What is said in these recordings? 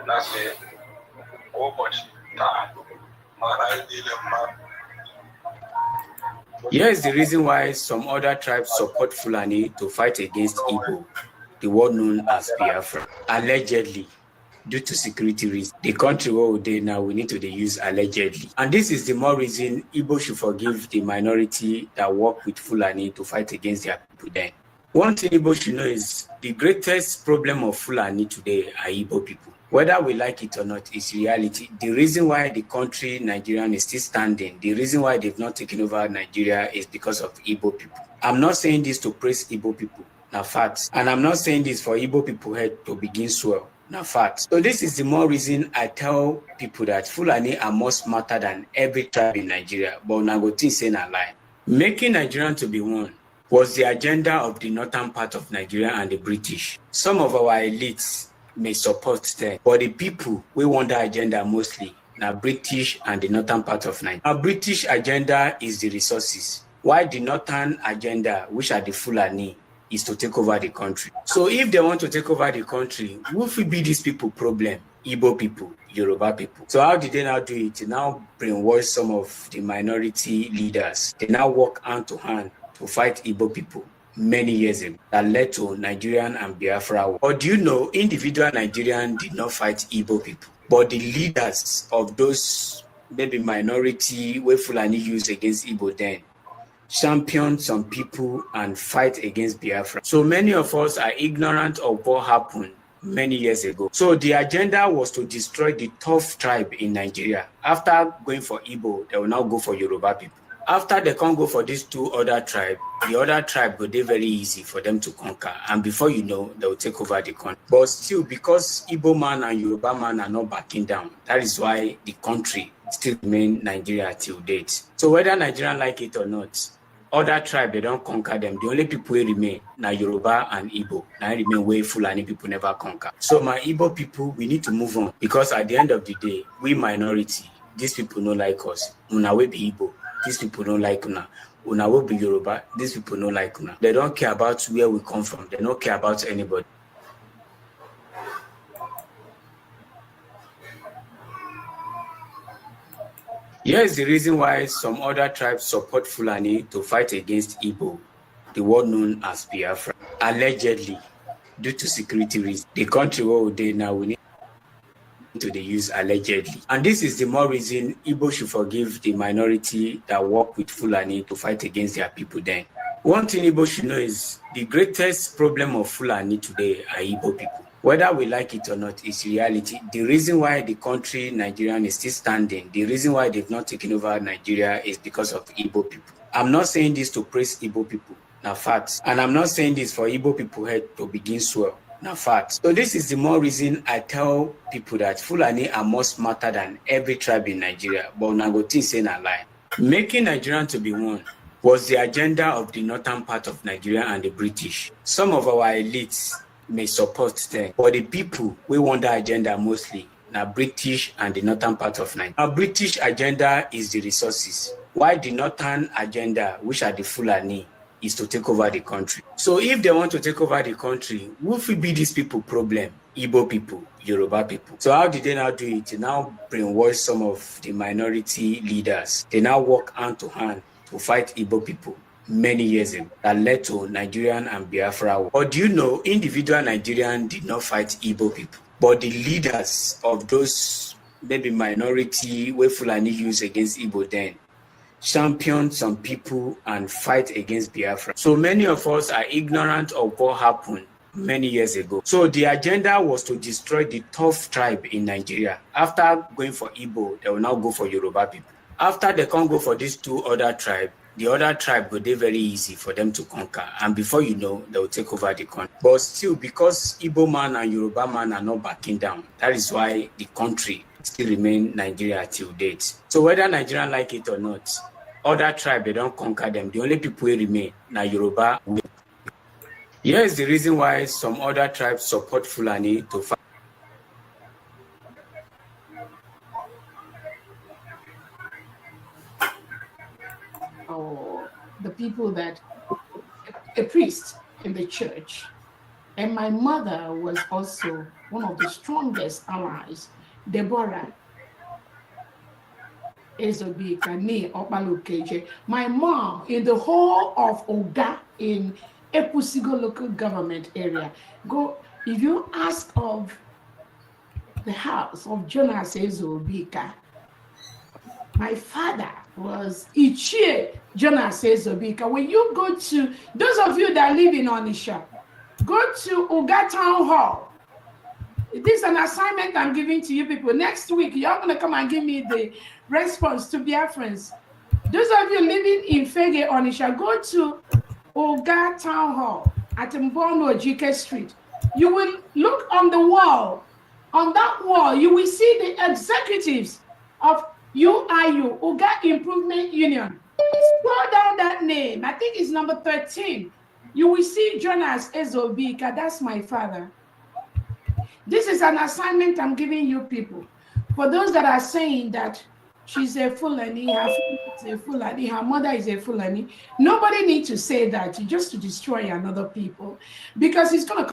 That's it. Oh, much time. Here is the reason why some other tribes support Fulani to fight against Igbo, the one known as Biafran. Allegedly, due to security reasons, the country where we are now, we need to use allegedly. And this is the more reason Igbo should forgive the minority that work with Fulani to fight against their people then. One thing Igbo should know is the greatest problem of Fulani today are Igbo people. Whether we like it or not, it's reality. The reason why the country, Nigeria, is still standing, the reason why they've not taken over Nigeria is because of Igbo people. I'm not saying this to praise Igbo people, now facts. And I'm not saying this for Igbo people head to begin swell, now facts. So this is the more reason I tell people that Fulani are more smarter than every tribe in Nigeria, but Nagotin saying a lie. Making Nigerian to be one was the agenda of the northern part of Nigeria and the British. Some of our elites may support them, but the people we want that agenda mostly now British and the northern part of Nigeria. Our British agenda is the resources, while the northern agenda, which are the Fulani, is to take over the country. So if they want to take over the country, who will be these people problem? Igbo people, Yoruba people. So how did they now do it? They now brainwash some of the minority leaders. They now work hand to hand to fight Igbo people many years ago that led to Nigerian and Biafra war. But do you know, individual Nigerian did not fight Igbo people, but the leaders of those maybe minority where Fulani used against Igbo then champion some people and fight against Biafra. So many of us are ignorant of what happened many years ago. So the agenda was to destroy the tough tribe in Nigeria. After going for Igbo, they will now go for Yoruba people. After they can't go for these two other tribes, the other tribe will be very easy for them to conquer. And before you know, they will take over the country. But still, because Igbo man and Yoruba man are not backing down, that is why the country still remain Nigeria till date. So whether Nigerians like it or not, other tribe, they don't conquer them. The only people who remain now Yoruba and Igbo. Now remain where Fulani people never conquer. So my Igbo people, we need to move on, because at the end of the day, we minority, these people don't like us. Una we be Igbo. These people don't like Una. Una will be Yoruba. These people don't like Una. They don't care about where we come from. They don't care about anybody. Here is the reason why some other tribes support Fulani to fight against Igbo, the one known as Biafran. Allegedly, due to security reasons, the country where we are now, we need to use allegedly. And this is the more reason Igbo should forgive the minority that work with Fulani to fight against their people then. One thing Igbo should know is the greatest problem of Fulani today are Igbo people. Whether we like it or not, it's reality. The reason why the country, Nigeria, is still standing, the reason why they've not taken over Nigeria is because of Igbo people. I'm not saying this to praise Igbo people, now facts. And I'm not saying this for Igbo people head to begin swell. Now facts. So this is the more reason I tell people that Fulani are more smarter than every tribe in Nigeria, but Nagotin saying a lie. Making Nigerian to be one was the agenda of the northern part of Nigeria and the British. Some of our elites may support them, but the people we want that agenda mostly now British and the northern part of Nigeria. Our British agenda is the resources, while the northern agenda, which are the Fulani, is to take over the country. So if they want to take over the country, who will be these people problem? Igbo people, Yoruba people. So how did they now do it? They now brainwash some of the minority leaders. They now work hand to hand to fight Igbo people many years ago that led to Nigerian and Biafra war. But do you know, individual Nigerian did not fight Igbo people, but the leaders of those maybe minority where Fulani used against Igbo then champion some people and fight against Biafra. So many of us are ignorant of what happened many years ago. So the agenda was to destroy the tough tribe in Nigeria. After going for Igbo, they will now go for Yoruba people. After they can't go for these two other tribes, the other tribe will be very easy for them to conquer. And before you know, they will take over the country. But still, because Igbo man and Yoruba man are not backing down, that is why the country still remain Nigeria till date. So whether Nigerians like it or not, other tribe, they don't conquer them. The only people who remain now Yoruba. Here is the reason why some other tribes support Fulani to fight. Or the people that a priest in the church And my mother was also one of the strongest allies. Deborah Ezobika, nee Okpalokeje. My mom, in the whole of Oga in Epusigo local government area, go, if you ask of the house of Jonas Ezobika, my father was Ichie Jonas Ezobika. When you go to, those of you that live in Onisha, go to Oga Town Hall. This is an assignment I'm giving to you people. Next week, you're going to come and give me the response to Biafrans. Those of you living in Fege, Onisha, go to Oga Town Hall at Mbono Ojike Street. You will look on the wall. On that wall, you will see the executives of UIU, Oga Improvement Union. Scroll down that name. I think it's number 13. You will see Jonas Ezobika. That's my father. This is an assignment I'm giving you people. For those that are saying that she's a Fulani, her father is a Fulani, her mother is a Fulani, nobody needs to say that just to destroy another people, because it's going to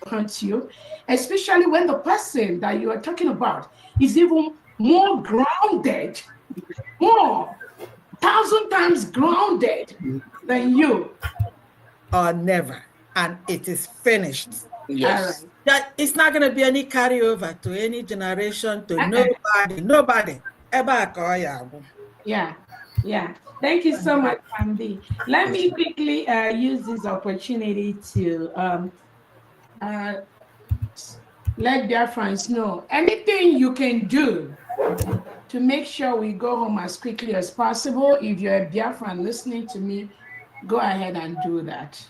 hurt you, especially when the person that you are talking about is even more grounded, more 1,000 times grounded than you. Or never. And it is finished. Yes. That it's not going to be any carryover to any generation, to nobody. Yeah. Thank you so much, Andy. Let me quickly use this opportunity to let Biafrans know anything you can do to make sure we go home as quickly as possible. If you're a Biafran listening to me, go ahead and do that.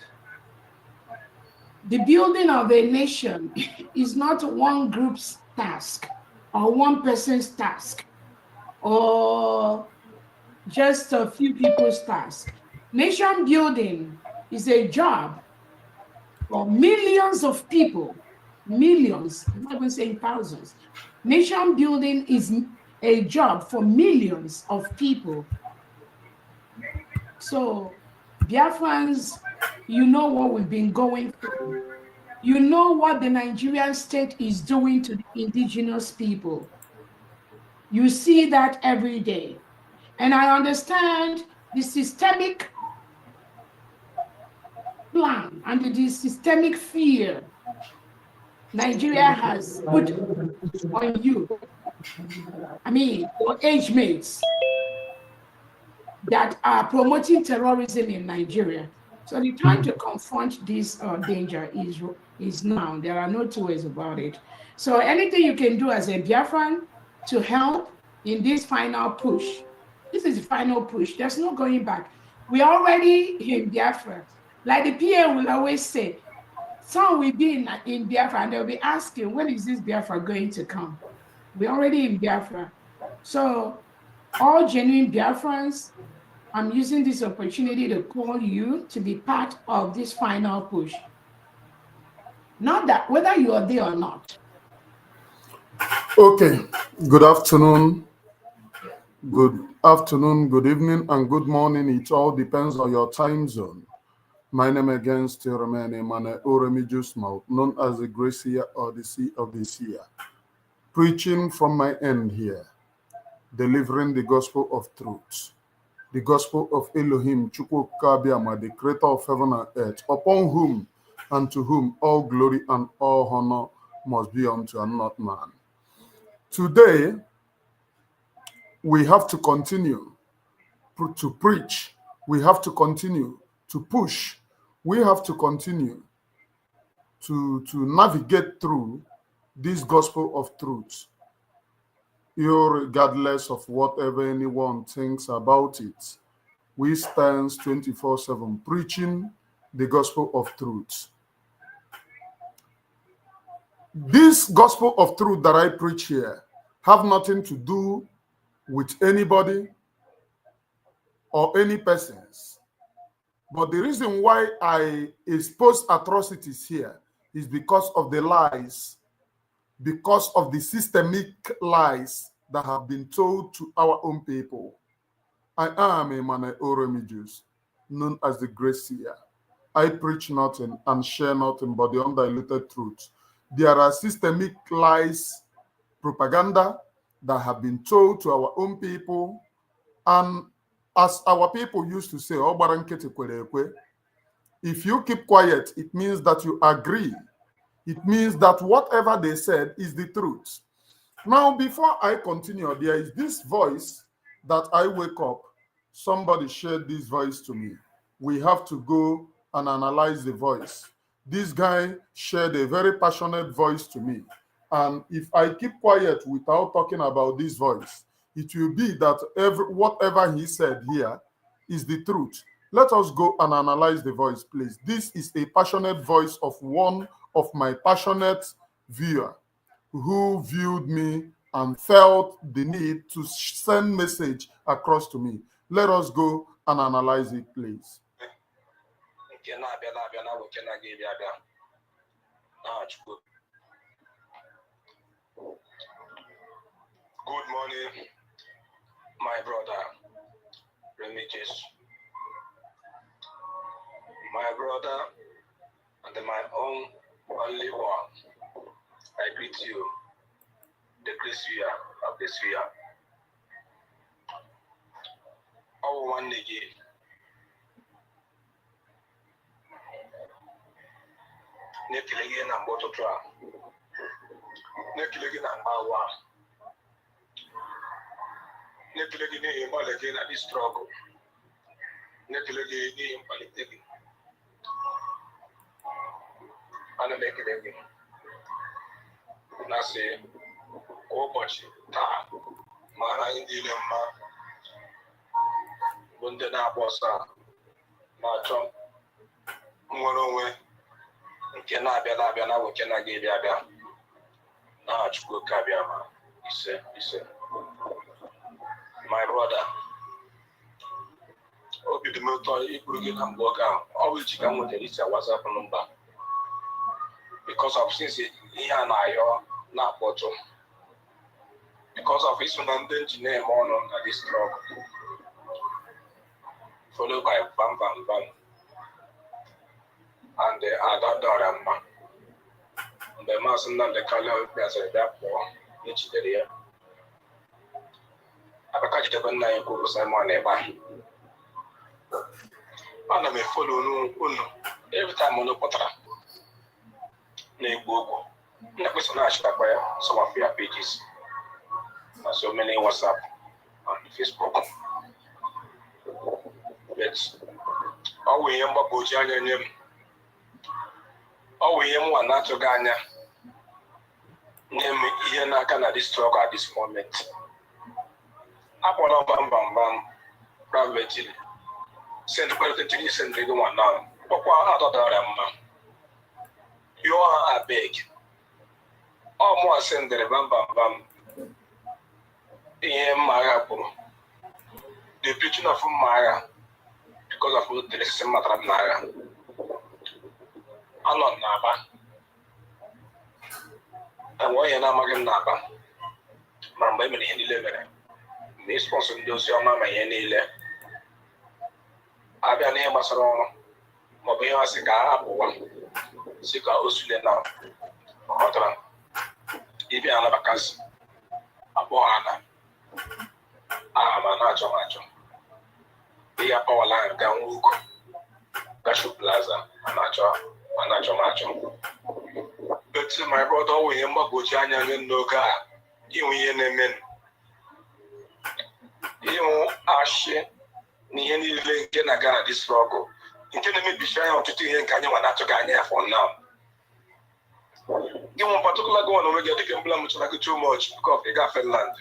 The building of a nation is not one group's task or one person's task or just a few people's task. Nation building is a job for millions of people, millions, I'm not even saying thousands. Nation building is a job for millions of people. So, Biafrans, you know what we've been going through. You know what the Nigerian state is doing to the indigenous people. You see that every day. And I understand the systemic plan and the systemic fear Nigeria has put on you. I mean, your age mates that are promoting terrorism in Nigeria. So the time to confront this danger is now. There are no two ways about it. So anything you can do as a Biafran to help in this final push. This is the final push. There's no going back. We're already in Biafra. Like the PA will always say, some will be in Biafra and they'll be asking, when is this Biafra going to come? We're already in Biafra. So all genuine Biafrans, I'm using this opportunity to call you to be part of this final push. Not that whether you are there or not. Okay, good afternoon, good evening, and good morning. It all depends on your time zone. My name again still remains Emmanuel Oremijus Mouth, known as the Gracia or the Sea of the Seer. Preaching from my end here, delivering the gospel of truth, the gospel of Elohim, Chukwukabiama, the creator of heaven and earth, upon whom and to whom all glory and all honor must be unto and not man. Today, we have to continue to preach. We have to continue to push. We have to continue to navigate through this gospel of truth, regardless of whatever anyone thinks about it. We stand 24/7 preaching the gospel of truth. This gospel of truth that I preach here have nothing to do with anybody or any persons. But the reason why I expose atrocities here is because of the lies, because of the systemic lies that have been told to our own people. I am Emmanuel Oremijus, known as the Great Seer. I preach nothing and share nothing but the undiluted truth. There are systemic lies, propaganda that have been told to our own people. And as our people used to say, if you keep quiet, it means that you agree. It means that whatever they said is the truth. Now, before I continue, there is this voice that I wake up. Somebody shared this voice to me. We have to go and analyze the voice. This guy shared a very passionate voice to me. And if I keep quiet without talking about this voice, it will be that whatever he said here is the truth. Let us go and analyze the voice, please. This is a passionate voice of one of my passionate viewers who viewed me and felt the need to send message across to me. Let us go and analyze it, please. Good morning, my brother, Remigius. My brother and my own only one. I greet you, the grace year of this year. Our one nigga. Nekilegi na mbototra. Nekilegi na mawa. Nekilegi ni imbalegi na this struggle. Nekilegi ni imbalegi. Ana nekilegi. Na say ụbọchị taa mara ndị ile mma bụ ndị na-agba ọsọ na-achọ nwere onwe nke na-abịa na nwoke na-aga abịa na Chukwu oke abịa ma ise. My brother, obi dị m ụtọ ikpuru gị na mgbe oge ahụ ọ bụ iji ka m nwetara isi WhatsApp nọmba because of since ihe a na-ayọ na-akpọtụ because of his ndị engineer on this struggle followed by bam and the other Dorama. The mass and the color as a dapper, each day. I catch the one I go to Simon Eba. And I may follow every time on the potra. Neighbor, never so much by some of your pages. So many WhatsApp and Facebook. But all we remember Bojana name. All we remember not to Ghana. Name here na this struggle at this moment. Upon bam, privately. Send the person to listen to the one now. Papa, you are a beg. All more send the bam. The preaching of Mara because of the same matter of Mara. I'm not Naba. And why am I Naba? My baby in the liver. Miss Ponson does your mamma in Ile. I've been here, Massaron. Mobile cigar, one. Cigar Usulena. Hotran. If you are a cousin. Aboana. Macho. The power line down Luke. Gashu Plaza, Macho. But my brother, we remember Bojana and no guy. You men. You are shit. Ni link in a Ghana this struggle. Intended me be shy to think can you want to Ghana for now. You want particular go on get the blame which like too much because they got Finland.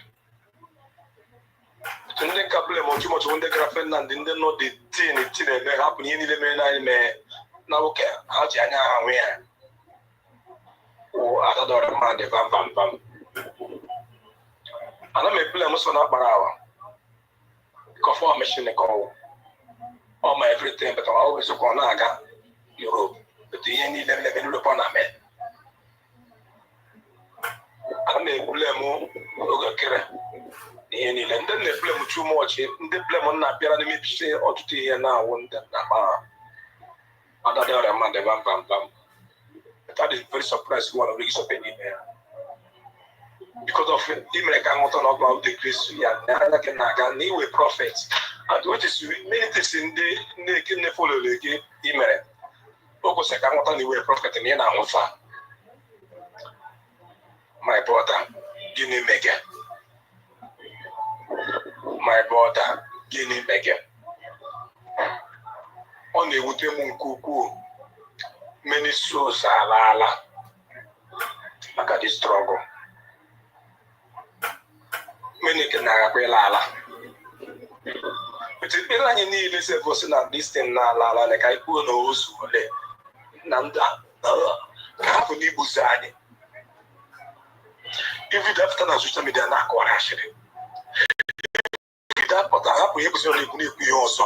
And then blame too much when they got Finland and then know the thing it may happen in the main now okay, how Jana where oh other man the bam. And I may blame us on that hour. Conform machine call all my everything, but I always go on Europe. But the any level upon a man. I may blame Ogakere. The any and then they blame too much. They blame on Napier and maybe say or to here now. Other than a man, the bam bam bam. That is very surprised one of the email. Because of him, I can not talk about the grace and I can new prophets. And what is many things in the follow the email. Because I cannot only prophet in the my brother, Guinea Mega. My brother, Guinea Mega. Only with them cuckoo. Many souls are la. Look at this struggle. Many can have a la. But if you need this person at this thing now, like I put those who Nanda, Kapuni Busani. If you have done a social media, not actually. If that, but I have to be also.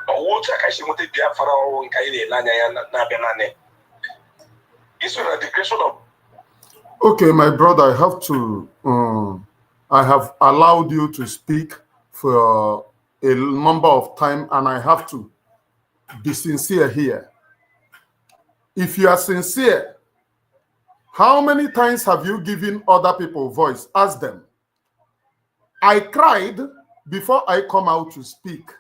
Or I should want to be a pharaoh and Kaili Lanya Nabanane. It's a declaration of. Okay, my brother, I have allowed you to speak for a number of time, and I have to be sincere here. If you are sincere, how many times have you given other people voice? Ask them. I cried before I come out to speak.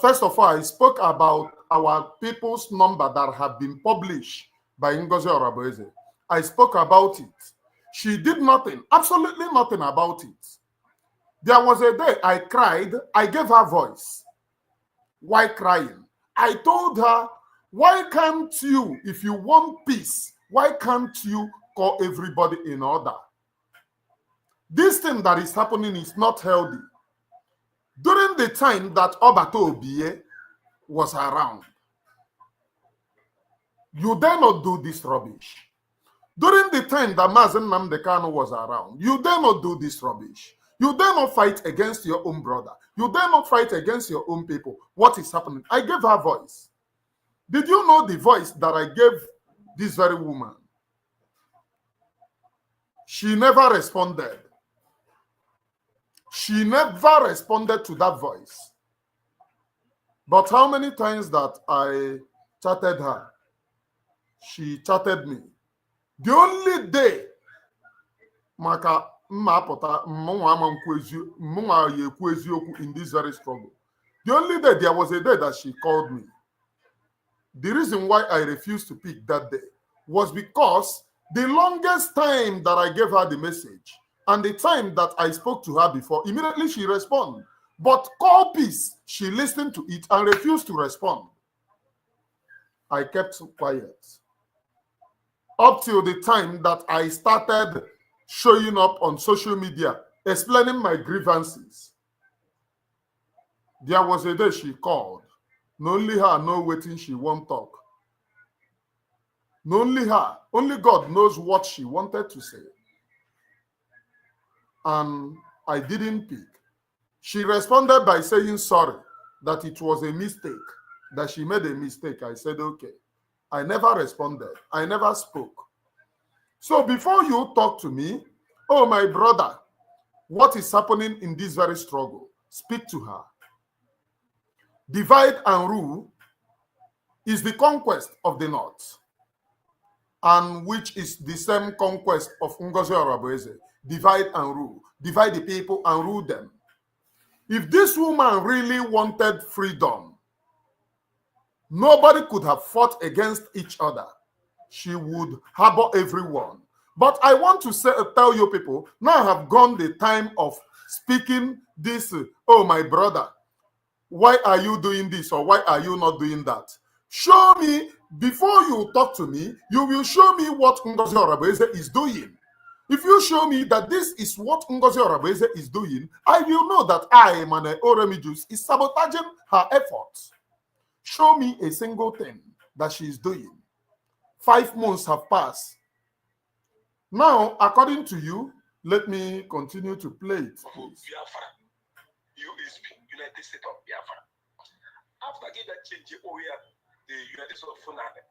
First of all, I spoke about our people's number that have been published by Ngozi Oraboeze. I spoke about it. She did nothing, absolutely nothing about it. There was a day I cried. I gave her voice. Why crying? I told her, why can't you, if you want peace, why can't you call everybody in order? This thing that is happening is not healthy. During the time that Obato Obie was around, you dare not do this rubbish. During the time that Mazen Namdekano was around, you dare not do this rubbish. You dare not fight against your own brother. You dare not fight against your own people. What is happening? I gave her voice. Did you know the voice that I gave this very woman? She never responded. She never responded to that voice. But how many times that I chatted her, she chatted me. The only day, Maka in this very struggle. The only day, there was a day that she called me. The reason why I refused to pick that day was because the longest time that I gave her the message and the time that I spoke to her before, immediately she responded. But call peace, she listened to it and refused to respond. I kept quiet. Up till the time that I started showing up on social media, explaining my grievances. There was a day she called. Not only her, no waiting, she won't talk. Not only her, only God knows what she wanted to say. And I didn't pick. She responded by saying sorry, that it was a mistake, that she made a mistake. I said, okay. I never responded. I never spoke. So before you talk to me, oh, my brother, what is happening in this very struggle? Speak to her. Divide and rule is the conquest of the North, and which is the same conquest of Ngozi Oraboeze. Divide and rule. Divide the people and rule them. If this woman really wanted freedom, nobody could have fought against each other. She would harbor everyone. But I want to tell you people, now I have gone the time of speaking this, oh, my brother, why are you doing this or why are you not doing that? Show me, before you talk to me, you will show me what Ngozi Oraboeze is doing. If you show me that this is what Ngozi Oraboeze is doing, I will know that I, Mane Oremijus, is sabotaging her efforts. Show me a single thing that she is doing. 5 months have passed. Now, according to you, let me continue to play it. Biafra, EXP, United States of Biafra. After getting that change, the United States of Fulani.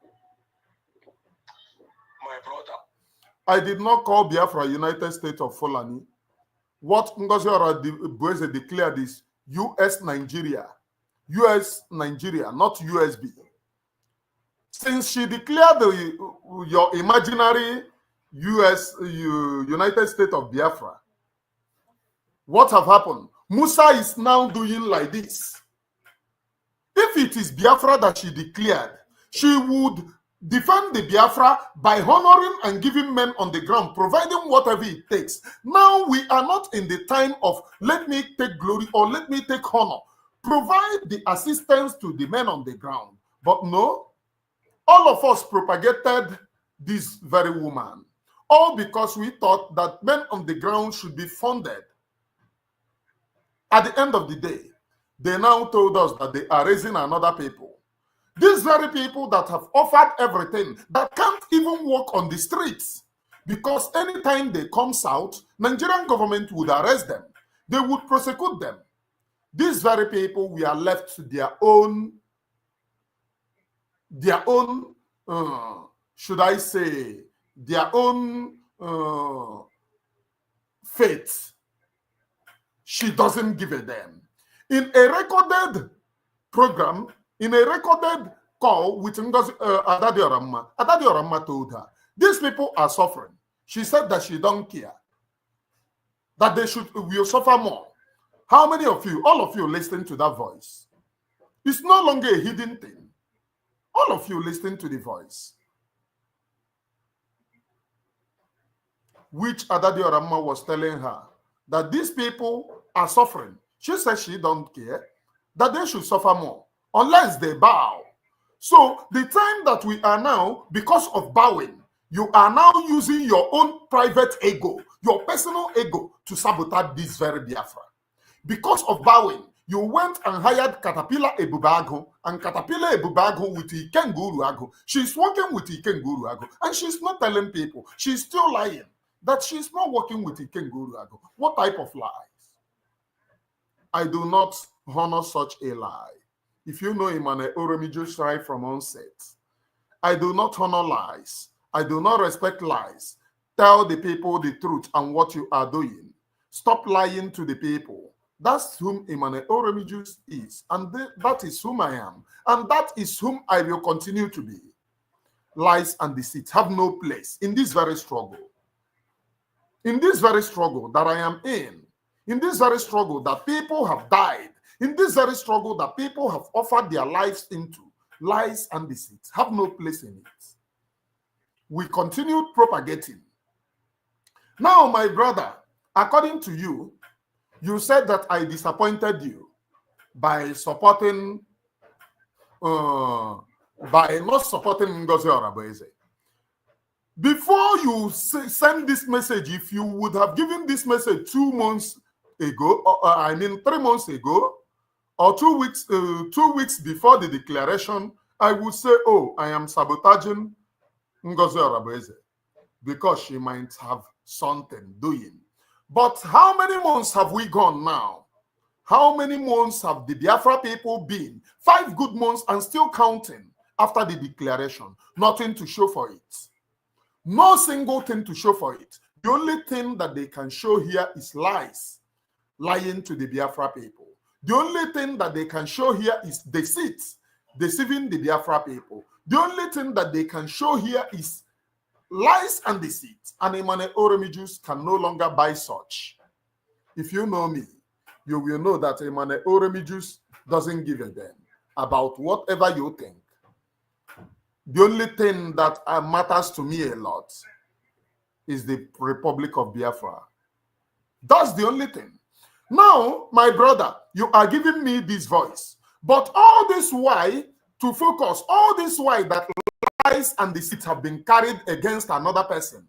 My brother. I did not call Biafra United States of Fulani. What Ngozi Oraboeze declared is US Nigeria. US Nigeria, not USB. Since she declared your imaginary United States of Biafra, what have happened? Musa is now doing like this. If it is Biafra that she declared, she would defend the Biafra by honoring and giving men on the ground, providing whatever it takes. Now we are not in the time of let me take glory or let me take honor. Provide the assistance to the men on the ground. But no, all of us propagated this very woman. All because we thought that men on the ground should be funded. At the end of the day, they now told us that they are raising another people. These very people that have offered everything, that can't even walk on the streets. Because anytime they come south, Nigerian government would arrest them. They would prosecute them. These very people, we are left to their own, should I say, their own fate. She doesn't give a damn. In a recorded program, in a recorded call with Adadi Oramma told her, these people are suffering. She said that she don't care, that they will suffer more. How many of you, all of you listening to that voice? It's no longer a hidden thing. All of you listening to the voice. Which Adadi Oramma was telling her that these people are suffering. She said she don't care, that they should suffer more unless they bow. So the time that we are now, because of bowing, you are now using your own private ego, your personal ego, to sabotage this very Biafra. Because of bowing, you went and hired Caterpillar Ebubago, and Caterpillar Ebubago with Ikenguru Ago. She's working with Ikenguru Ago, and she's not telling people. She's still lying that she's not working with Ikenguru Ago. What type of lies? I do not honor such a lie. If you know Emmanuel Oromiju right from onset, I do not honor lies. I do not respect lies. Tell the people the truth and what you are doing. Stop lying to the people. That's whom Emmanuel Oromiju is, and that is whom I am, and that is whom I will continue to be. Lies and deceit have no place in this very struggle. In this very struggle that I am in this very struggle that people have died, in this very struggle that people have offered their lives into, lies and deceit have no place in it. We continued propagating. Now, my brother, according to you, you said that I disappointed you by not supporting Ngozi Oraboeze. Before you send this message, if you would have given this message 2 months ago, 3 months ago, or 2 weeks before the declaration, I would say, oh, I am sabotaging Ngozi Oraboeze because she might have something doing. But how many months have we gone now? How many months have the Biafra people been? 5 good months and still counting after the declaration. Nothing to show for it. No single thing to show for it. The only thing that they can show here is lies. Lying to the Biafra people. The only thing that they can show here is deceit. Deceiving the Biafra people. The only thing that they can show here is lies and deceit. And Emmanuel Oromiju can no longer buy such. If you know me, you will know that Emmanuel Oromiju doesn't give a damn about whatever you think. The only thing that matters to me a lot is the Republic of Biafra. That's the only thing. Now, my brother, you are giving me this voice. But all this why to focus, all this why that lies and deceit have been carried against another person.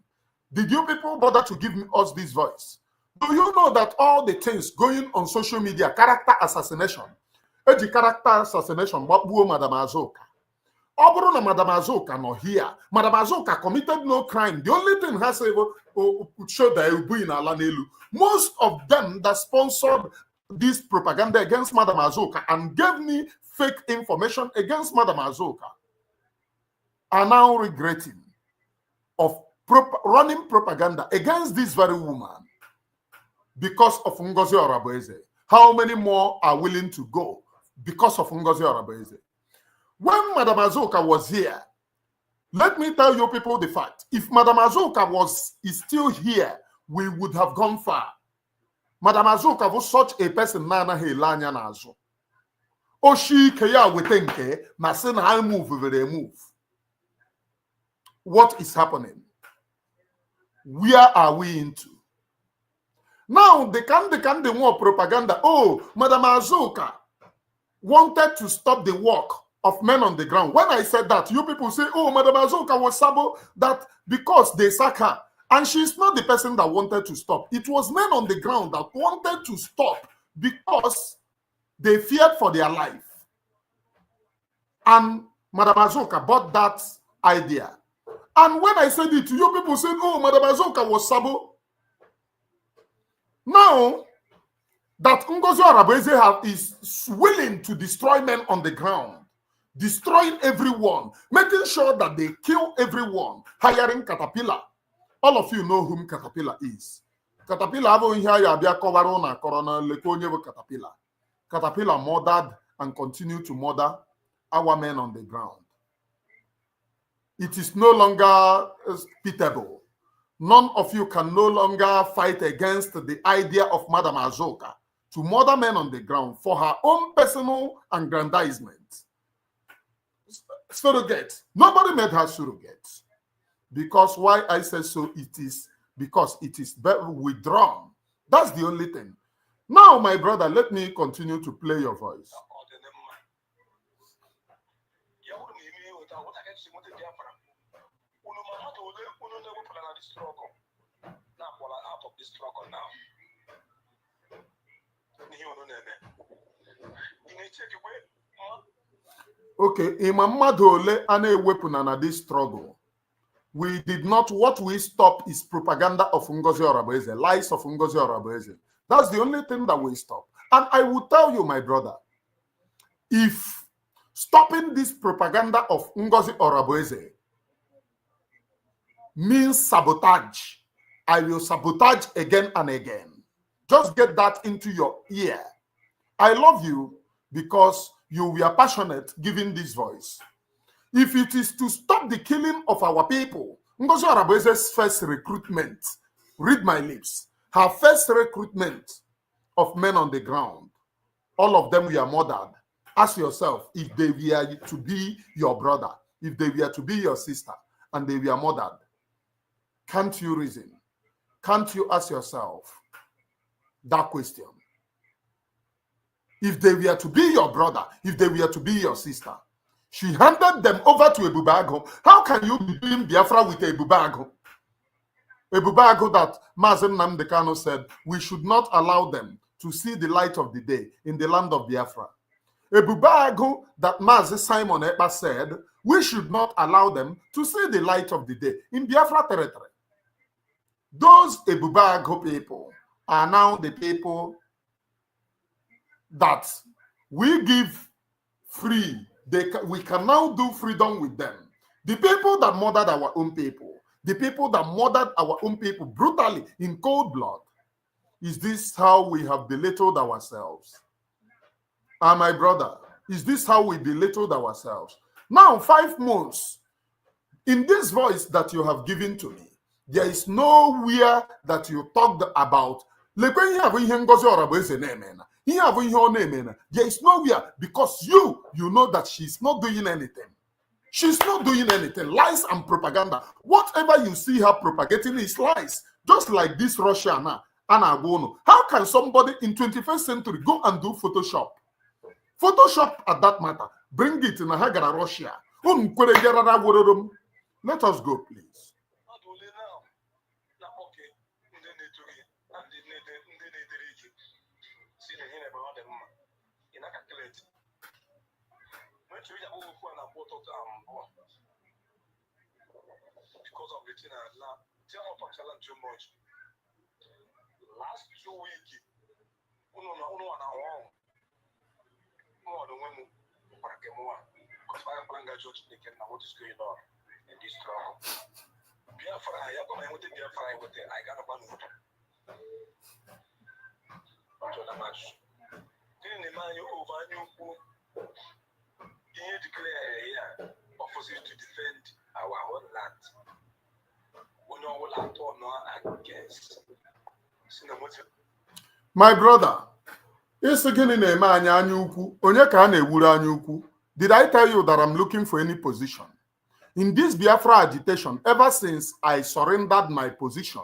Did you people bother to give us this voice? Do you know that all the things going on social media, character assassination, character assassination, Madam Azoka. Madam Azoka not here. Madam Azoka committed no crime. The only thing has to show that it will be in Alanelu. Most of them that sponsored this propaganda against Madam Azoka and gave me fake information against Madam Azoka are now regretting of running propaganda against this very woman because of Ngozi Oraboeze. How many more are willing to go because of Ngozi Orabaeze. When Madam Azuka was here, let me tell you people the fact. If Madam Azuka is still here, we would have gone far. Madam Azuka was such a person, Nana Helanya Nazo. Oshi Kaya Wetenke, Masen I move, they move. What is happening? Where are we into? Now they can do more propaganda. Oh, Madam Azuka wanted to stop the work of men on the ground. When I said that, you people say, oh, Madam Azuka was sabo that because they sack her. And she's not the person that wanted to stop. It was men on the ground that wanted to stop because they feared for their life. And Madam Azuka bought that idea. And when I said it, you people said, oh, Madam Azuka was sabo. Now that Ngozi Orabaeze is willing to destroy men on the ground, destroying everyone, making sure that they kill everyone, hiring Caterpillar. All of you know whom Caterpillar is. Caterpillar Caterpillar. Caterpillar murdered and continue to murder our men on the ground. It is no longer pitiable. None of you can no longer fight against the idea of Madam Azuka to murder men on the ground for her own personal aggrandizement. Surrogate. Nobody made her surrogate. Because why I say so, it is because it is withdrawn. That's the only thing. Now, my brother, let me continue to play your voice. Okay, Imamadole ane na this struggle. We did not, what we stopped is propaganda of Ngozi Orabaeze, lies of Ngozi Orabaeze. That's the only thing that we stop. And I will tell you, my brother, if stopping this propaganda of Ngozi Orabaeze means sabotage, I will sabotage again and again. Just get that into your ear. I love you because you were passionate giving this voice. If it is to stop the killing of our people, Ngozi Orabaeze's first recruitment, read my lips, her first recruitment of men on the ground, all of them were murdered. Ask yourself if they were to be your brother, if they were to be your sister, and they were murdered. Can't you reason? Can't you ask yourself that question? If they were to be your brother, if they were to be your sister, she handed them over to Ebubago. How can you be doing Biafra with Ebubago? Ebubago that Mazen Namdekano said, we should not allow them to see the light of the day in the land of Biafra. Ebubago that Mazen Simon Ekpa said, we should not allow them to see the light of the day in Biafra territory. Those Ebubago people are now the people that we give free. We can now do freedom with them. The people that murdered our own people, the people that murdered our own people brutally in cold blood, is this how we have belittled ourselves? My brother, is this how we belittled ourselves? Now, 5 months, in this voice that you have given to me, there is nowhere that you talked about. There is nowhere, because you know that she's not doing anything. She's not doing anything. Lies and propaganda. Whatever you see her propagating is lies. Just like this Russia now, Anna Gono. How can somebody in 21st century go and do Photoshop? Photoshop at that matter. Bring it in a Hagara Russia. Let us go, please. Because of the thing too much. Last 2 weeks, what is going on in this struggle? Biafra, I got a match. Didn't the man you over against. My brother, isi gịnị na-eme anyị anya ukwu? Onye ka a na-ewuru anya ukwu? Did I tell you that I'm looking for any position? In this Biafra agitation, ever since I surrendered my position,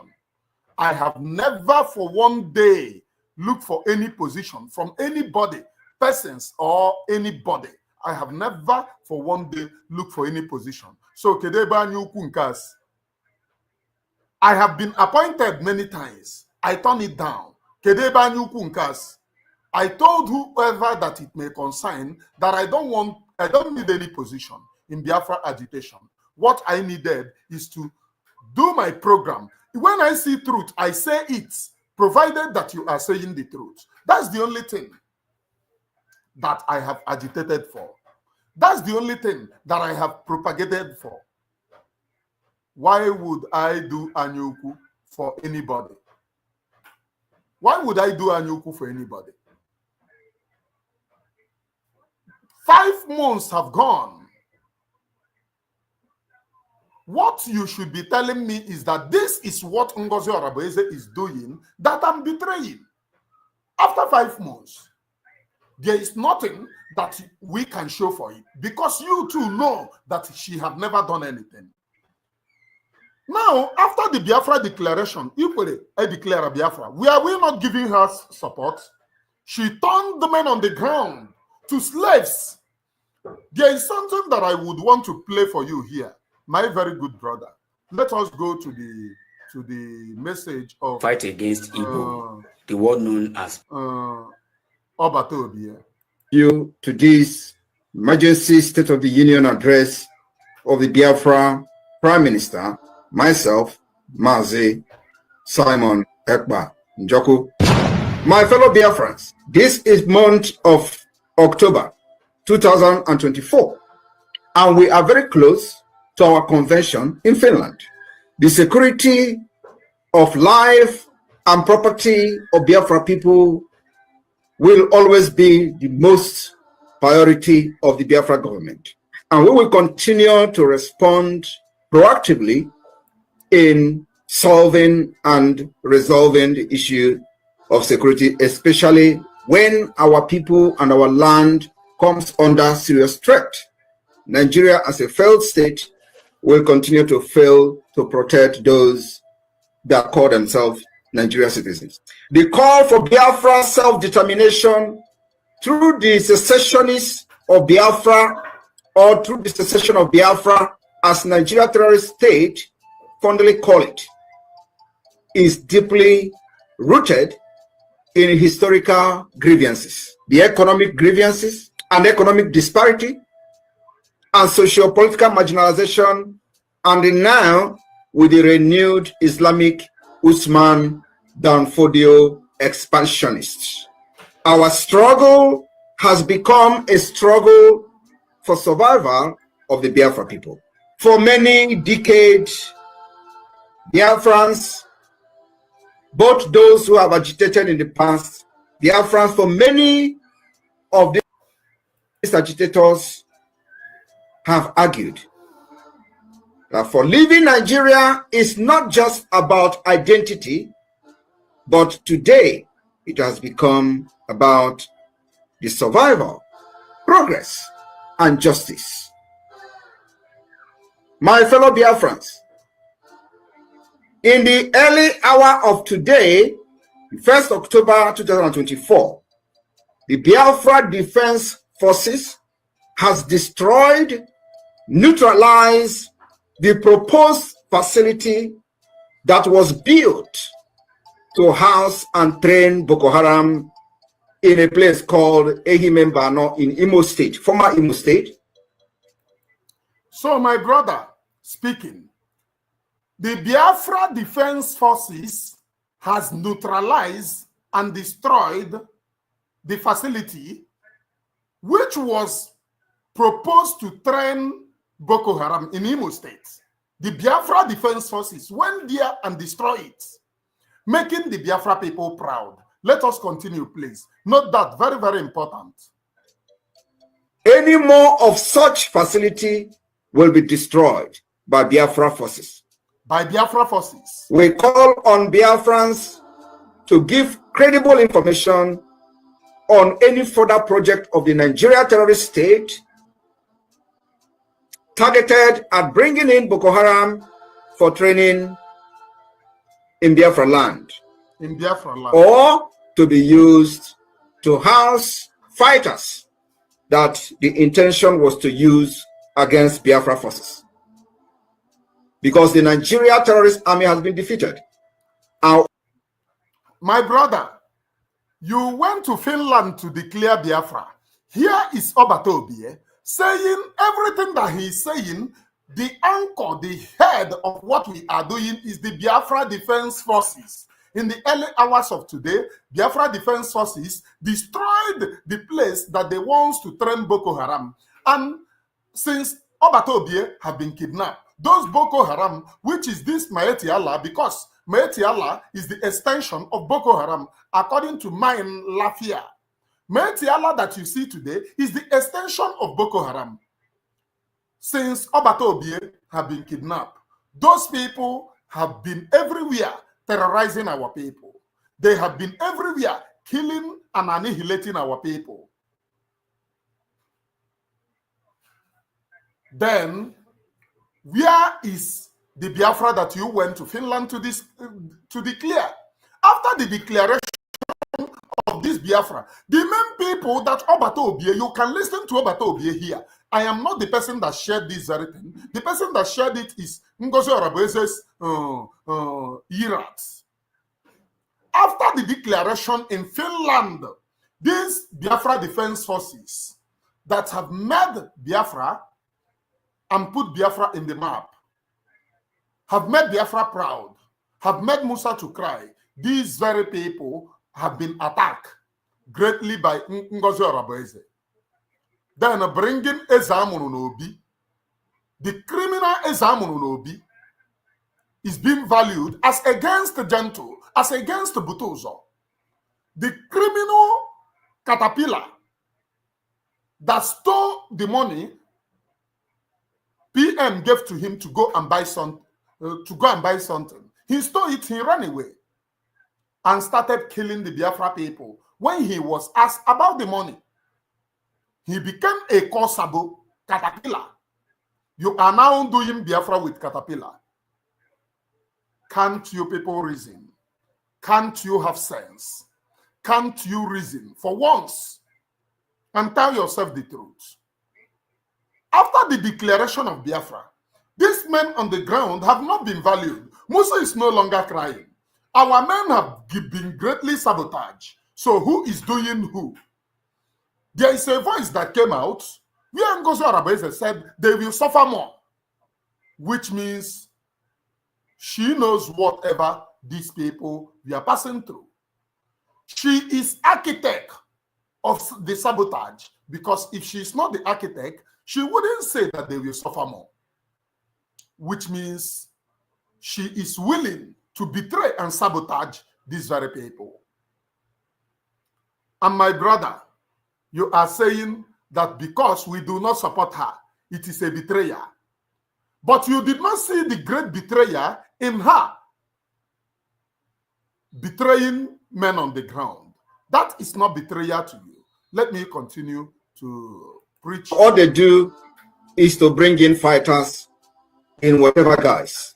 I have never for one day looked for any position from anybody, persons or anybody. I have never for one day looked for any position. So, kedebe anya ukwu nkas. I have been appointed many times. I turn it down. Kedebe anya ukwu nkas. I told whoever that it may concern that I don't need any position in Biafra agitation. What I needed is to do my program. When I see truth, I say it, provided that you are saying the truth. That's the only thing that I have agitated for. That's the only thing that I have propagated for. Why would I do Anyuku for anybody? Why would I do Anyuku for anybody? 5 months have gone. What you should be telling me is that this is what Ngozi Oraboeze is doing that I'm betraying. After 5 months, there is nothing that we can show for it because you too know that she have never done anything. Now, after the Biafra declaration, equally, I declare a Biafra. Are we not giving her support? She turned the men on the ground to slaves. There is something that I would want to play for you here, my very good brother. Let us go to the message of fight against Igbo, the one known as Obatobia. You to this emergency State of the Union address of the Biafra Prime Minister, myself, Mazi Simon Ekpa Njoku. My fellow Biafrans, this is month of October 2024, and we are very close to our convention in Finland. The security of life and property of Biafra people will always be the most priority of the Biafra government. And we will continue to respond proactively in solving and resolving the issue of security, especially when our people and our land comes under serious threat. Nigeria as a failed state will continue to fail to protect those that call themselves Nigerian citizens. The call for Biafra self-determination through the secessionists of Biafra or through the secession of Biafra as Nigeria terrorist state fondly call it is deeply rooted in historical grievances, the economic grievances and economic disparity and socio-political marginalization, and now with the renewed Islamic Usman Danfodio expansionists. Our struggle has become a struggle for survival of the Biafra people. For many decades, Biafrans, both those who have agitated in the past, Biafrans, for many of these agitators have argued that for leaving Nigeria is not just about identity, but today it has become about the survival, progress, and justice. My fellow Biafrans, in the early hour of today, 1st October 2024, the Biafra Defense Forces has destroyed, neutralized the proposed facility that was built to house and train Boko Haram in a place called Ehimembano in Imo State, former Imo State. So, my brother speaking, the Biafra Defense Forces has neutralized and destroyed the facility which was proposed to train Boko Haram in Imo State. The Biafra Defense Forces went there and destroyed it, making the Biafra people proud. Let us continue, please. Note that, very, very important. Any more of such facility will be destroyed by Biafra forces. by Biafra forces. We call on Biafrans to give credible information on any further project of the Nigeria terrorist state targeted at bringing in Boko Haram for training in Biafra land. In Biafra land. Or to be used to house fighters that the intention was to use against Biafra forces. Because the Nigeria terrorist army has been defeated. My brother, you went to Finland to declare Biafra. Here is Obatobie saying everything that he is saying. The anchor, the head of what we are doing is the Biafra Defense Forces. In the early hours of today, Biafra Defense Forces destroyed the place that they want to train Boko Haram. And since Obatobie have been kidnapped, those Boko Haram, which is this Maeti Allah, because Maeti Allah is the extension of Boko Haram, according to mine Lafia. Maeti Allah that you see today is the extension of Boko Haram. Since Obatobie have been kidnapped, those people have been everywhere terrorizing our people. They have been everywhere killing and annihilating our people. Then, where is the Biafra that you went to Finland to declare? After the declaration of this Biafra, the main people that Obatobie, you can listen to Obatobie here. I am not the person that shared this very thing. The person that shared it is Ngozi Oraboeze's Irat. After the declaration in Finland, these Biafra Defense Forces that have made Biafra and put Biafra in the map, have made Biafra proud, have made Musa to cry, these very people have been attacked greatly by Ngozi Oraboeze. Then bringing Ezamunu Nobi, the criminal Ezamunu Nobi is being valued as against the gentle, as against the Butozo. The criminal caterpillar that stole the money PM gave to him to go and buy something. He stole it, he ran away and started killing the Biafra people. When he was asked about the money, he became a Korsabo caterpillar. You are now doing Biafra with caterpillar. Can't you people reason? Can't you have sense? Can't you reason for once and tell yourself the truth? After the declaration of Biafra, these men on the ground have not been valued. Musa is no longer crying. Our men have been greatly sabotaged. So who is doing who? There is a voice that came out where Ngozi Oraboeze said they will suffer more, which means she knows whatever these people we are passing through. She is architect of the sabotage, because if she is not the architect, she wouldn't say that they will suffer more, which means she is willing to betray and sabotage these very people. And my brother, you are saying that because we do not support her, it is a betrayer. But you did not see the great betrayer in her betraying men on the ground. That is not betrayal to you. Let me continue to preach. All they do is to bring in fighters in whatever guise.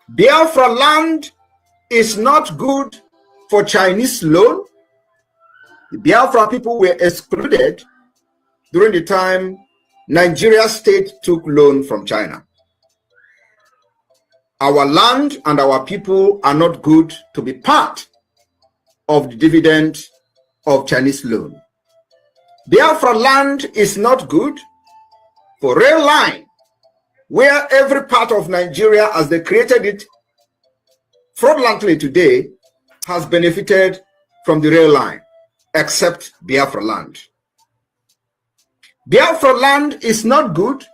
Biafra land is not good for Chinese loan. The Biafra people were excluded during the time Nigeria state took loan from China. Our land and our people are not good to be part of the dividend of Chinese loan. Biafra land is not good for rail line, where every part of Nigeria, as they created it fraudulently today, has benefited from the rail line, except Biafra land. Biafra land is not good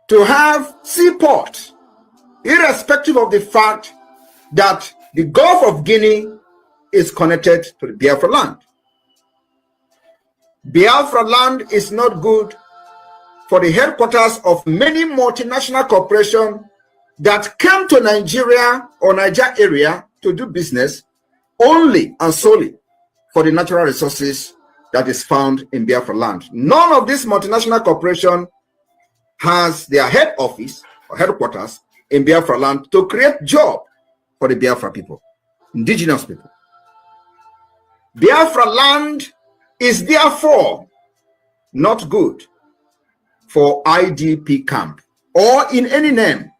to have seaport, irrespective of the fact that the Gulf of Guinea is connected to the Biafra land. Biafra land is not good for the headquarters of many multinational corporations that came to Nigeria or Niger area to do business only and solely for the natural resources that is found in Biafra land. None of this multinational corporation has their head office or headquarters in Biafra land to create job for the Biafra people, indigenous people. Biafra land is therefore not good for IDP camp or in any name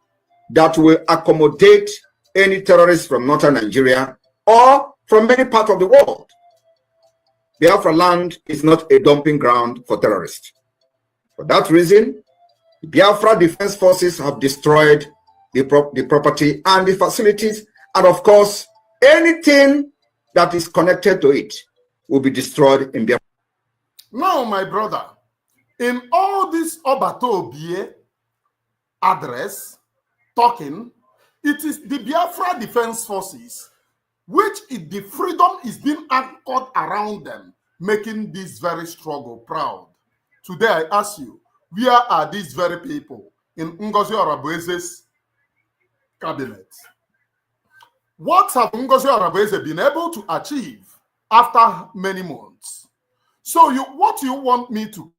that will accommodate any terrorists from northern Nigeria or from many parts of the world. Biafra land is not a dumping ground for terrorists. For that reason, the Biafra Defense Forces have destroyed the property and the facilities, and of course, anything that is connected to it will be destroyed in Biafra. Now, my brother, in all this Obato Bie address, talking, it is the Biafra Defense Forces, which is the freedom is being anchored around them, making this very struggle proud. Today, I ask you, where are these very people in Ngozi Orabueze's cabinet? What have Ngozi Orabueze been able to achieve after many months? So what you want me to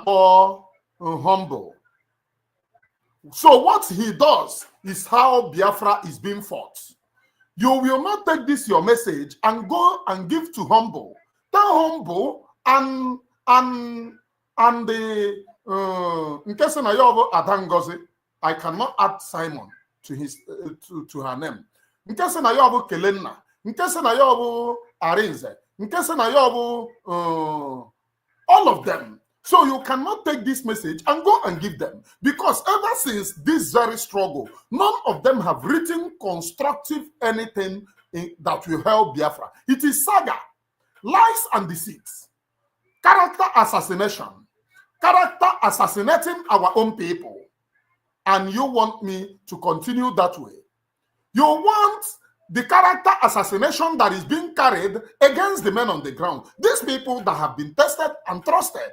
or humble? So what he does is how Biafra is being fought. You will not take this your message and go and give to humble. Tell humble and the in case Adangozi, I cannot add Simon to his to her name. In case Kelenna, in case Arinze, in case all of them. So you cannot take this message and go and give them, because ever since this very struggle, none of them have written constructive anything that will help Biafra. It is saga, lies and deceit, character assassination, character assassinating our own people. And you want me to continue that way? You want the character assassination that is being carried against the men on the ground. These people that have been tested and trusted.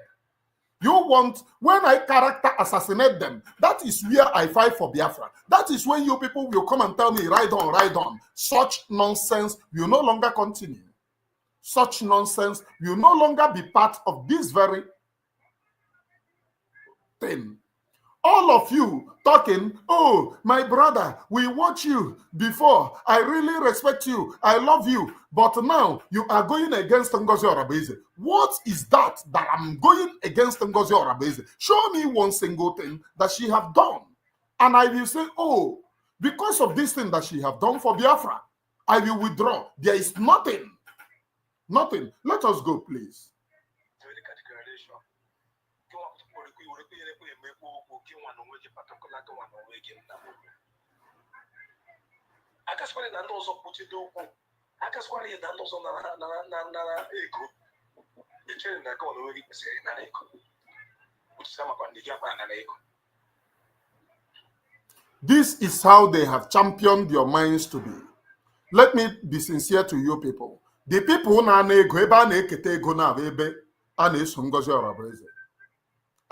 You want, when I character assassinate them, that is where I fight for Biafra. That is when you people will come and tell me, ride on, ride on. Such nonsense will no longer continue. Such nonsense will no longer be part of this very thing. All of you talking, oh, my brother, we watch you before. I really respect you. I love you. But now you are going against Ngozi Orabueze. What is that I'm going against Ngozi Orabueze? Show me one single thing that she have done. And I will say, oh, because of this thing that she have done for Biafra, I will withdraw. There is nothing. Nothing. Let us go, please. This is how they have championed your minds to be. Let me be sincere to you people. The people na ego ebe a na-ekete ego na ebe a na-eso Ngozi Orabueze.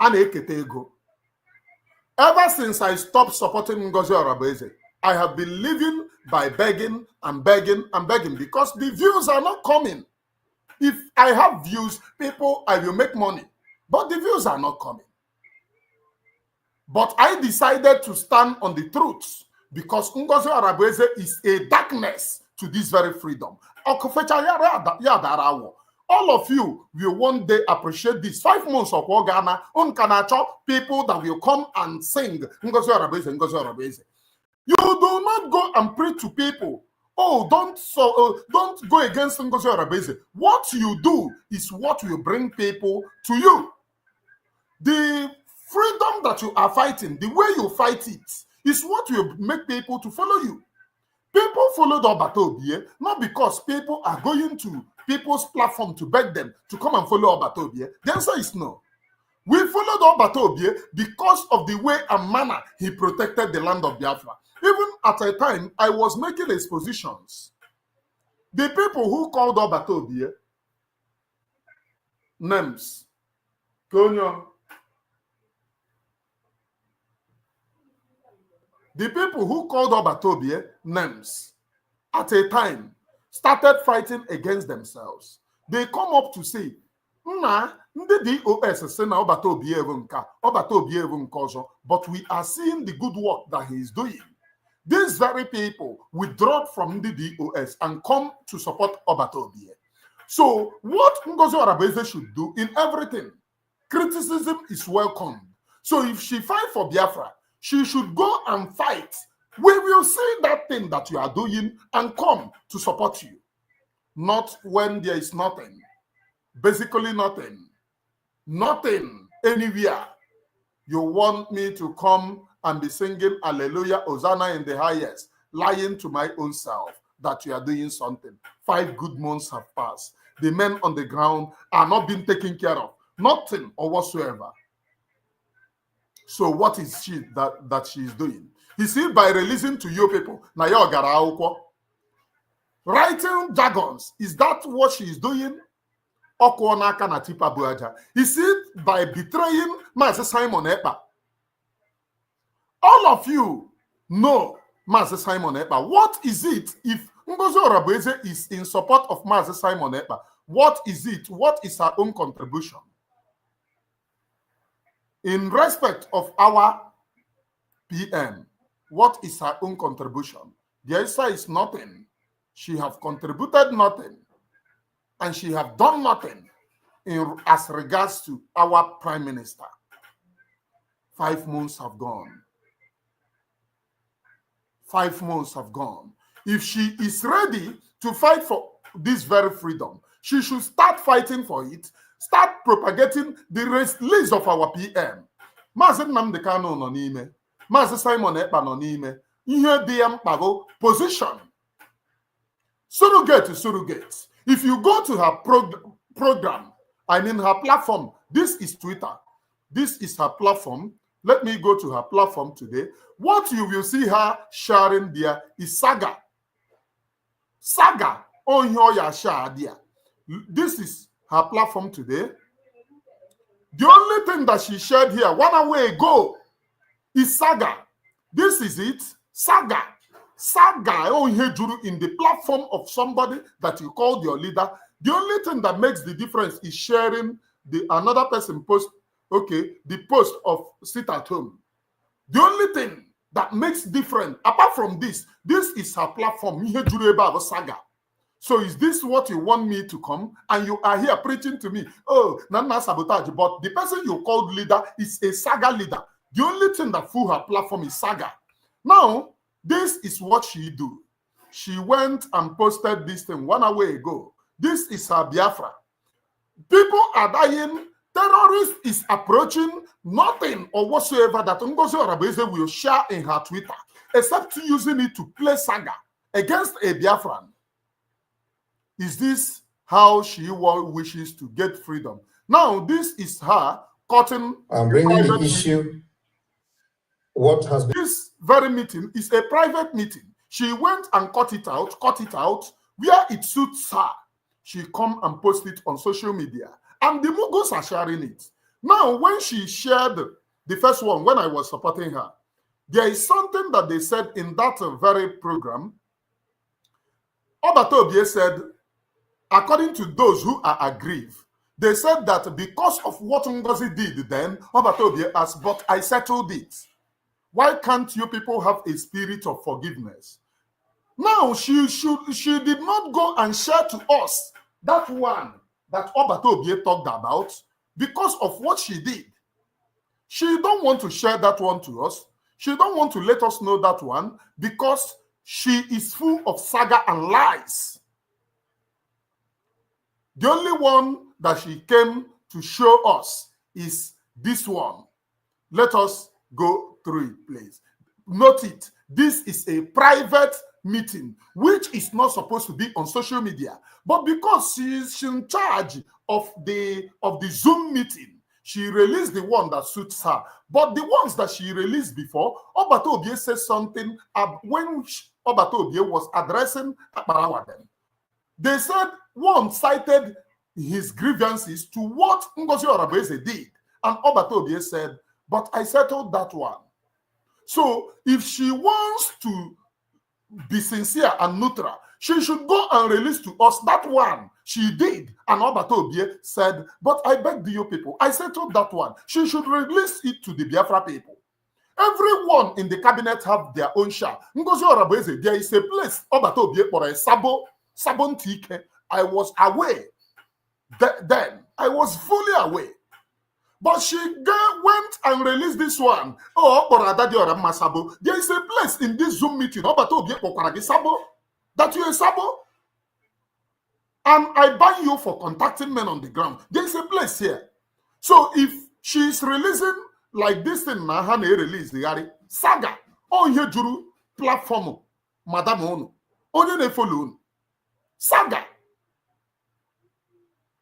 A na-ekete ego. Ever since I stopped supporting Ngozi Orabueze, I have been living by begging and begging and begging, because the views are not coming. If I have views, people, I will make money. But the views are not coming. But I decided to stand on the truth, because Ngozi Orabueze is a darkness to this very freedom. All of you will one day appreciate this. 5 months of Ghana, people that will come and sing Ngozi Orabueze, Ngozi Orabueze. You do not go and pray to people. Oh, don't go against Ngozi Orabueze. What you do is what will bring people to you. The freedom that you are fighting, the way you fight it, is what will make people to follow you. People follow the Obatobie not because people are going to people's platform to beg them to come and follow Obatobie? The answer is no. We followed Obatobie because of the way and manner he protected the land of Biafra. Even at a time, I was making expositions. The people who called Obatobie names, Konyo. The people who called Obatobie names at a time started fighting against themselves. They come up to say, Nna, ndị DOS say na Obatobie evu nka ọzọ, but we are seeing the good work that he is doing. These very people withdraw from the DOS and come to support Obatobie. So what Ngozi Arabeze should do in everything, criticism is welcome. So if she fight for Biafra, she should go and fight. We will see that thing that you are doing and come to support you. Not when there is nothing. Basically nothing. Nothing anywhere. You want me to come and be singing Hallelujah, Hosanna in the highest, lying to my own self that you are doing something. 5 good months have passed. The men on the ground are not being taken care of. Nothing or whatsoever. So what is she that she is doing? You see, by releasing to you people, na yo gara akwụkwọ. Writing jargons, is that what she is doing? Okwonaka na tipa buaja. Is it by betraying Master Simon Ekpa? All of you know Master Simon Ekpa. What is it if Ngozi Arabeze is in support of Master Simon Ekpa? What is it? What is her own contribution? In respect of our PM, what is her own contribution? The answer is nothing. She have contributed nothing, and she have done nothing as regards to our Prime Minister. 5 months have gone. 5 months have gone. If she is ready to fight for this very freedom, she should start fighting for it, start propagating the release of our PM. Maazị Nnamdi Kanu nọ n'ime, Maazị Simon Ekpa nọ n'ime, ihe dị ya mkpa bụ position. Surrogate to surrogate. If you go to her program, I mean her platform, this is Twitter. This is her platform. Let me go to her platform today. What you will see her sharing there is saga. Saga on your share there. This is her platform today. The only thing that she shared here 1 hour ago is saga. This is it. Saga. Saga in the platform of somebody that you called your leader. The only thing that makes the difference is sharing another person post, okay, the post of sit at home. The only thing that makes different, apart from this is her platform. Saga. So is this what you want me to come? And you are here preaching to me, oh, Nana sabotage. But the person you called leader is a saga leader. The only thing that fool her platform is saga. Now, this is what she do. She went and posted this thing 1 hour ago. This is her Biafra. People are dying. Terrorist is approaching. Nothing or whatsoever that Ngozi Arabeze will share in her Twitter, except using it to play saga against a Biafran. Is this how she wishes to get freedom? Now, this is her cutting. I'm bringing the issue. What has been... This very meeting is a private meeting. She went and cut it out where it suits her. She come and post it on social media. And the Mughals are sharing it. Now, when she shared the first one, when I was supporting her, there is something that they said in that very program. Obatobie said, according to those who are aggrieved, they said that because of what Ngozi did then, Obatobie asked, but I settled it. Why can't you people have a spirit of forgiveness? Now, she did not go and share to us that one that Obatobie talked about because of what she did. She don't want to share that one to us. She don't want to let us know that one because she is full of saga and lies. The only one that she came to show us is this one. Let us go through it, please. Note it. This is a private meeting, which is not supposed to be on social media. But because she's in charge of the Zoom meeting, she released the one that suits her. But the ones that she released before, Obato Obie said something when Obato Obie was addressing Akparawa. They said one cited his grievances to what Ngozi Orabeze did. And Obato Obie said, but I settled that one. So if she wants to be sincere and neutral, she should go and release to us that one she did. And Obato Obie said, but I beg you people, I settled that one. She should release it to the Biafra people. Everyone in the cabinet have their own share. Ngozi Orabeze, there is a place Obato Obie for a Sabon Tike. I was away then. I was fully away. But she went and released this one. Oh, Sabo. There is a place in this Zoom meeting that you are Sabo. And I ban you for contacting men on the ground. There is a place here. So if she is releasing like this thing, Nahane release the Yari Saga on your Juru platform, Madame Ono. Only they follow Saga.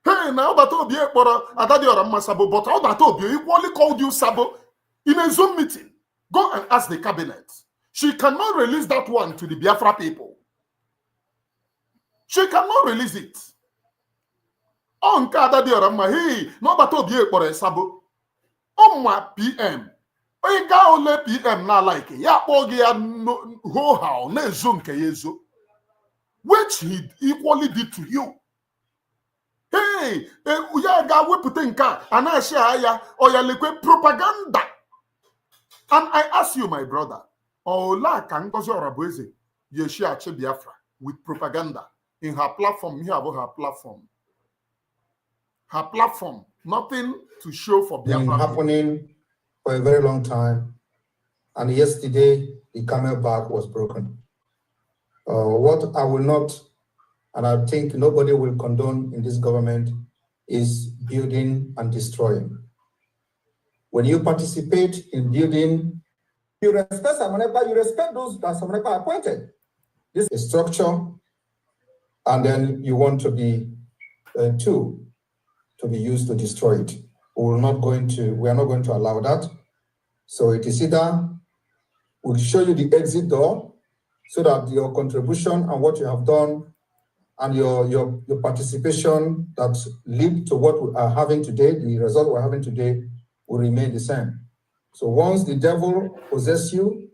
Hey, now Obato Obie Adadi or Sabo, but Obato Obie equally called you Sabo in a Zoom meeting. Go and ask the cabinet. She cannot release that one to the Biafra people. She cannot release it. On Adadi or hey, no Obato Obie or Sabo. On my PM. We got only PM now like ya ogi ya ho how na Zoom ke yezo, which he equally did to you. Hey, ya ga wepute nka ana share ya oyalekwe propaganda. And I ask you, my brother, Ola ka Ngozi Orabeze ye share Biafra with propaganda in her platform, here about her platform. Her platform, nothing to show for Biafra. Been happening for a very long time, and yesterday the camel back was broken. What I will not, and I think nobody will condone in this government, is building and destroying. When you participate in building, you respect Samonepa, you respect those that Samonepa appointed. This is structure, and then you want to be a tool to be used to destroy it. We are not going to allow that. So it is either we'll show you the exit door so that your contribution and what you have done and your participation that lead to what we are having today, the result we're having today, will remain the same. So once the devil possesses you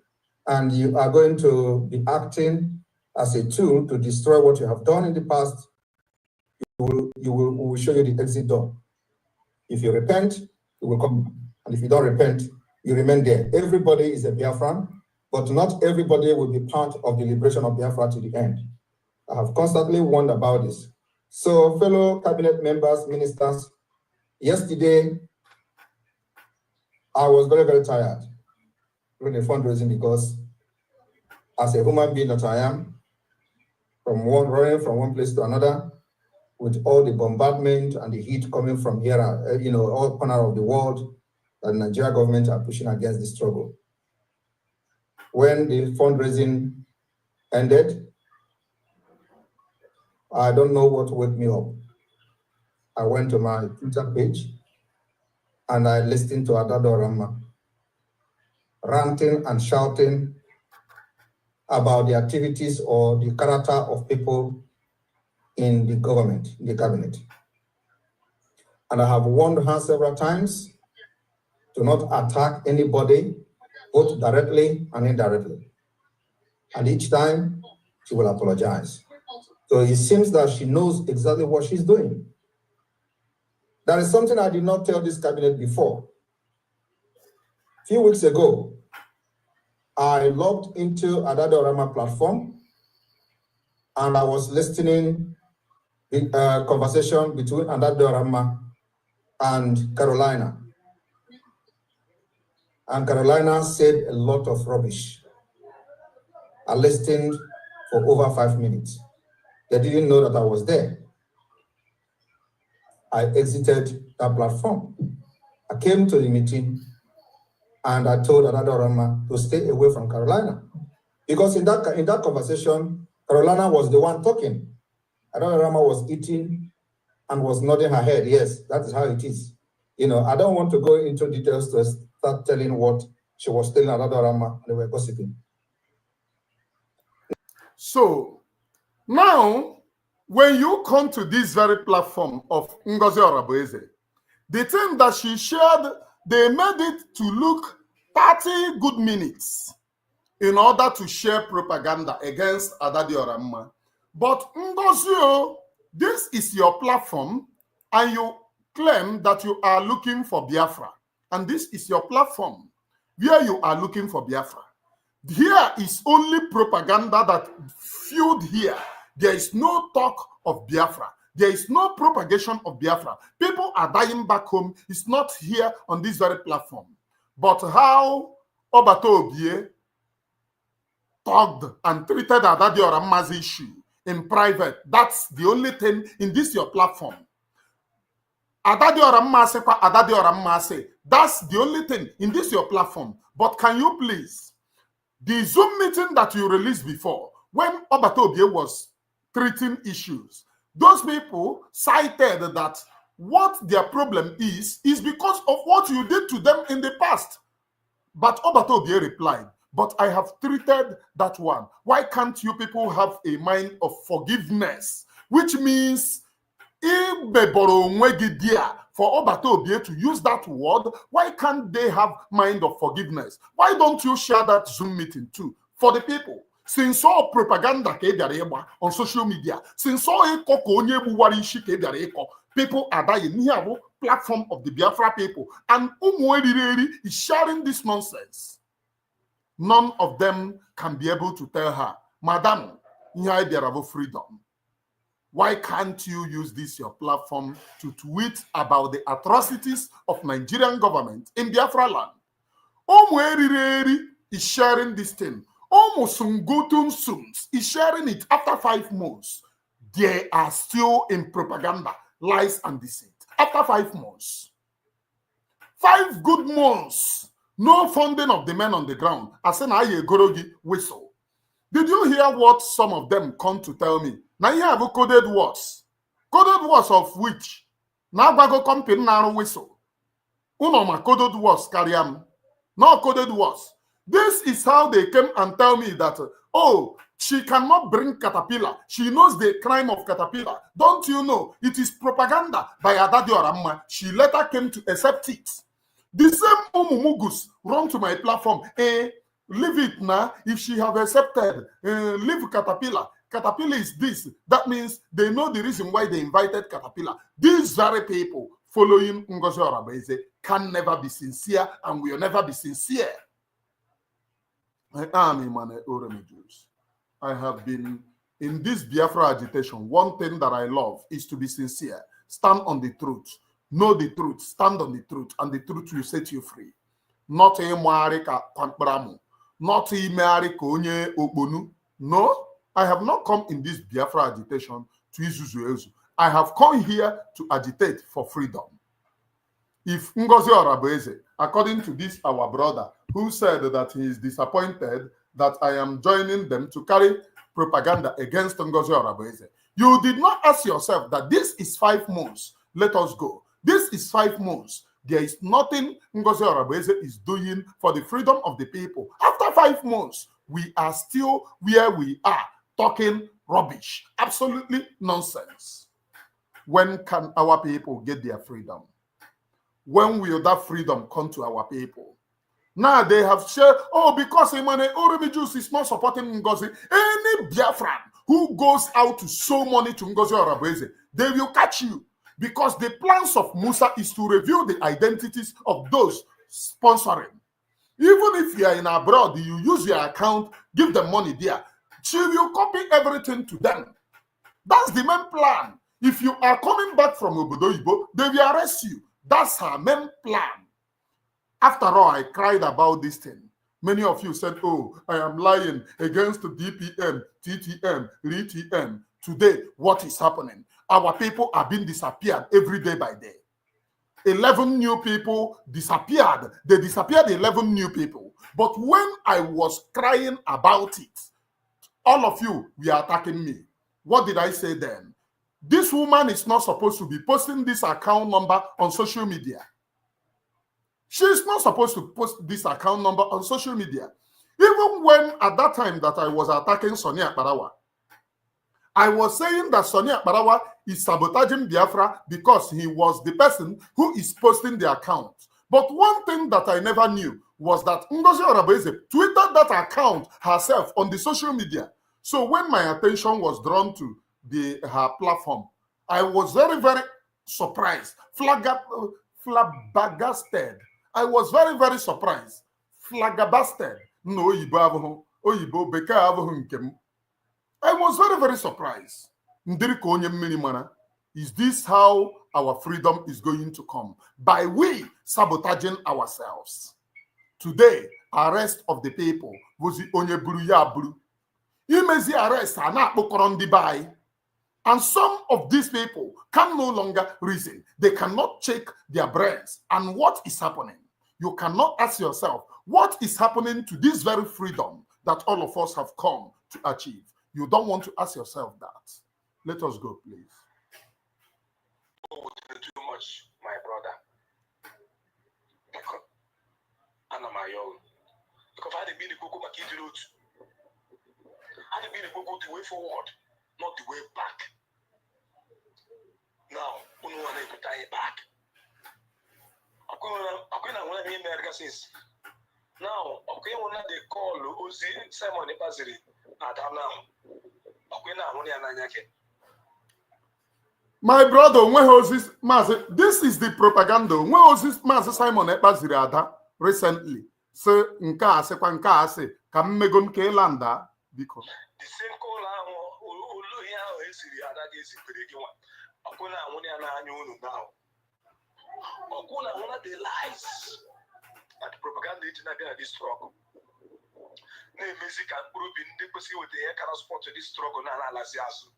and you are going to be acting as a tool to destroy what you have done in the past, we will show you the exit door. If you repent, you will come. And if you don't repent, you remain there. Everybody is a Biafran, but not everybody will be part of the liberation of Biafra to the end. I have constantly warned about this. So, fellow cabinet members, ministers, yesterday, I was very, very tired during the fundraising because as a human being that I am, running from one place to another, with all the bombardment and the heat coming from here, all corners of the world, that the Nigeria government are pushing against the struggle. When the fundraising ended, I don't know what woke me up. I went to my Twitter page and I listened to Adado Rama ranting and shouting about the activities or the character of people in the government, in the cabinet. And I have warned her several times to not attack anybody, both directly and indirectly. And each time, she will apologize. So it seems that she knows exactly what she's doing. There is something I did not tell this cabinet before. A few weeks ago, I logged into Adado Rama platform and I was listening a conversation between Adado Rama and Carolina. And Carolina said a lot of rubbish. I listened for over 5 minutes. They didn't know that I was there. I exited that platform. I came to the meeting and I told Adado Rama to stay away from Carolina Because in that conversation, Carolina was the one talking. Rama was eating and was nodding her head. Yes, that is how it is. You know, I don't want to go into details to start telling what she was telling Rama. They were gossiping. So now, when you come to this very platform of Ngozi Orabueze, the thing that she shared, they made it to look 30 good minutes in order to share propaganda against Adadi Oramma. But Ngozi, this is your platform, and you claim that you are looking for Biafra. And this is your platform where you are looking for Biafra. Here is only propaganda that fueled here. There is no talk of Biafra. There is no propagation of Biafra. People are dying back home. It's not here on this very platform. But how Obato Obie talked and treated Adadi Oramma's issue in private, that's the only thing in this your platform. Adadi Oramma say, Adadi Oramma say, that's the only thing in this your platform. But can you please, the Zoom meeting that you released before, when Obato Obie was treating issues, those people cited that what their problem is because of what you did to them in the past. But Obato Obie replied, but I have treated that one. Why can't you people have a mind of forgiveness? Which means, for Obato Obie to use that word, why can't they have mind of forgiveness? Why don't you share that Zoom meeting too for the people? Since all propaganda on social media, since all people are dying here, platform of the Biafra people, and is sharing this nonsense. None of them can be able to tell her, Madam, there are freedom. Why can't you use this your platform to tweet about the atrocities of Nigerian government in Biafra land? Is sharing this thing. Is sharing it after 5 months. They are still in propaganda, lies, and deceit. After 5 months. 5 good months. No funding of the men on the ground. Asena Gorogi whistle. Did you hear what some of them come to tell me? Now you have coded words. Coded words of which? Now go company now whistle. Unoma coded words, Kariam. No coded words. This is how they came and tell me that, oh, she cannot bring Caterpillar. She knows the crime of Caterpillar. Don't you know? It is propaganda by Adadi Oramma. She later came to accept it. The same Omumugus run to my platform. Leave it now. If she have accepted, leave Caterpillar. Caterpillar is this. That means they know the reason why they invited Caterpillar. These very people following Ngozi Orabueze can never be sincere and will never be sincere. I am Emmanuel Oremijus. I have been in this Biafra agitation. One thing that I love is to be sincere. Stand on the truth. Know the truth. Stand on the truth. And the truth will set you free. Not a Marika Pampramu. Not a Marika Onye Okbonu. No, I have not come in this Biafra agitation to Izuzu. I have come here to agitate for freedom. If Ngozi Orabueze, according to this our brother, who said that he is disappointed that I am joining them to carry propaganda against Ngozi Orabueze, you did not ask yourself that this is 5 months. Let us go. This is 5 months. There is nothing Ngozi Orabueze is doing for the freedom of the people. After 5 months, we are still where we are, talking rubbish, absolutely nonsense. When can our people get their freedom? When will that freedom come to our people? Now they have shared, oh, because Emmanuel Oremijus is not supporting Ngozi. Any Biafran who goes out to sow money to Ngozi Orabueze, they will catch you. Because the plans of Musa is to reveal the identities of those sponsoring. Even if you are in abroad, you use your account, give them money there. She will copy everything to them. That's the main plan. If you are coming back from Obodo Ibo, they will arrest you. That's her main plan. After all, I cried about this thing. Many of you said, oh, I am lying against the DPM, TTM, RTM. Today, what is happening? Our people are being disappeared every day by day. 11 new people disappeared. They disappeared 11 new people. But when I was crying about it, all of you were attacking me. What did I say then? This woman is not supposed to be posting this account number on social media. She is not supposed to post this account number on social media. Even when at that time that I was attacking Sonia Akparawa, I was saying that Sonia Akparawa is sabotaging Biafra because he was the person who is posting the account. But one thing that I never knew was that Ngozi Orabueze tweeted that account herself on the social media. So when my attention was drawn to her platform, I was very, very surprised, flabbergasted. I was very, very surprised, flabbergasted. No, I was very, very surprised. Is this how our freedom is going to come? By we sabotaging ourselves. Today, arrest of the people was the onye buru ya buru. Imezi arrest are not by. And some of these people can no longer reason. They cannot check their brains and what is happening. You cannot ask yourself, what is happening to this very freedom that all of us have come to achieve? You don't want to ask yourself that. Let us go, please. Too much, my brother. Because I didn't mean to go back into it. I didn't mean to go the way forward, not the way back. Now, we want to tie it back. I'm going to want to America says. Now, okay, when they call Uzi Simon Epaziri, Adam now. Okay, now when they are my brother, this is the propaganda. When was this Master Simon Epaziri Ada recently? So, nka se kwa nka se ka mmego nke landa biko. The same call olu ya o esiri Ada ga-ezipere gị nwa. Ọkụ na anwụ ya na-anya unu now. Ọkụ na one of the lies that propaganda is not going to struggle. Na-emezi ka mkpụrụ obi ndị kwesịrị weta ihe kara support this struggle na-alazi azụ.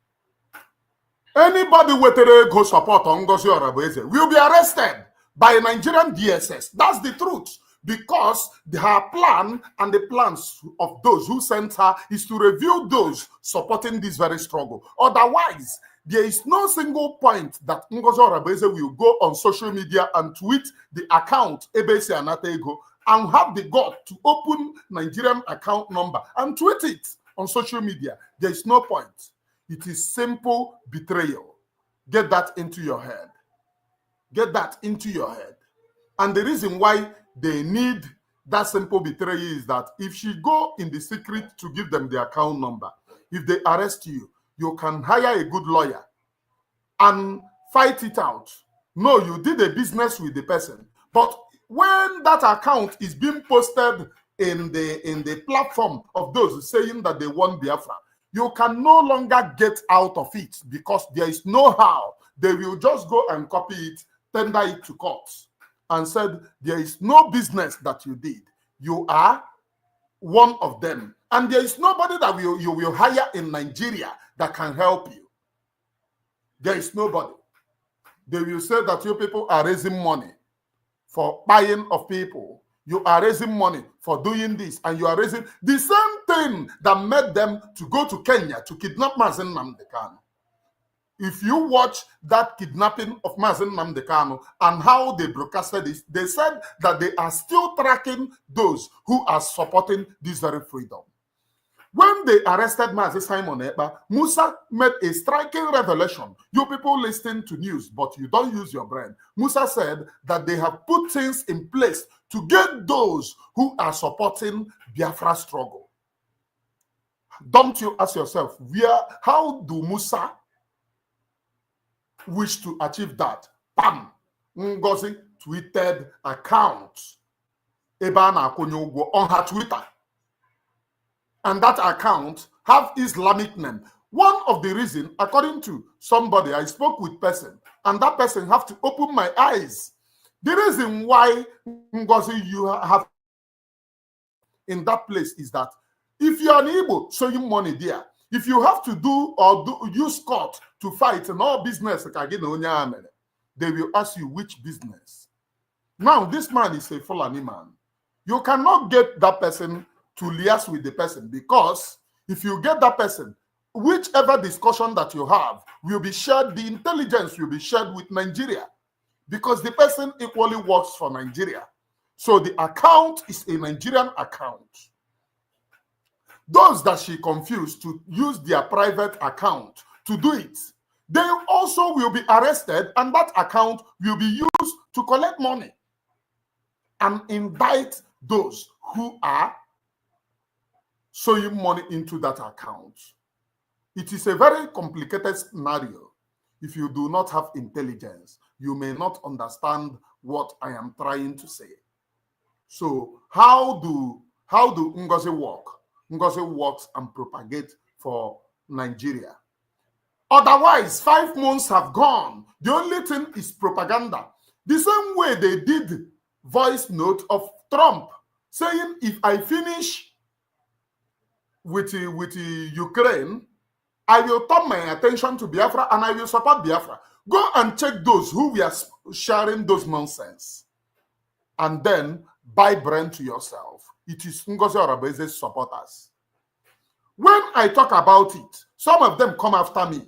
Anybody with a go support on Ngozi Orabueze will be arrested by Nigerian DSS. That's the truth. Because her plan and the plans of those who sent her is to reveal those supporting this very struggle. Otherwise, there is no single point that Ngozi Orabueze will go on social media and tweet the account Ebesi Anatego and have the gut to open Nigerian account number and tweet it on social media. There is no point. It is simple betrayal. Get that into your head. Get that into your head. And the reason why they need that simple betrayal is that if she go in the secret to give them the account number, if they arrest you, you can hire a good lawyer and fight it out. No, you did a business with the person. But when that account is being posted in the platform of those saying that they want Biafra, you can no longer get out of it because there is no how. They will just go and copy it, tender it to court, and said there is no business that you did. You are one of them. And there is nobody that you will hire in Nigeria that can help you. There is nobody. They will say that you people are raising money for buying of people. You are raising money for doing this, and you are raising the same thing that made them to go to Kenya to kidnap Mazen Nnamdi Kanu. If you watch that kidnapping of Mazen Nnamdi Kanu and how they broadcasted this, they said that they are still tracking those who are supporting this very freedom. When they arrested Mazi Simon Ekpa, Musa made a striking revelation. You people listen to news, but you don't use your brain. Musa said that they have put things in place to get those who are supporting Biafra struggle. Don't you ask yourself, how do Musa wish to achieve that? Bam! Ngozi tweeted account Ebana Akonyogwo on her Twitter. And that account have Islamic name. One of the reasons, according to somebody, I spoke with person, and that person have to open my eyes. The reason why Ngozi you have in that place is that if you are unable showing money there, if you have to do use court to fight and all business, they will ask you which business. Now, this man is a Fulani man. You cannot get that person to liaise with the person, because if you get that person, whichever discussion that you have will be shared, the intelligence will be shared with Nigeria, because the person equally works for Nigeria. So the account is a Nigerian account. Those that she confused to use their private account to do it, they also will be arrested, and that account will be used to collect money and indict those who are sowing money into that account. It is a very complicated scenario. If you do not have intelligence, you may not understand what I am trying to say. So how do Ngozi work? Ngozi works and propagate for Nigeria. Otherwise, 5 months have gone. The only thing is propaganda. The same way they did voice note of Trump saying, if I finish with Ukraine, I will turn my attention to Biafra and I will support Biafra. Go and check those who were sharing those nonsense, and then buy brand to yourself. It is Ngozi Orabeze's supporters. When I talk about it, some of them come after me.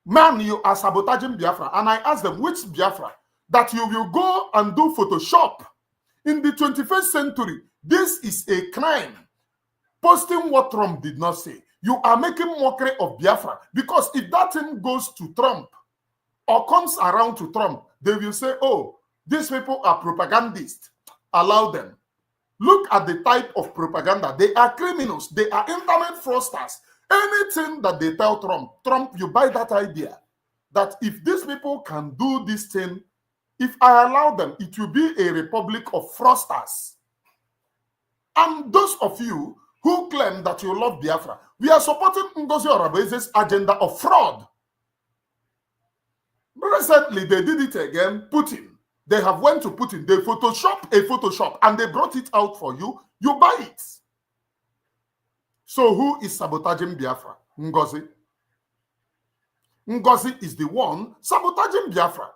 Man, you are sabotaging Biafra. And I ask them, which Biafra? That you will go and do Photoshop. In the 21st century, this is a crime. Posting what Trump did not say. You are making mockery of Biafra, because if that thing goes to Trump or comes around to Trump, they will say, oh, these people are propagandists. Allow them. Look at the type of propaganda. They are criminals. They are internet fraudsters. Anything that they tell Trump, you buy that idea that if these people can do this thing, if I allow them, it will be a republic of fraudsters. And those of you who claim that you love Biafra, we are supporting Ngozi Orabeze's agenda of fraud. Recently, they did it again, Putin. They have went to Putin, they Photoshop a Photoshop, and they brought it out for you. You buy it. So who is sabotaging Biafra? Ngozi. Ngozi is the one sabotaging Biafra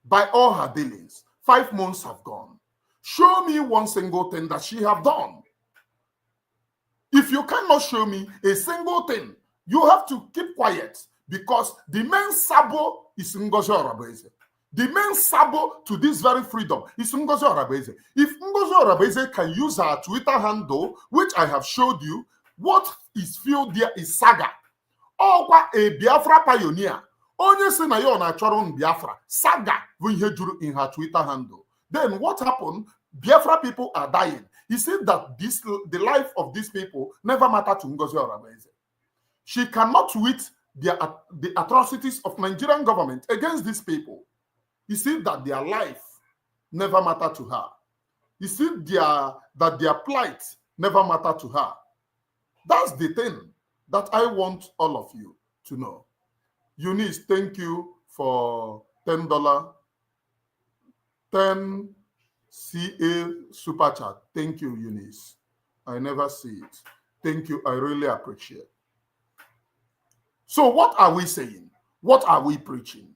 by all her dealings. 5 months have gone. Show me one single thing that she have done. If you cannot show me a single thing, you have to keep quiet, because the main sabo is Ngozi Orabeze. The main sabo to this very freedom is Ngozi Orabeze. If Ngozi Orabeze can use her Twitter handle, which I have showed you, what is filled there is saga. Okwa a Biafra pioneer. Onye si na yo na chọrọ Biafra. Saga bụ ihe juru in her Twitter handle. Then what happened? Biafra people are dying. He said that the life of these people never mattered to Ngozi Orabeze. She cannot tweet the atrocities of Nigerian government against these people. He said that their life never mattered to her. He said that their plight never mattered to her. That's the thing that I want all of you to know. Eunice, thank you for $10. 10 CA super chat. Thank you, Eunice. I never see it. Thank you. I really appreciate. So what are we saying? What are we preaching?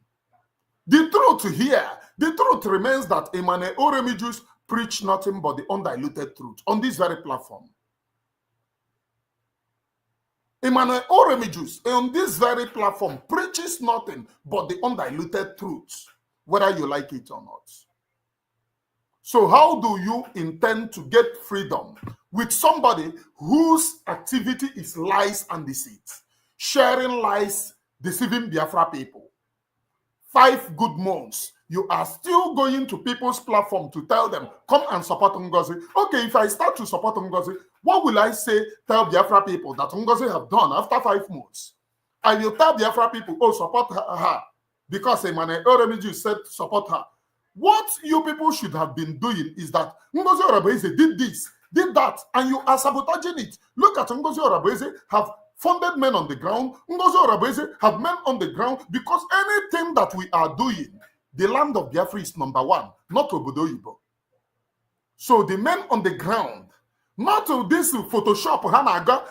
The truth here, the truth remains that Emmanuel Oremijus preach nothing but the undiluted truth on this very platform. Emmanuel Oremijus on this very platform preaches nothing but the undiluted truth, whether you like it or not. So how do you intend to get freedom with somebody whose activity is lies and deceit? Sharing lies, deceiving Biafra people. 5 good months, you are still going to people's platform to tell them, come and support Ngozi. Okay, if I start to support Ngozi, what will I say, tell Biafra people that Ngozi have done after 5 months? I will tell Biafra people, oh, support her, because Emmanuel Oremijus said support her. What you people should have been doing is that Ngozi Orabeze did this, did that, and you are sabotaging it. Look at Ngozi Orabeze have funded men on the ground. Ngozi Orabeze have men on the ground, because anything that we are doing, the land of Biafra is number 1, not Obodo Oyibo. So the men on the ground, not this Photoshop,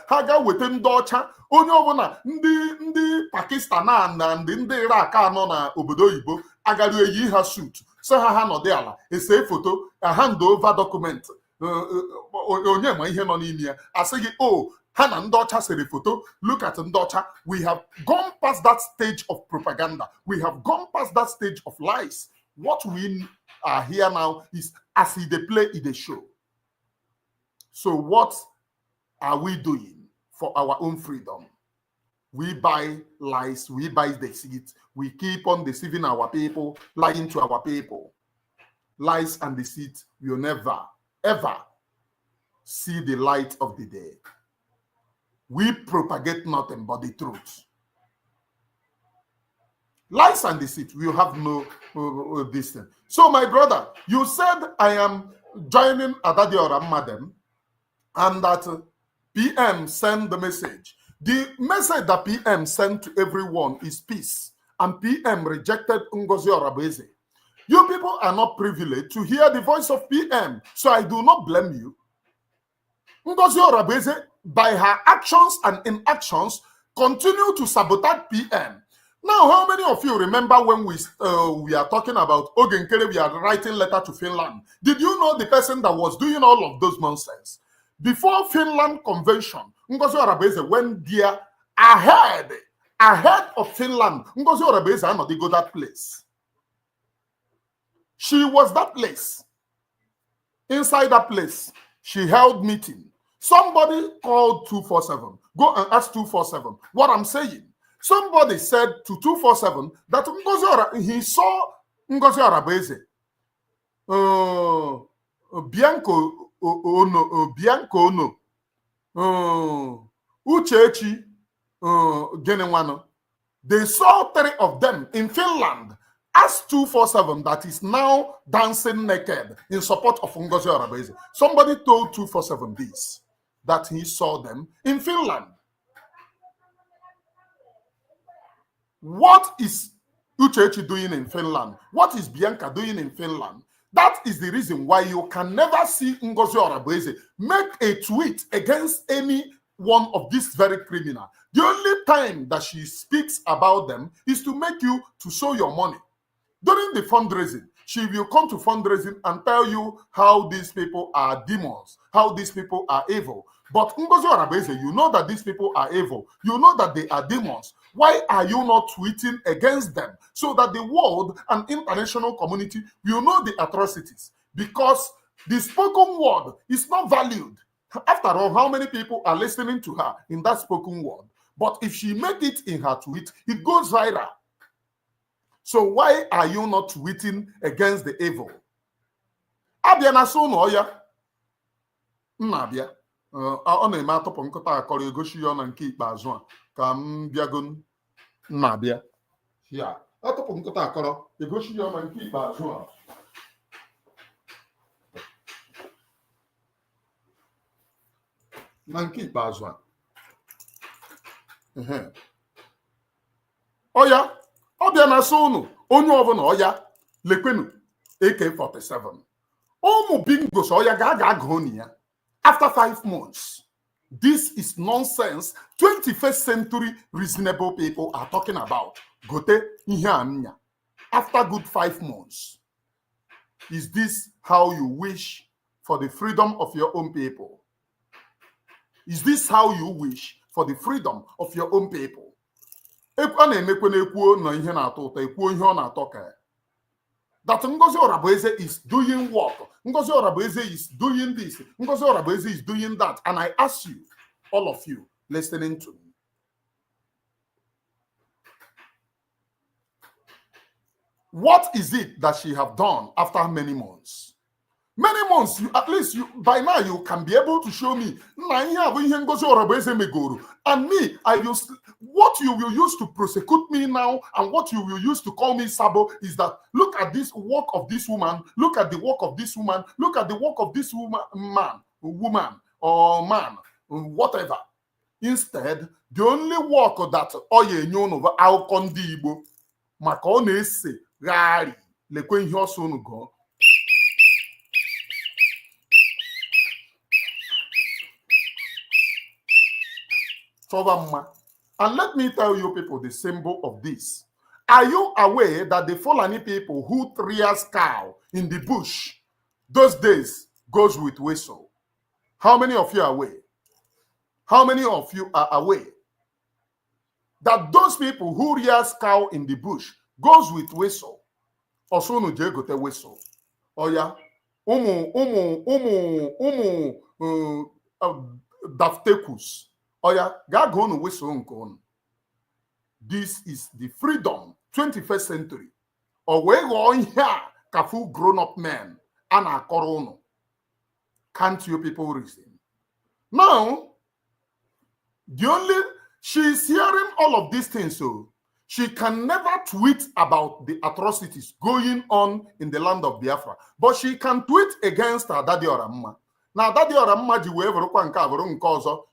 Haga with them Docha, onye ọbụla ndị Pakistan and ndị Iraq anọ na Obodo Oyibo agaru eyi ha suit, so ha nọdụ ala, ese foto, a hand over document, onye ma ihe nọ n'ime ya asị gị oh ha na ndị ọcha sere foto, look at ndị ọcha. We have gone past that stage of propaganda. We have gone past that stage of lies. What we are here now is as they play in the show. So what are we doing for our own freedom? We buy lies, we buy deceit, we keep on deceiving our people, lying to our people. Lies and deceit will never, ever see the light of the day. We propagate nothing but the truth. Lies and deceit will have no distance. So, my brother, you said I am joining Adadiora Madam and that PM sent the message. The message that PM sent to everyone is peace, and PM rejected Ngozi Orabeze. You people are not privileged to hear the voice of PM, so I do not blame you. Ngozi Orabeze, by her actions and inactions, continue to sabotage PM. Now, how many of you remember when we are talking about Ogenkere, we are writing letter to Finland? Did you know the person that was doing all of those nonsense? Before Finland convention, Ngozi Orabeze went there ahead of Finland. Ngozi Orabeze are not go that place. She was that place. Inside that place, she held meeting. Somebody called 247. Go and ask 247 what I'm saying. Somebody said to 247 that he saw Ngozi Orabeze. Bianco Ono, Uchechi, Genewano. They saw 3 of them in Finland. Ask 247 that is now dancing naked in support of Ngozi Orabeze. Somebody told 247 this, that he saw them in Finland. What is Uchechi doing in Finland? What is Bianca doing in Finland? That is the reason why you can never see Ngozi Orabeze make a tweet against any one of these very criminals. The only time that she speaks about them is to make you to show your money. During the fundraising, she will come to fundraising and tell you how these people are demons, how these people are evil. But Ngozi Orabeze, you know that these people are evil. You know that they are demons. Why are you not tweeting against them so that the world and international community will know the atrocities? Because the spoken word is not valued. After all, how many people are listening to her in that spoken word? But if she made it in her tweet, it goes viral. So why are you not tweeting against the evil? Abia na so no ya. Nnabia. Ọ na-eme atọpụ nkụta akọrọ egosi ya na nke ikpeazụ a ka m bịago nnabịa. Ya, atọpụ nkụta akọrọ egosi ya na nke ikpeazụ a. Na nke ikpeazụ a. Ọya, ọ bịa na so unu onye ọbụla ọya lekwenu AK-47. Ụmụ bingos ọya ga-agụ ya. After 5 months, this is nonsense. 21st century reasonable people are talking about. Gote ihe anya. After good 5 months, is this how you wish for the freedom of your own people? Is this how you wish for the freedom of your own people? A na-emekwe na-ekwuo na ihe na-atọ ụtọ, ekwuo ihe ọ na-atọ ka that Ngozi Orabeze is doing work. Ngozi Orabeze is doing this. Ngozi Orabeze is doing that. And I ask you, all of you listening to me, what is it that she have done after many months? Many months, at least by now you can be able to show me. And me, what you will use to prosecute me now and what you will use to call me Sabo is that look at this work of this woman, look at the work of this woman, look at the work of this woman or man, whatever. Instead, the only work that oye nyono au kondi Igbo maka ọ na-ese gari lekwe ihe ọsọ unu go. And let me tell you people the symbol of this. Are you aware that the Fulani people who rears cow in the bush, those days, goes with whistle. How many of you are aware? How many of you are aware that those people who rears cow in the bush goes with whistle? Osunu jegote whistle. Oh yeah. Daftekus. Oh yeah. Gagonu whistle nkon. This is the freedom, 21st century. Or we go in here, kafu grown-up men, and a corono. Can't you people reason? Now, she's hearing all of these things, so she can never tweet about the atrocities going on in the land of Biafra, but she can tweet against her daddy or amma. Now, daddy or amma,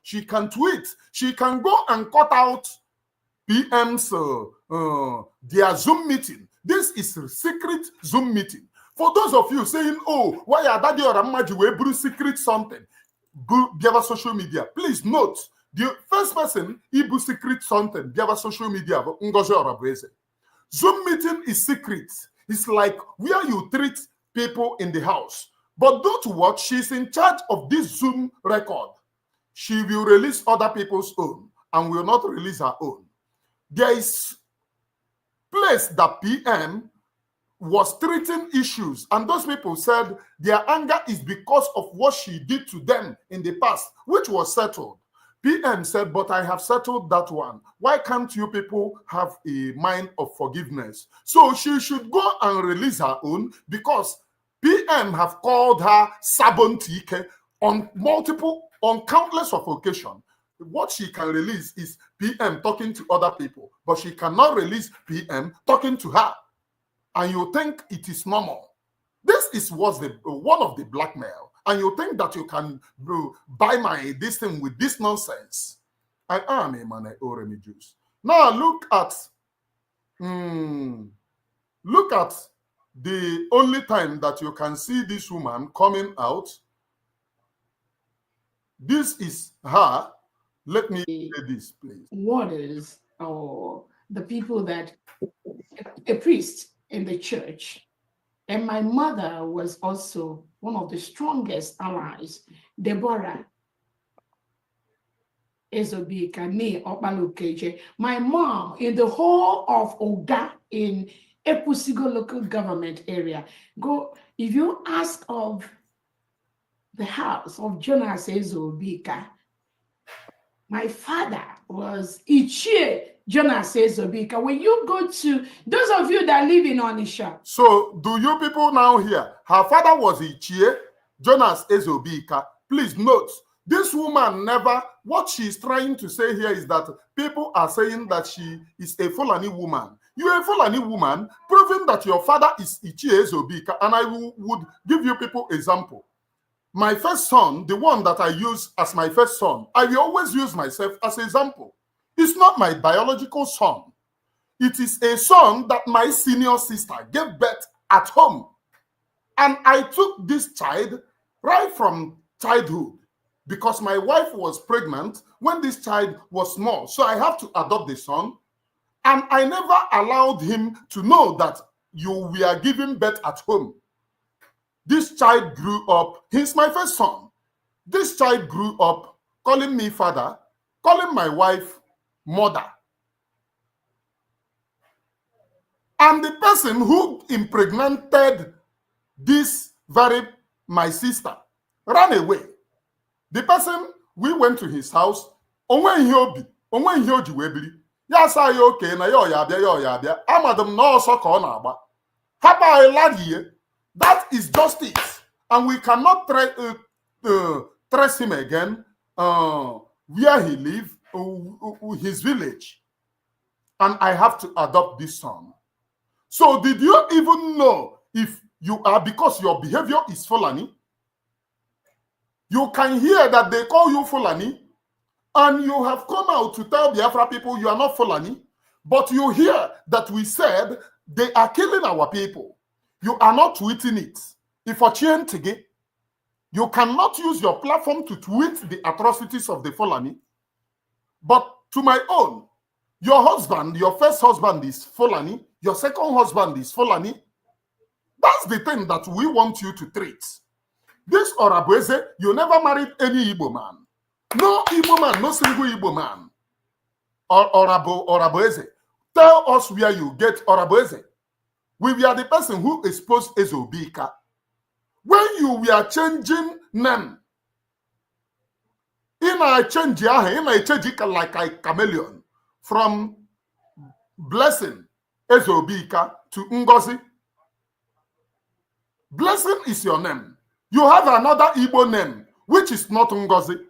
she can tweet. She can go and cut out PM's their Zoom meeting. This is a secret Zoom meeting. For those of you saying, oh, why are daddy or amma secret something? Biafra social media. Please note, the first person Ibu secret something, Biafra social media, Zoom meeting is secret. It's like where you treat people in the house. But don't watch, she's in charge of this Zoom record. She will release other people's own and will not release her own. There is place that PM was treating issues, and those people said their anger is because of what she did to them in the past, which was settled. PM said, but I have settled that one. Why can't you people have a mind of forgiveness? So she should go and release her own, because PM have called her Sabontike on countless of occasions. What she can release is PM talking to other people, but she cannot release PM talking to her. And you think it is normal. This was one of the blackmail. And you think that you can buy this thing with this nonsense. I am a man Oremi Jews. Now look at the only time that you can see this woman coming out. This is her. Let me say this, please. Warders or the people that a priest in the church. And my mother was also one of the strongest allies. Deborah Ezobika, me Okpalokeje. My mom in the whole of Oga in Epusigo local government area. If you ask of the house of Jonas Ezobika, my father was Ichie Jonas Ezobika. When you go to those of you that live in Onisha. So do you people now hear? Her father was Ichie Jonas Ezobika. Please note, this woman never, what she's trying to say here is that people are saying that she is a Fulani woman. You're a Fulani woman, proving that your father is Ichie Ezobika. And I would give you people example. My first son, the one that I use as my first son, I will always use myself as an example. It's not my biological son. It is a son that my senior sister gave birth at home. And I took this child right from childhood because my wife was pregnant when this child was small. So I have to adopt the son. And I never allowed him to know that you were giving birth at home. This child grew up, he's my first son. This child grew up calling me father, calling my wife mother. And the person who impregnated my sister ran away. The person, we went to his house, that is justice. And we cannot trace him again where he lives, his village. And I have to adopt this son. So did you even know if you are, because your behavior is Fulani? You can hear that they call you Fulani, and you have come out to tell Biafra people you are not Fulani, but you hear that we said they are killing our people. You are not tweeting it. If you cannot use your platform to tweet the atrocities of the Fulani, but to my own, your husband, your first husband is Fulani, your second husband is Fulani. That's the thing that we want you to treat. This Orabueze, you never married any Igbo man. No Igbo man, no single Igbo man. Orabueze, tell us where you get Orabueze. We were the person who exposed Ezobika. When you were changing name, I change like a chameleon from Blessing Ezobika to Ngozi. Blessing is your name. You have another Igbo name, which is not Ngozi.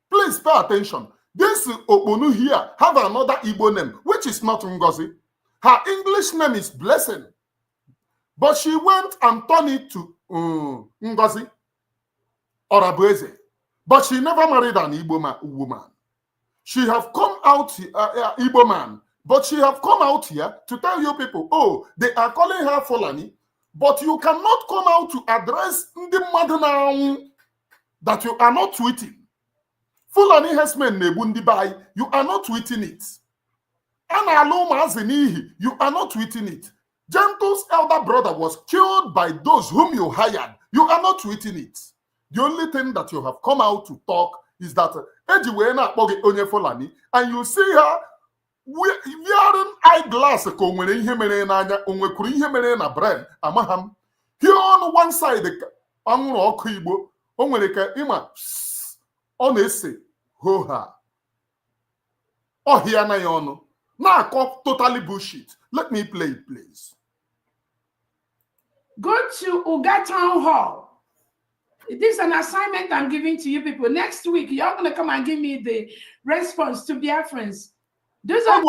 Please pay attention. This Okponu here have another Igbo name, which is not Ngozi. Her English name is Blessing. But she went and turned it to Ngozi Orabueze. But she never married an Igbo woman. She have come out, Igbo man, but she have come out here to tell you people, oh, they are calling her Fulani, but you cannot come out to address the mother now that you are not tweeting. Fulani Hesmen Nebundi Bai, you are not tweeting it. Anna Loma Zenihi, you are not tweeting it. Gentle's elder brother was killed by those whom you hired. You are not tweeting it. The only thing that you have come out to talk is that and you see her wearing eyeglass. Here on one side, totally bullshit. Let me play it, please. Go to Uga Town Hall. This is an assignment I'm giving to you people. Next week, you're going to come and give me the response to Biafrans. Those are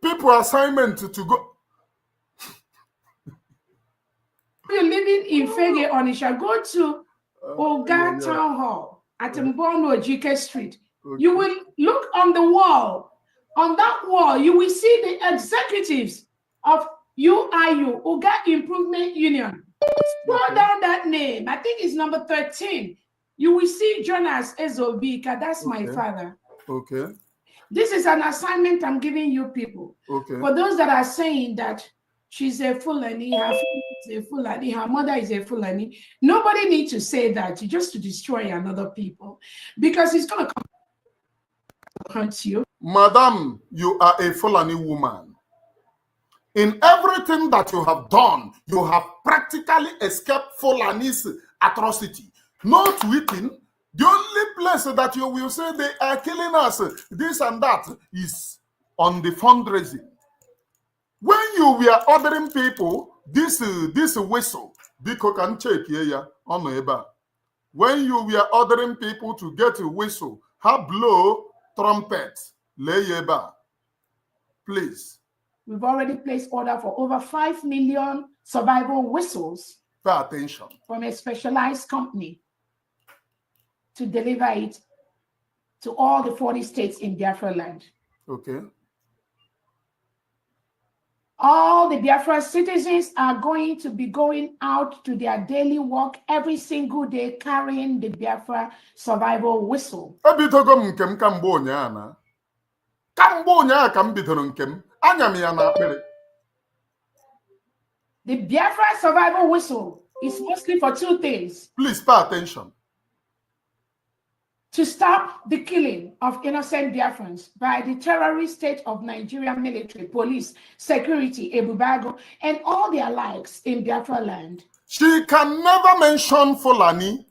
people assignment to go. You're living in Fege, Onisha. Go to Uga Town Hall at Mbono GK Street. Okay. You will look on the wall. On that wall, you will see the executives of UIU, Uga Improvement Union. Scroll down that name. I think it's number 13. You will see Jonas Ezobika. That's my father. Okay. This is an assignment I'm giving you people. Okay. For those that are saying that she's a Fulani, her father is a Fulani, her mother is a Fulani, nobody needs to say that just to destroy another people, because it's going to hurt you. Madam, you are a Fulani woman. In everything that you have done, you have practically escaped Fulani's atrocity. No tweeting. The only place that you will say they are killing us, this and that, is on the fundraising. When you were ordering people, this whistle, when you were ordering people to get a whistle, have blow trumpet, please. We've already placed order for over 5 million survival whistles. Pay attention. From a specialized company to deliver it to all the 40 states in Biafra land. Okay. All the Biafra citizens are going to be going out to their daily work every single day carrying the Biafra survival whistle. The Biafra survival whistle is mostly for two things. Please pay attention. To stop the killing of innocent Biafrans by the terrorist state of Nigeria military, police, security, Ebubago, and all their likes in Biafra land. She can never mention Fulani.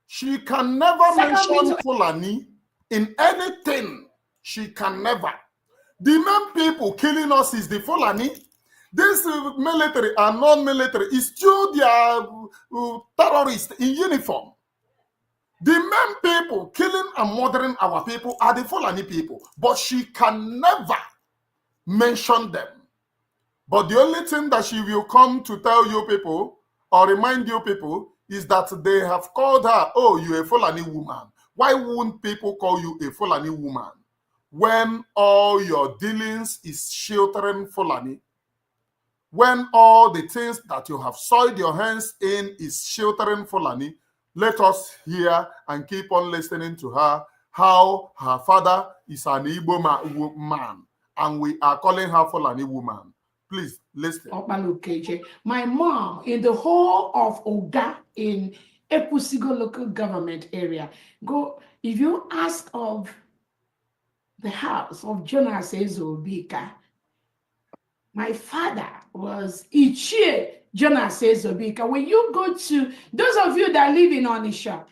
She can never mention Fulani in anything. She can never. The main people killing us is the Fulani. This military and non-military is still their terrorists in uniform. The main people killing and murdering our people are the Fulani people, but she can never mention them. But the only thing that she will come to tell you people or remind you people is that they have called her, oh, you're a Fulani woman. Why won't people call you a Fulani woman when all your dealings is sheltering Fulani? When all the things that you have soiled your hands in is sheltering Fulani? Let us hear and keep on listening to her, how her father is an Igbo man, and we are calling her Fulani woman. Please Listen. My mom, in the whole of Oga in Ekwusigo local government area, if you ask of the house of Jonas Ezobika, my father was Ichie Jonas Ezobika. When you go to, those of you that live in Onisha,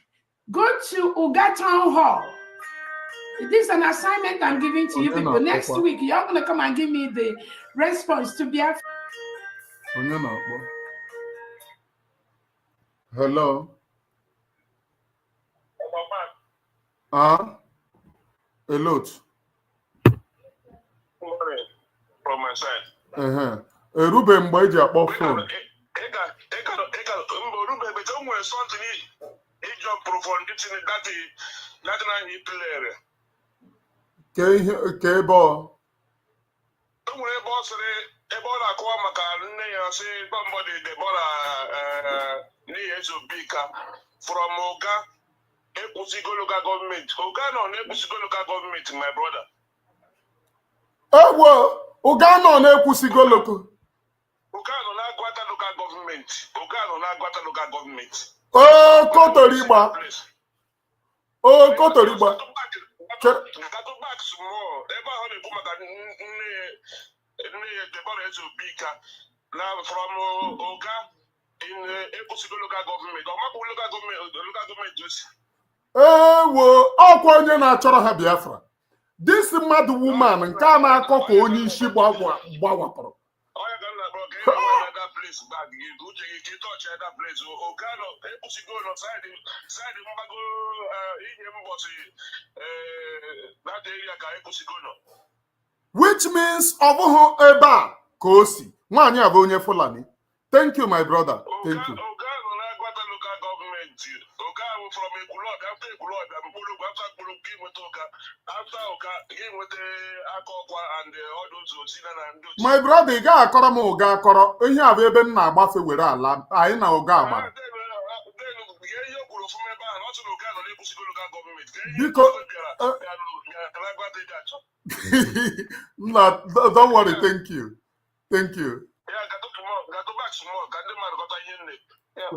go to Oga Town Hall. This is an assignment I'm giving to you people. Next week, you're going to come and give me the response to Biafran. Hello. A lot. From my side. Rube mgbe eji akpọ phone. Rube, but don't wear something. He jump from that he player. Ke bo. Don't worry about Ebola kwa maka nne ya say somebody Ebola near to Bika from Oga Ekwusigo local government. Oga no Ekwusigo local government, my brother. Oga no Ekwusigo local. Oga no na Gwata local government. Oga no na Gwata local government. Oh, Kotoriba. Oh, Kotoriba. Go back some more. Ever heard of Kumaka Ebola to Bika now from Oga in Ekwusigo local government. Local government just. Ọkwa onye na-achọrọ ha Biafra. This mad woman nke a na-akọ ka onye isi gbawapụrụ. Which means ọ bụghị ebe a ka o si. Nwaanyị a bụ onye Fulani. Thank you, my brother. Thank you. From a Kulod, after Kulod, and after Oka, with the Akokwa and all those who my brother, you got a Oga Koro. You have even now Buffy with a lamp. I know Oga. Because don't worry, thank you. Thank you.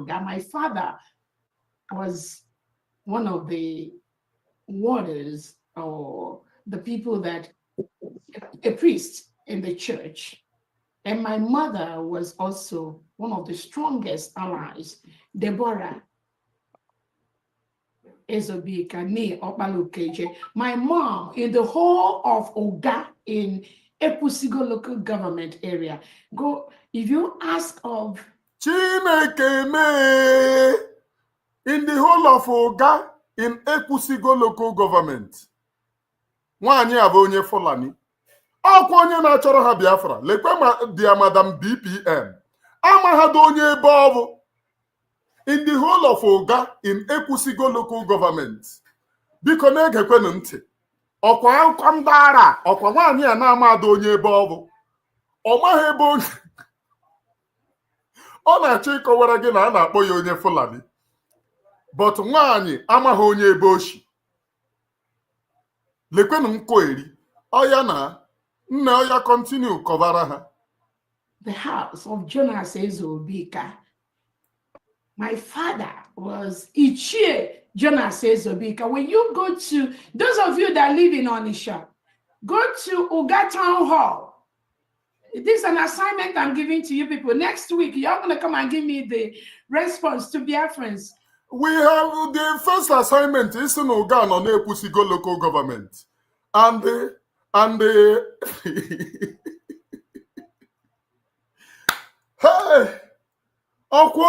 My father was one of the warders or the people that a priest in the church, and my mother was also one of the strongest allies. Deborah Ezobika ni Okpalokeje. My mom, in the whole of Oga in Ekwusigo local government area, if you ask of Chineke in the whole of Oga in Ekwusigo local government, nwaanyị a bụ onye Fulani. Ọkwa onye na-achọrọ ha Biafra. Lekwe dia Madam BPM. Amahado onye ebe ọ bụ. In the whole of Oga in Ekwusigo local government. Biko na-egekwenụ ntị. Ọkwa akwa ndara. Ọkwa nwaanyị a na-amado onye ebe ọ bụ. Ọ maghị ebe onye. Ọ na-achọ ịkọwara gị na a na-akpọ ya onye Fulani. But nwaanyị amaghị onye ebe oshi. Lekwenụ nkweri. Oya na nne oya continue kọbara ha. The house of Jonas Ezobika. My father was Ichie Jonas Ezobika. When you go to, those of you that live in Onisha, go to Oga Town Hall. This is an assignment I'm giving to you people. Next week, you're going to come and give me the response to Biafrans. We have the first assignment is in Oga on Ekwusigo local government. And hey, ọkwa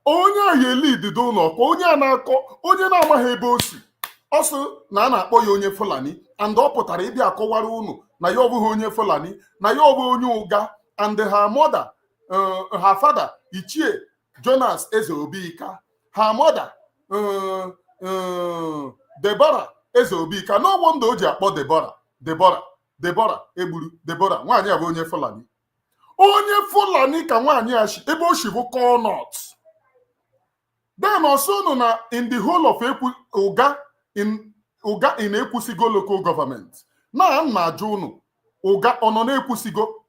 onye a ya lead do no kwa onye a na-akọ onye na-amaghị ebe o si. Ọsọ na a na-akpọ ya onye Fulani and ọ pụtara ịbịa akọwara unu na ya ọ bụghị onye Fulani, na ya ọ bụ onye Ụga, and her mother, her father, Ichie Jonas Ezobika, her mother, Deborah Ezobika. No wonder o ji akpọ Deborah egburu Deborah. Nwaanyị a bụ onye Fulani. Onye Fulani ka nwaanyị a shi ebe o shi bụ Cornot. Then also no na in the whole of Oga in Ekwusigo local government. Na ajụ unu Oga ọ nọ na Ekwusigo.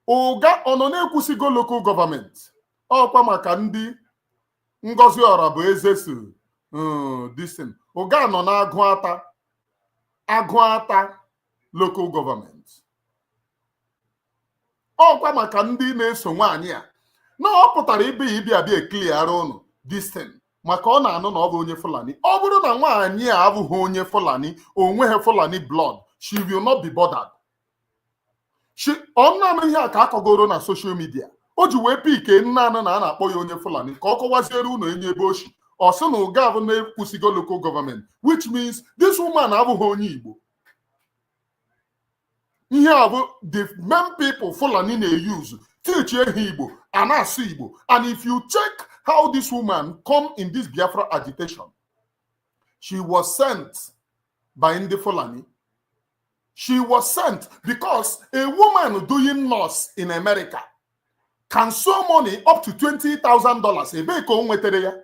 Ụga ọnọ na-ekwusigo local government. Ọkwa maka ndị Ngozi Ọra bụ eze so disin. Ụga nọ na Agụata local government. Ọkwa maka ndị na-eso nwaanyị a. Na ọ pụtara ịbịa clear ụnụ disin. Maka ọ na-anụ na ọ bụ onye Fulani. Ọ bụrụ na nwaanyị a abụghị onye Fulani, o nweghị Fulani blood, she will not be bothered. Ọ na-anụ ihe a ka akọgoro na social media. O ji wee pike nna anụ na a na-akpọ ya onye Fulani ka ọ kọwaziere ụlọ enye ebe oshi. Ọ sị na ụga abụ na-ekwusigo local government, which means this woman abụghị onye Igbo. Ihe a bụ the main people Fulani na-use teach ihe Igbo and asụ Igbo. And if you check how this woman come in this Biafra agitation, she was sent by Ndi Fulani. She was sent because a woman doing nurse in America can sow money up to $20,000.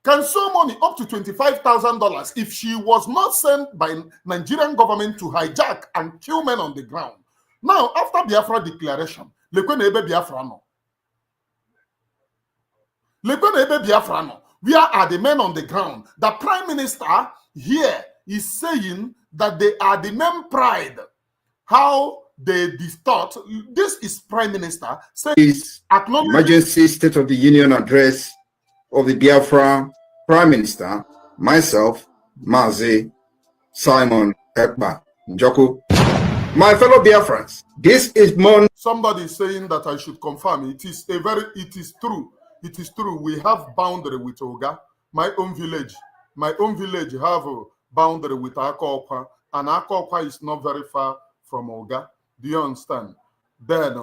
Can sow money up to $25,000 if she was not sent by Nigerian government to hijack and kill men on the ground. Now, after Biafra declaration, where are the men on the ground? The prime minister here is saying that they are the main pride. How they distort. This is prime minister saying emergency State of the Union address of the Biafra Prime Minister, myself, Mazi Simon Ekpa Njoku. My fellow Biafrans, this is somebody saying that I should confirm. It is true. It is true. We have boundary with Oga. My own village have a boundary with Akokwa, and Akokwa is not very far from Oga. Do you understand? Then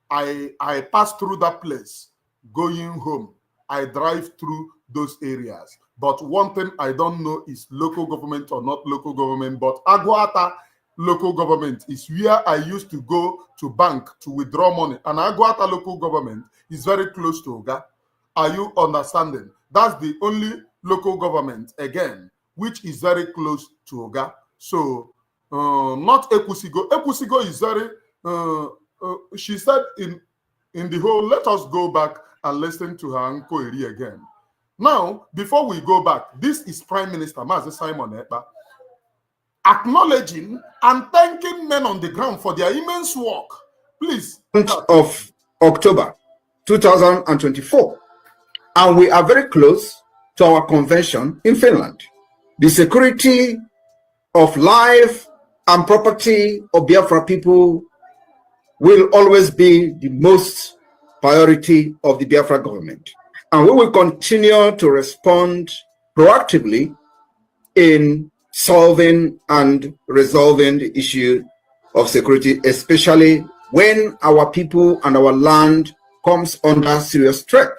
I pass through that place going home. I drive through those areas. But one thing I don't know is local government or not local government, but Aguata local government is where I used to go to bank to withdraw money. And Aguata local government is very close to Oga. Are you understanding? That's the only local government, again, which is very close to Oga. So, not Ekusigo. Ekusigo is very, she said in the whole, let us go back and listen to her inquiry again. Now, before we go back, this is Prime Minister Mazi Simon Ekpa acknowledging and thanking men on the ground for their immense work. Please. Of October 2024. And we are very close to our convention in Finland. The security of life and property of Biafra people will always be the most priority of the Biafra government. And we will continue to respond proactively in solving and resolving the issue of security, especially when our people and our land comes under serious threat.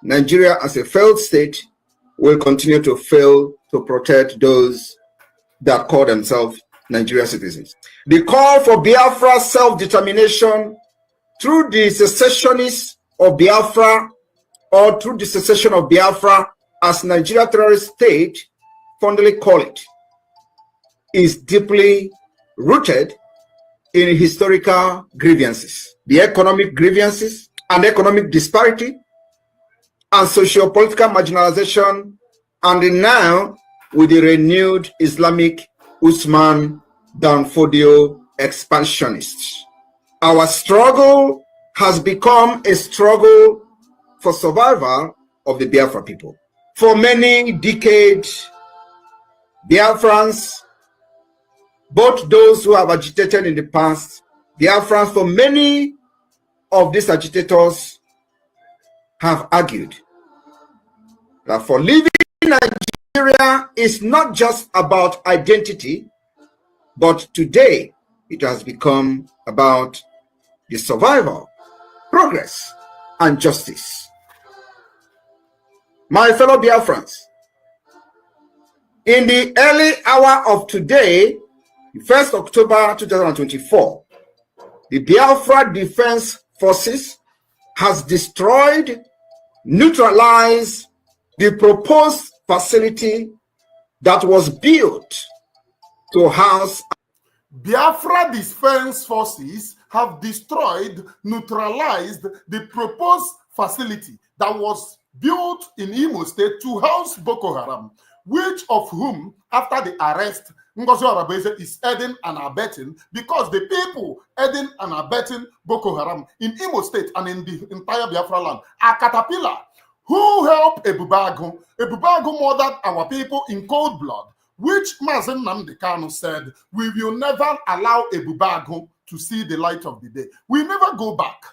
Nigeria as a failed state will continue to fail to protect those that call themselves Nigerian citizens. The call for Biafra self-determination through the secessionists of Biafra or through the secession of Biafra as Nigeria terrorist state fondly call it is deeply rooted in historical grievances, the economic grievances and economic disparity and socio-political marginalization, and now with the renewed Islamic Usman Danfodio expansionists. Our struggle has become a struggle for survival of the Biafra people. For many decades, Biafrans, both those who have agitated in the past, Biafrans, for many of these agitators have argued that for living in Nigeria is not just about identity, but today it has become about the survival, progress, and justice. My fellow Biafrans, in the early hour of today, 1st October 2024, the Biafra Defense Forces has destroyed, neutralized the proposed facility that was built to house. Biafra Defense Forces have destroyed, neutralized the proposed facility that was built in Imo State to house Boko Haram, which of whom, after the arrest, Ngozi Orabeze is aiding and abetting, because the people aiding and abetting Boko Haram in Imo State and in the entire Biafra land are caterpillar who help Ebubago. Ebubago murdered our people in cold blood, which Mazen Nnamdi Kanu said, we will never allow Ebubago to see the light of the day. We never go back.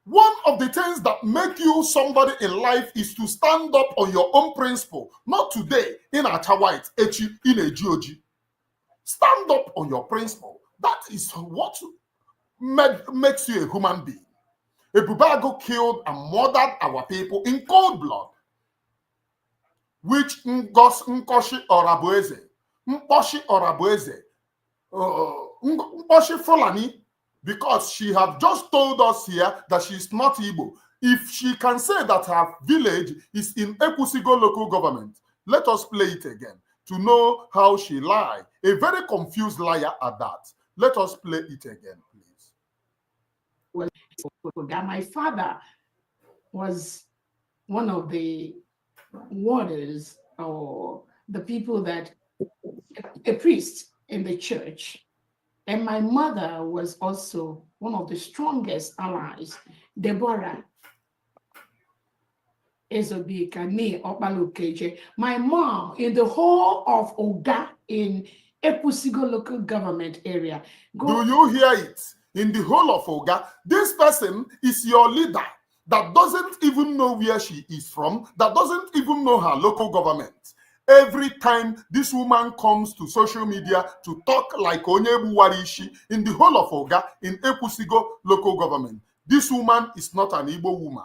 One of the things that make you somebody in life is to stand up on your own principle. Not today in Acha White, Echi in a Georgie. Stand up on your principle. That is what makes you a human being. Ebubago killed and murdered our people in cold blood, which Mposhi Orabueze, Mposhi Fulani, because she have just told us here that she's not Igbo. If she can say that her village is in Ekusigo local government, let us play it again to know how she lied. A very confused liar at that. Let us play it again, please. Well, my father was one of the warders or the people that, a priest in the church. And my mother was also one of the strongest allies. Deborah Ezobika, me, Opalukeje. My mom, in the whole of Oga, in Ekusigo local government area. Do you hear it? In the whole of Oga, this person is your leader that doesn't even know where she is from, that doesn't even know her local government. Every time this woman comes to social media to talk like Onyebu Warishi in the whole of Oga, in Ekusigo local government, this woman is not an Igbo woman.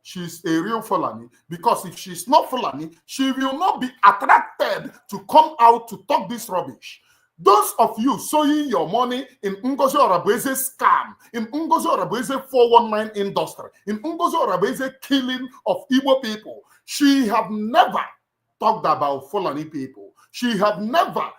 She's a real Fulani, because if she's not Fulani, she will not be attracted to come out to talk this rubbish. Those of you sowing your money in Ngozi Orabeze's scam, in Ngozi Orabeze 419 industry, in Ngozi Orabeze killing of Igbo people, she have never talked about Fulani people. She have never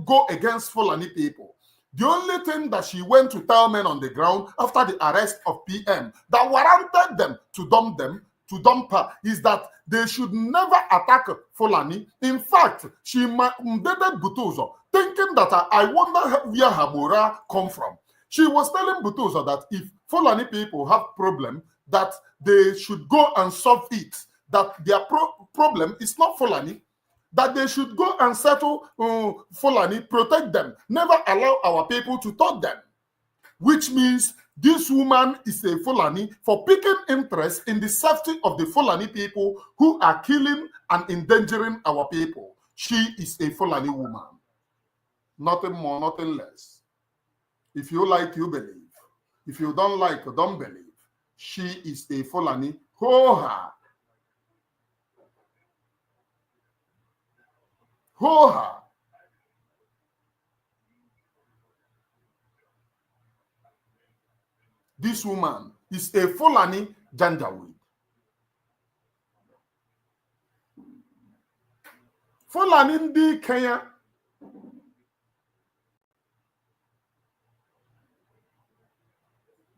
go against Fulani people. The only thing that she went to tell men on the ground after the arrest of PM that warranted them to dump her, is that they should never attack Fulani. In fact, she dated Butuzo, thinking that I wonder where her moral come from. She was telling Butuzo that if Fulani people have problem, that they should go and solve it, that their problem is not Fulani, that they should go and settle Fulani, protect them, never allow our people to touch them. Which means this woman is a Fulani for picking interest in the safety of the Fulani people who are killing and endangering our people. She is a Fulani woman. Nothing more, nothing less. If you like, you believe. If you don't like, don't believe. She is a Fulani. Ho-ha. Ho-ha. This woman is a Fulani Janjaweed. Fulani ndi Kenya.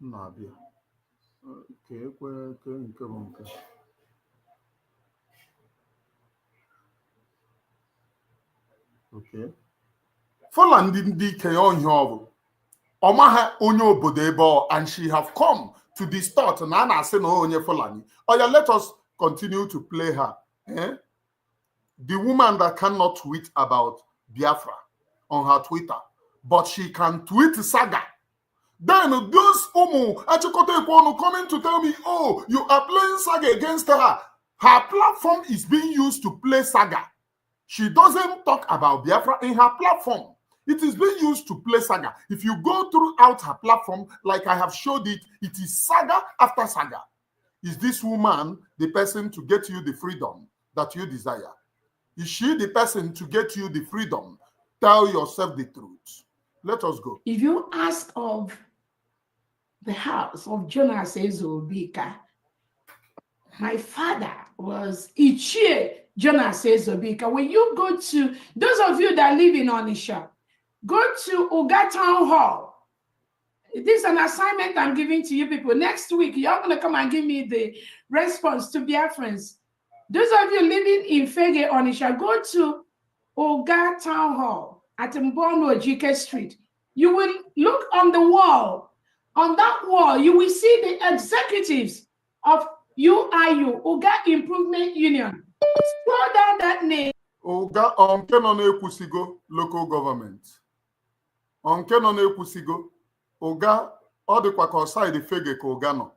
Nabia. Okay. Fulani ndi Kenya onye Omaha onye obodo ebe, and she have come to distort na na say no onye Fulani. Oh yeah, let us continue to play her. The woman that cannot tweet about Biafra on her Twitter, but she can tweet saga. Then those Achikote coming to tell me, oh, you are playing saga against her. Her platform is being used to play saga. She doesn't talk about Biafra in her platform. It is being used to play saga. If you go throughout her platform, like I have showed it, it is saga after saga. Is this woman the person to get you the freedom that you desire? Is she the person to get you the freedom? Tell yourself the truth. Let us go. If you ask of the house of Jonas Ezobika, my father was Ichie Jonas Ezobika. When you go to, those of you that live in Onisha, go to Uga Town Hall. This is an assignment I'm giving to you people. Next week, you're going to come and give me the response to Biafrans. Those of you living in Fege, Onisha, go to Oga Town Hall at Mbono Ojike Street. You will look on the wall. On that wall, you will see the executives of UIU, Oga Improvement Union. Scroll down that name. Oga onke no na-ekwusigo local government. Onke no na-ekwusigo. Oga ọ dịkwa ka side Fege ka Oga nọ.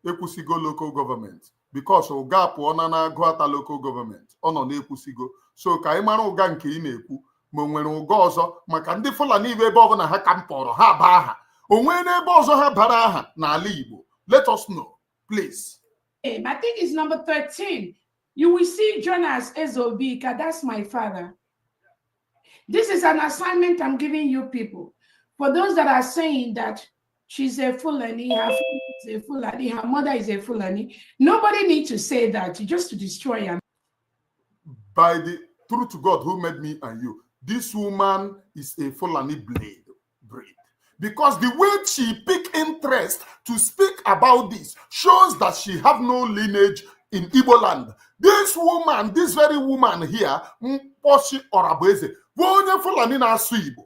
Ekwusigo local government. Because Oga pụọ na Agụata local government. Ọ nọ na-ekwusigo. So ka ị mara Oga nke ị na-ekwu ma o nwere Oga ọzọ maka ndị Fulani ebe ọbụla ha kampọrọ ha baa aha. O nwere n'ebe ọzọ ha bara aha n'ala Igbo. Let us know, please. I think it's number 13. You will see Jonas Ezobika. That's my father. This is an assignment I'm giving you people. For those that are saying that she's a Fulani, her father is a Fulani, her mother is a Fulani, nobody needs to say that just to destroy her. By the truth to God who made me and you, this woman is a Fulani breed. Because the way she pick interest to speak about this shows that she have no lineage in Igbo land. This woman, this very woman here, Mposhi Orabeze, Fulani na Igbo.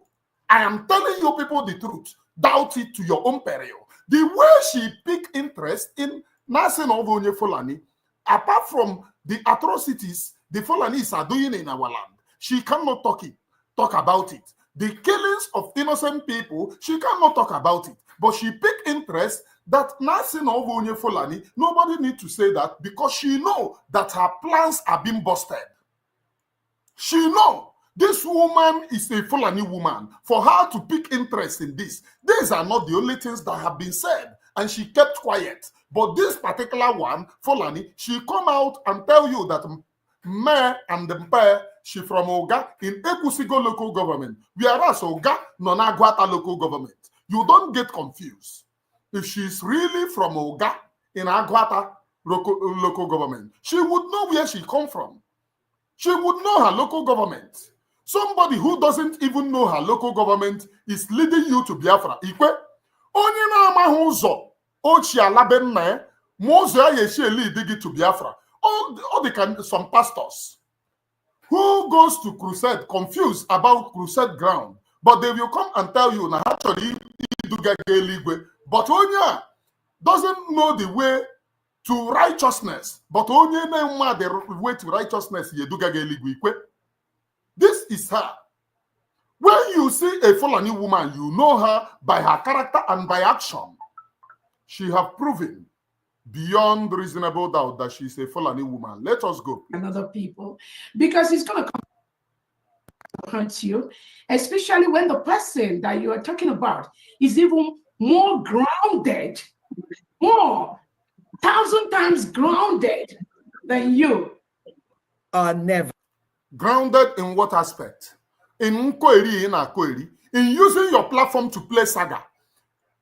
I am telling you people the truth. Doubt it to your own peril. The way she pick interest in Nasin Ovonye Fulani, apart from the atrocities the Fulanis are doing in our land, she cannot talk about it. The killings of innocent people, she cannot talk about it. But she pick interest that Nasin Ovonye Fulani, nobody need to say that because she know that her plans are being busted. She know. This woman is a Fulani woman. For her to pick interest in this, these are not the only things that have been said. And she kept quiet. But this particular one, Fulani, she come out and tell you that Me and the Mpe, she from Oga in Ekusigo local government. Whereas Oga, non-Agwata local government. You don't get confused. If she's really from Oga in Agwata local government, she would know where she come from. She would know her local government. Somebody who doesn't even know her local government is leading you to Biafra. Ikwe, onye na-amaghị ụzọ ochie ala be nna ya, ma ụzọ ya ga-esi lead gị to Biafra. All the some pastors who goes to crusade confused about crusade ground, but they will come and tell you na actually iduga eluigwe. But onye doesn't know the way to righteousness, but onye na-ema the way to righteousness yeduga eluigwe. Ikwe. This is her. When you see a Fulani woman, you know her by her character and by action. She have proven beyond reasonable doubt that she's a Fulani woman. Let us go. And other people, because it's going to hurt you, especially when the person that you are talking about is even more grounded, more 1,000 times grounded than you. Never. Grounded in what aspect? In Nkoeri, in Akoeri, in using your platform to play saga.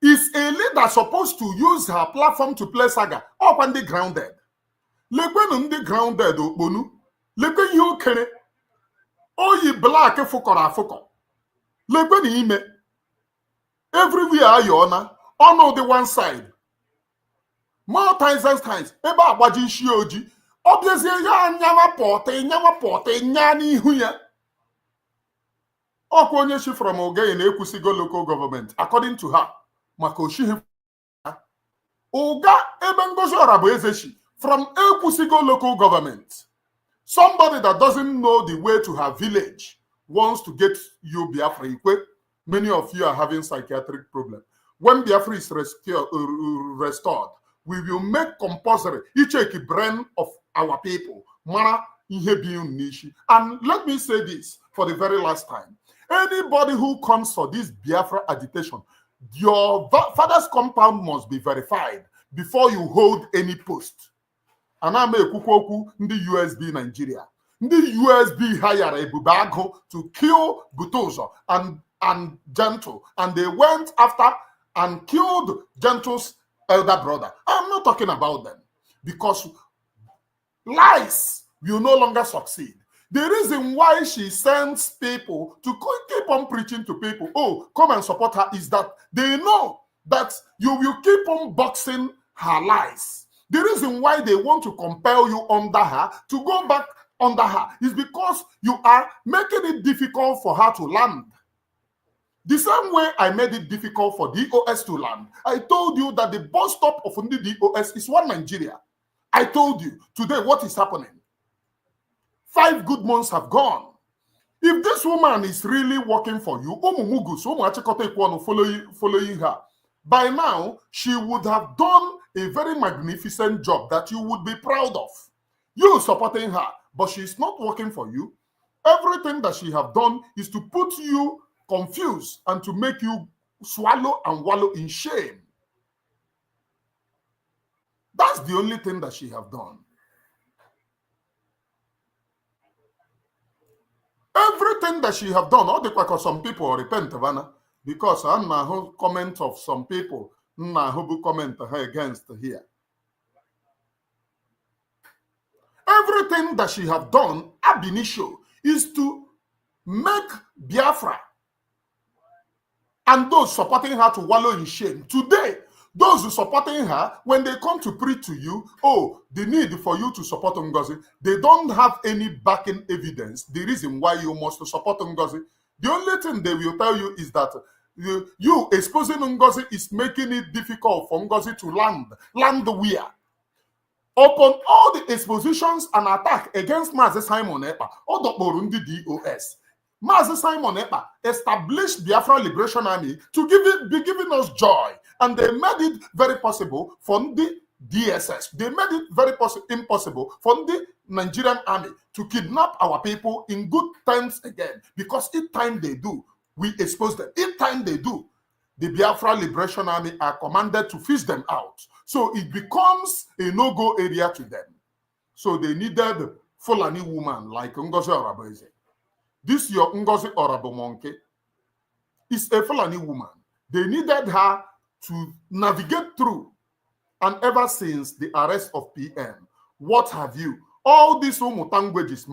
Is a leader supposed to use her platform to play saga? Or when they grounded? Lekwen ndị grounded okponu. Lekwen ihe okere. Oyi black fukora fuko. Lekwen ime. Everywhere ayona. On the one side. More times than times. Eba agbaji isi oji. Obviously, ya nyawa pote, nyani huya. Okonye she from Oga in Ekusigo local government, according to her. Makoshi Oga Ebengozo Araboezeshi from Ekusigo local government. Somebody that doesn't know the way to her village wants to get you Biafra. Many of you are having psychiatric problems. When Biafra is restored, we will make compulsory each brain of our people. And let me say this for the very last time. Anybody who comes for this Biafra agitation, your father's compound must be verified before you hold any post. And I'm a kukoku in the USB Nigeria. The USB hired a bubago to kill Butozo and Gentle. And they went after and killed Gentle's elder brother. I'm not talking about them because lies will no longer succeed. The reason why she sends people to keep on preaching to people, oh, come and support her, is that they know that you will keep on boxing her lies. The reason why they want to compel you under her, to go back under her, is because you are making it difficult for her to land. The same way I made it difficult for DOS to land. I told you that the bus stop of the DOS is one Nigeria. I told you today what is happening. 5 good months have gone. If this woman is really working for you, following her, by now she would have done a very magnificent job that you would be proud of. You supporting her, but she's not working for you. Everything that she have done is to put you confused and to make you swallow and wallow in shame. That's the only thing that she have done. Everything that she have done, all the because some people repent, because I know comment of some people, who comment her against here. Everything that she have done ab initio is to make Biafra and those supporting her to wallow in shame. Today, those who supporting her, when they come to preach to you, oh, the need for you to support Ngozi, they don't have any backing evidence. The reason why you must support Ngozi, the only thing they will tell you is that you exposing Ngozi is making it difficult for Ngozi to land. Land where? Upon all the expositions and attack against Mazi Simon Ekpa, or the DOS, Mazi Simon Ekpa established Biafra Liberation Army to be giving us joy. And they made it very possible for the DSS. They made it very impossible for the Nigerian army to kidnap our people in good times again. Because each time they do, we expose them. Each time they do, the Biafra Liberation Army are commanded to fish them out. So it becomes a no-go area to them. So they needed Fulani woman like Ngozi Oraboeze. This your Ngozi Orabomonke is a Fulani woman. They needed her to navigate through. And ever since the arrest of PM, what have you? All these languages,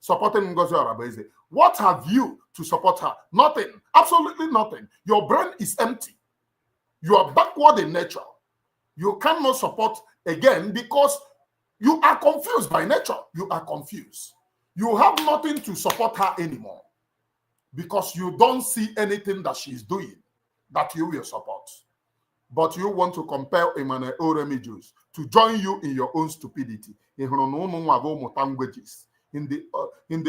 supporting Ngozi Oraboeze. What have you to support her? Nothing. Absolutely nothing. Your brain is empty. You are backward in nature. You cannot support again because you are confused by nature. You are confused. You have nothing to support her anymore because you don't see anything that she's doing that you will support. But you want to compel Emmanuel Oremijus to join you in your own stupidity. In the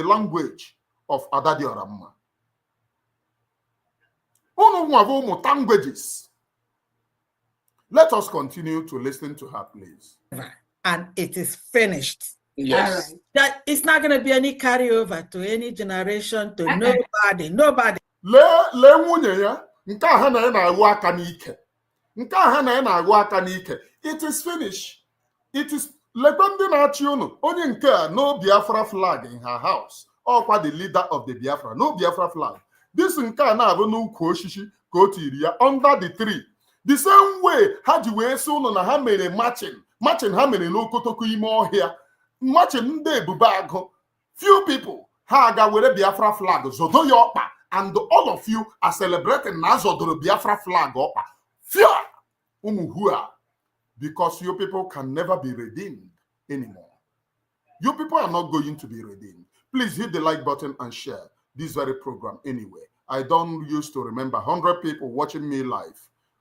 language of Adadi Oramma. Languages. Let us continue to listen to her, please. And it is finished. Yes. Right. That it's not going to be any carryover to any generation, to nobody. Nobody. Le nwunye ya, nke a ha na na-agụ aka n'ike. Nke a ha na na-agụ aka n'ike. It is finished. It is lekwe ndị na-achị unu. Onye nke a no Biafra flag in her house. Ọkwa the leader of the Biafra. No Biafra flag. This nke a na-abụ n'ukwu osisi ka o tiri ya under the tree. The same way ha ji wee sị unu na ha mere marching ha mere n'okotoko ime ọhịa. Marching ndị ebube agụ. Few people ha aga were Biafra flag zodo ya ọkpa. And all of you are celebrating Nazodoro Biafra flag up. Fear umuhua, because you people can never be redeemed anymore. You people are not going to be redeemed. Please hit the like button and share this very program anyway. I don't used to remember 100 people watching me live.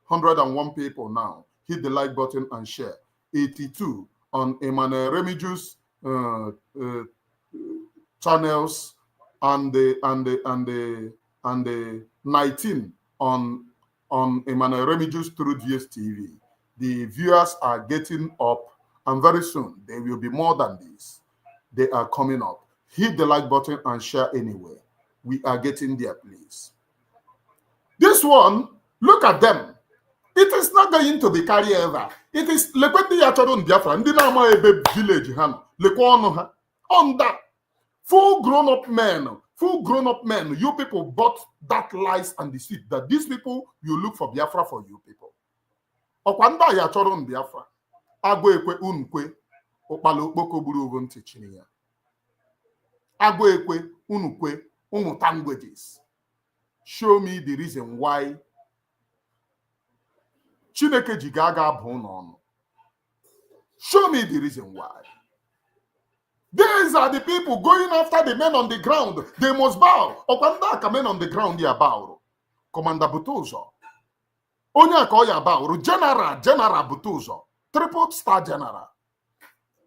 101 people now. Hit the like button and share. 82 on Emmanuel Remijus channels and the 19 on Emmanuel Remijus through GSTV. The viewers are getting up, and very soon there will be more than this. They are coming up. Hit the like button and share anyway. We are getting there, please. This one, look at them. It is not going to be carry ever. It is Lekwendi Yacharon Biafra, Ndinama Ebe village han, Lekwono on that. Full grown-up men, you people bought that lies and deceit that these people, you look for Biafra for you people. Okwanda ya choro Biafra. Agwe ekwe unkwe, okpalo okpoko buru ogo ntị chini ya. Agwe ekwe unukwe, languages. show me the reason why Chineke ji ga-aga bụ n'ọnụ. Show me the reason why. These are the people going after the men on the ground. They must bow. Okwanda ka men on the ground ya bow. Commander Butuzo. Onya ka ya bow. General Butuzo. Triple star general.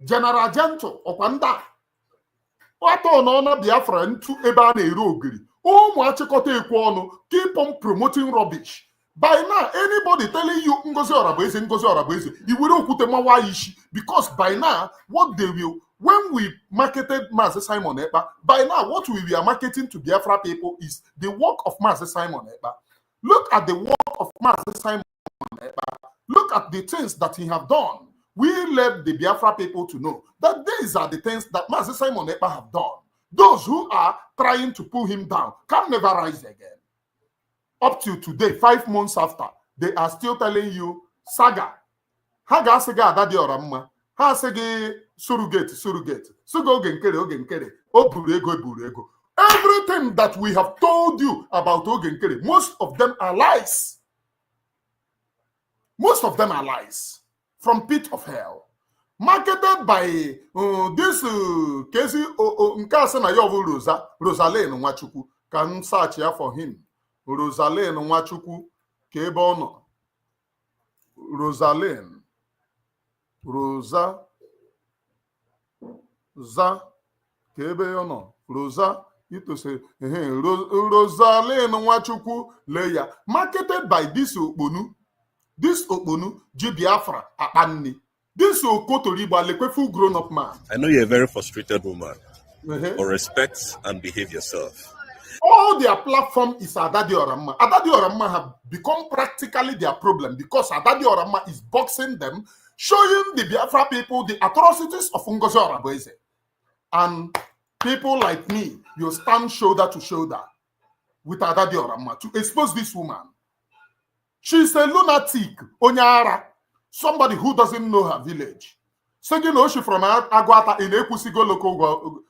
General Gento. Okwanda. Wato no Biafra ntu ebe a na-ere ogiri. Ụmụ achịkọta ekwe ọnụ. Keep on promoting rubbish. By now, anybody telling you Ngozi Orabueze, you will okwute mawa ishi, because by now, what they will, when we marketed Mazi Simon Ekpa, by now, what we are marketing to Biafra people is the work of Mazi Simon Ekpa. Look at the work of Mazi Simon Ekpa. Look at the things that he have done. We let the Biafra people to know that these are the things that Mazi Simon Ekpa have done. Those who are trying to pull him down can never rise again. Up to today, 5 months after, they are still telling you, saga. Haga saga adadi oramma. Ha segi surrogate. Sugo ogenkere. Oburego. Everything that we have told you about ogenkere, most of them are lies. Most of them are lies. From pit of hell. Marketed by this Kezi Nkasa na Yovu Rosaline Nwachukwu. Can search here for him. Rosaline Nwachukwu ka ebe ọ nọ. Rosaline ka ebe ọ nọ. Rosa itose Rosaline Nwachukwu leya. Marketed by this Okponu ji Biafra akpanni. This Okotorigba lekwe full grown up man. I know you're a very frustrated woman, but respect and behave yourself. All their platform is Adadi Oramma. Adadi Oramma have become practically their problem because Adadi Oramma is boxing them, showing the Biafra people the atrocities of Ngozi Orabueze. And people like me, you stand shoulder to shoulder with Adadi Oramma to expose this woman. She's a lunatic, Onyara, somebody who doesn't know her village. So she from Agwata in Ekusigo local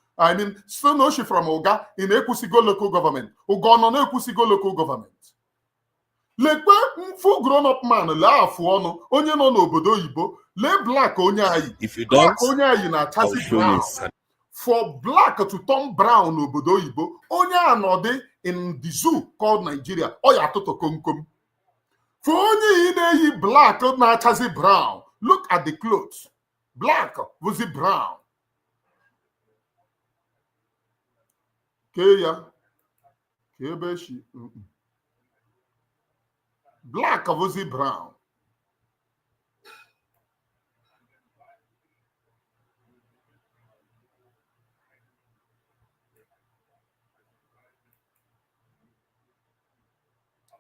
so no, she from Oga in Ekusigo local government. Ogono no Ekusigo local government. Lekwe full grown up man la afuono onye no n'obodo Igbo le black onye ayi. If you don't, onye ayi na chasi brown. For black to turn brown n'obodo Igbo onye anode in the zoo called Nigeria oya toto komkom. For onye ine black na chasi brown. Look at the clothes. Black was it brown. Black was it brown.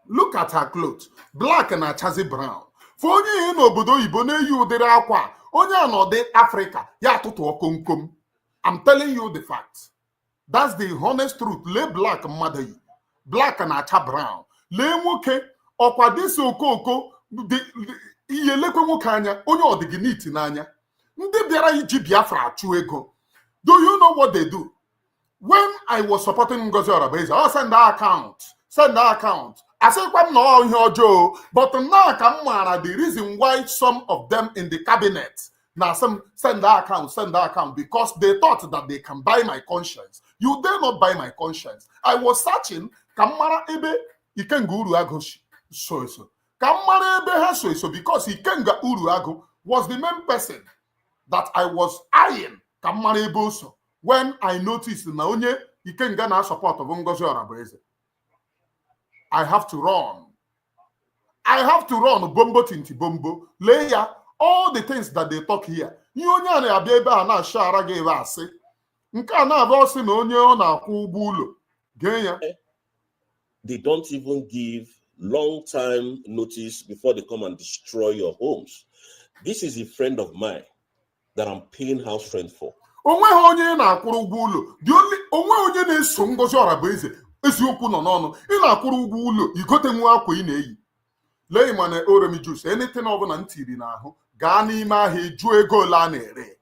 Look at her clothes. Black and a chassis brown. For only in obodo Igbo na-eyi udere akwa, onye anode Africa, ya tutu okomkom. I'm telling you the facts. That's the honest truth. Le black mother, black and acha brown. Le nwoke okwa disi okoko iye lekwe nwoke anya onye odiginiti n'anya. Ndị bịara iji Biafra achụ ego. Do you know what they do? When I was supporting Ngozi Orabueze, I send that account. I said, but now the reason why some of them in the cabinet now some send that account because they thought that they can buy my conscience. You dare not buy my conscience. I was searching Kamara Ebe Ikenga Uruago so Kamara Ebe has so because Ikenga Uruago was the main person that I was eyeing Kamara Ebe so when I noticed Naonye Ikenga na support of Ngozi Orabueze. I have to run. Bombo tinti bombo. Leia, all the things that they talk here. They don't even give long time notice before they come and destroy your homes. This is a friend of mine that I'm paying house rent for. Eziokwu nọ n'ọnụ ị na-akwụrụ ụgwọ ụlọ igote nwa akwa ị na-eyi lee ma na oremi juice anything ọbụla ntiri n'ahụ gaa n'ime ahịa eju ego ole a na-ere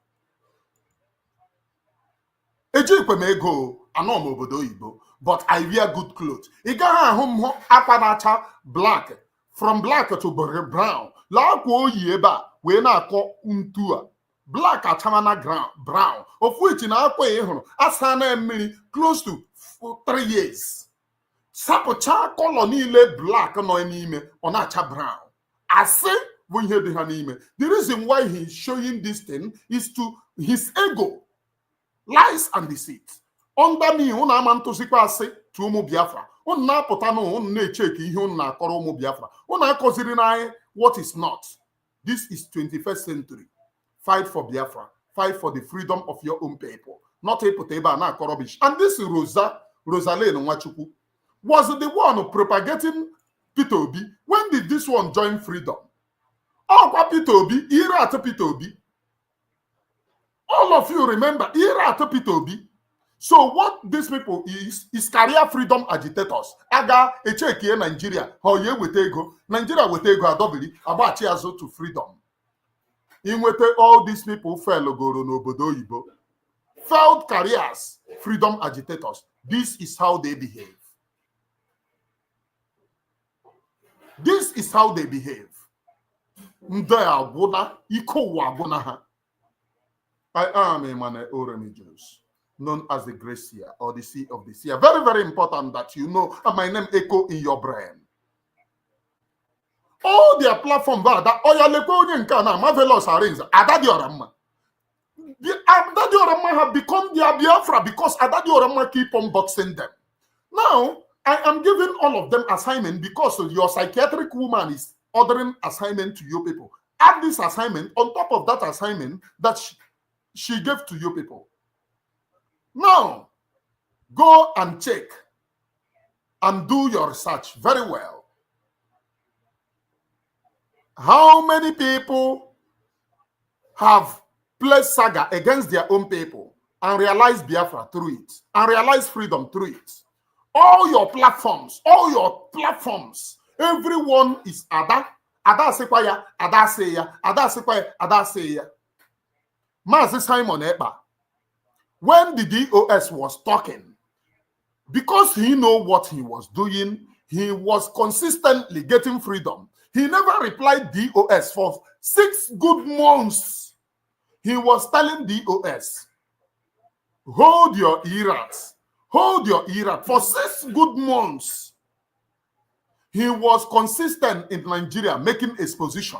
eji ikwe m ego anọ m obodo oyibo but I wear good clothes. Igaha home apanacha black, from black to brown. La ko yeba, we na ko untua. Black atamana brown, of which in our way, asana mili close to 3 years. Sapocha colonile black no anime on acha brown. I say when you the anime. The reason why he's showing this thing is to his ego, lies and deceit. Under me, una manto sikwase to umu Biafra. Una potano un check na koro umu Biafra. Una considering what is not. This is 21st century. Fight for Biafra. Fight for the freedom of your own people. Not a poteba na korobish. And this Rosaline Nwachukwu was the one propagating Peter Obi. When did this one join freedom? Oh, Peter Obi, Ira at Peter Obi. All of you remember, Ira at Peter Obi. So what these people is career freedom agitators. Aga echeki Nigeria. How ye with ego? Nigeria with ego adobili about azo to freedom. In with all these people fell goro n'obodo oyibo. Failed careers, freedom agitators. This is how they behave. This is how they behave. I am Emmanuel Oremijus, known as the Gracia or the Sea of the Sea. Very, very important that you know my name echo in your brain. All their platform that marvelous arrange Adadi Orama. Adadi Orama have become their Biafra because Adadi Orama keep on boxing them. Now, I am giving all of them assignment because your psychiatric woman is ordering assignment to you people. Add this assignment on top of that assignment that she gave to you people. Now, go and check and do your research very well. How many people have played saga against their own people and realized Biafra through it and realized freedom through it? All your platforms, everyone is Ada. Ada sekwaya, Ada seya, Ada sekwaya, Ada seya. Mazi Simon Ekpa, when the DOS was talking, because he know what he was doing, he was consistently getting freedom. He never replied DOS for 6 good months. He was telling DOS, hold your ears. Hold your ear for 6 good months. He was consistent in Nigeria making exposition.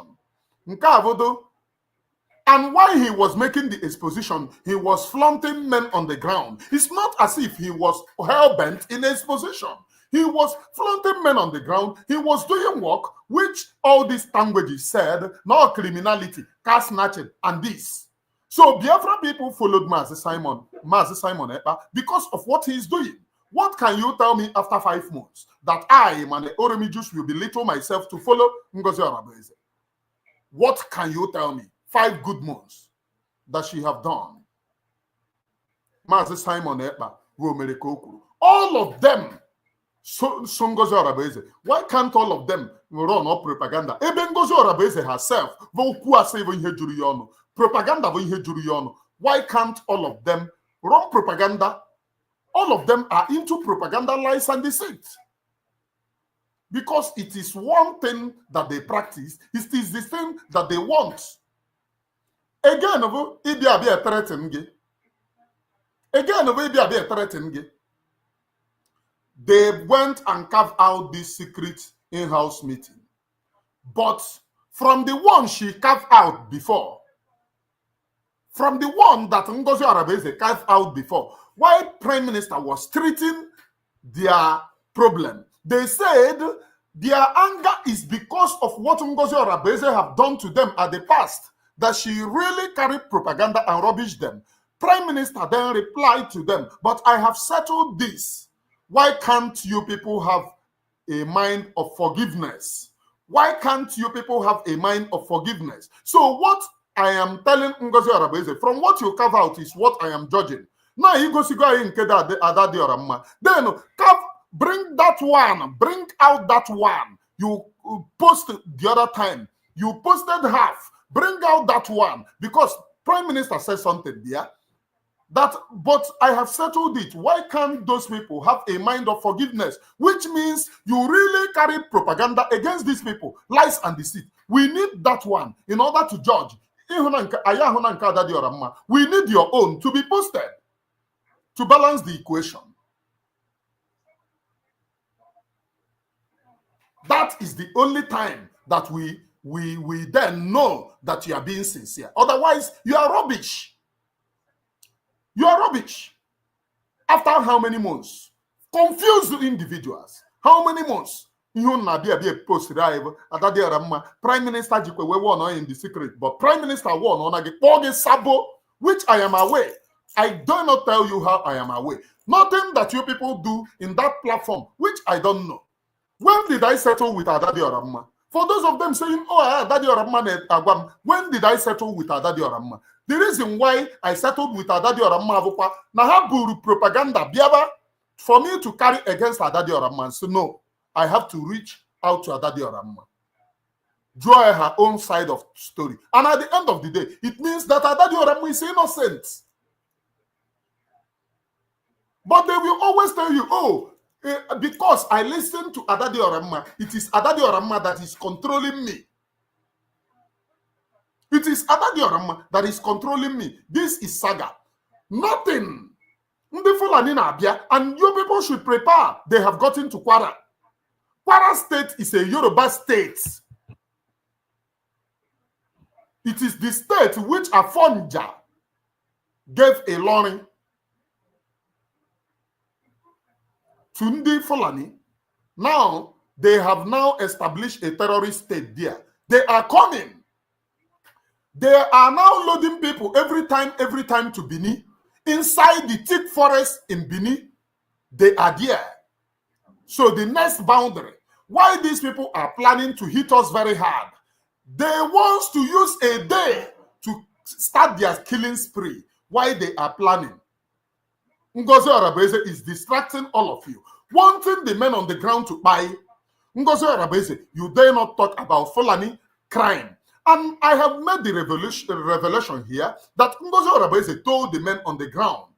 And while he was making the exposition, he was flaunting men on the ground. It's not as if he was hell-bent in exposition. He was flaunting men on the ground. He was doing work which all these languages said, no criminality, car snatching, and this. So Biafra people followed Mazi Simon Ekpa because of what he is doing. What can you tell me after 5 months that I, Mane Oremijus, will belittle myself to follow Ngozi Arabeze? What can you tell me? 5 good months that she have done. Mazi Simon Ekpa, all of them, Ngozi Arabeze. Why can't all of them run up propaganda? Even Ngozi Arabeze herself, propaganda. Why can't all of them run propaganda? All of them are into propaganda, lies, and deceit. Because it is one thing that they practice, it is the thing that they want. Again, they went and carved out this secret in-house meeting. But from the one she carved out before, from the one that Ngozi Arabeze carved out before, while Prime Minister was treating their problem, they said their anger is because of what Ngozi Arabeze have done to them at the past, that she really carried propaganda and rubbish them. Prime Minister then replied to them, but I have settled this. Why can't you people have a mind of forgiveness? Why can't you people have a mind of forgiveness? So what I am telling Ngozi Arabeze, from what you carve out is what I am judging. Now you go see then bring that one, bring out that one. You post the other time, you posted half, bring out that one, because Prime Minister said something there That, but I have settled it. Why can't those people have a mind of forgiveness? Which means you really carry propaganda against these people, lies and deceit. We need that one in order to judge. We need your own to be posted to balance the equation. That is the only time that we then know that you are being sincere. Otherwise, you are rubbish. You are rubbish. After how many months? Confused individuals. How many months? Prime Minister won in the secret, but Prime Minister won on Sabo, which I am aware. I do not tell you how I am aware. Nothing that you people do in that platform, which I don't know. When did I settle with Adadi Oramma? For those of them saying, oh, Adadi Oramma, when did I settle with Adadi Oramma? The reason why I settled with Adadi Oramma, Nahaburu propaganda, Biaba, for me to carry against Adadi Oramma. So no, I have to reach out to Adadi Oramma. Draw her own side of story. And at the end of the day, it means that Adadi Oramma is innocent. But they will always tell you, oh, because I listen to Adadi Oramma, it is Adadi Oramma that is controlling me. It is Adadi Oramma that is controlling me. This is saga. Nothing. And you people should prepare. They have gotten to Kwara. Kwara State is a Yoruba state. It is the state which Afonja gave a loan to Ndi Fulani. Now, they have now established a terrorist state there. They are coming. They are now loading people every time to Bini. Inside the thick forest in Bini, they are there. So the next boundary, why these people are planning to hit us very hard, they want to use a day to start their killing spree. Why they are planning? Ngozi Arabeze is distracting all of you, wanting the men on the ground to buy. Ngozi Arabeze, you dare not talk about Fulani crime. And I have made the revelation here that Ngozi Arabeze told the men on the ground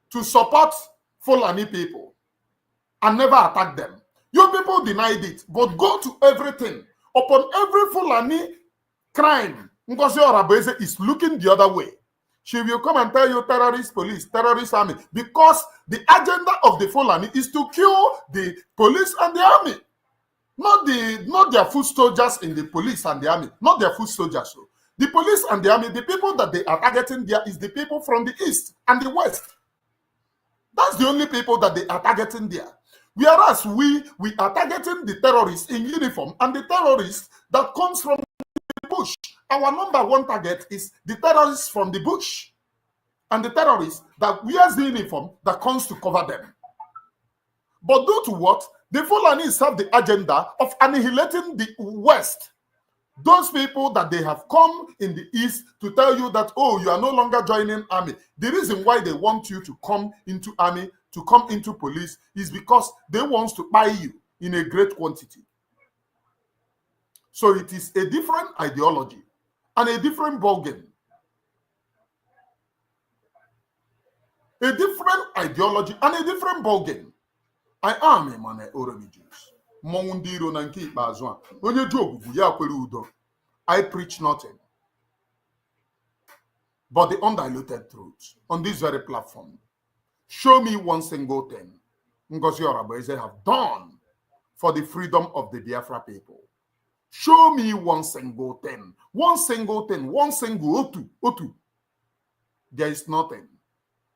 to support Fulani people and never attack them. You people denied it, but go to everything. Upon every Fulani crime, Ngozi Arabeze is looking the other way. She will come and tell you terrorist police, terrorist army, because the agenda of the Fulani is to kill the police and the army. Not their foot soldiers in the police and the army, not their foot soldiers. So the police and the army, the people that they are targeting there is the people from the east and the west. That's the only people that they are targeting there. Whereas we are targeting the terrorists in uniform and the terrorists that comes from the bush. Our number one target is the terrorists from the bush and the terrorists that wears the uniform that comes to cover them. But due to what? The Fulanis have the agenda of annihilating the West. Those people that they have come in the East to tell you that, oh, you are no longer joining army. The reason why they want you to come into army, to come into police, is because they want to buy you in a great quantity. So it is a different ideology and a different ballgame. A different ideology and a different ballgame. I am a man Oromi Jews. Mongundiro Nanki Bazwan. When you do Yakweludo, I preach nothing but the undiluted truth on this very platform. Show me one single thing Ngozi Arabeze have done for the freedom of the Biafra people. Show me one single thing. One single thing. One single otu. There is nothing.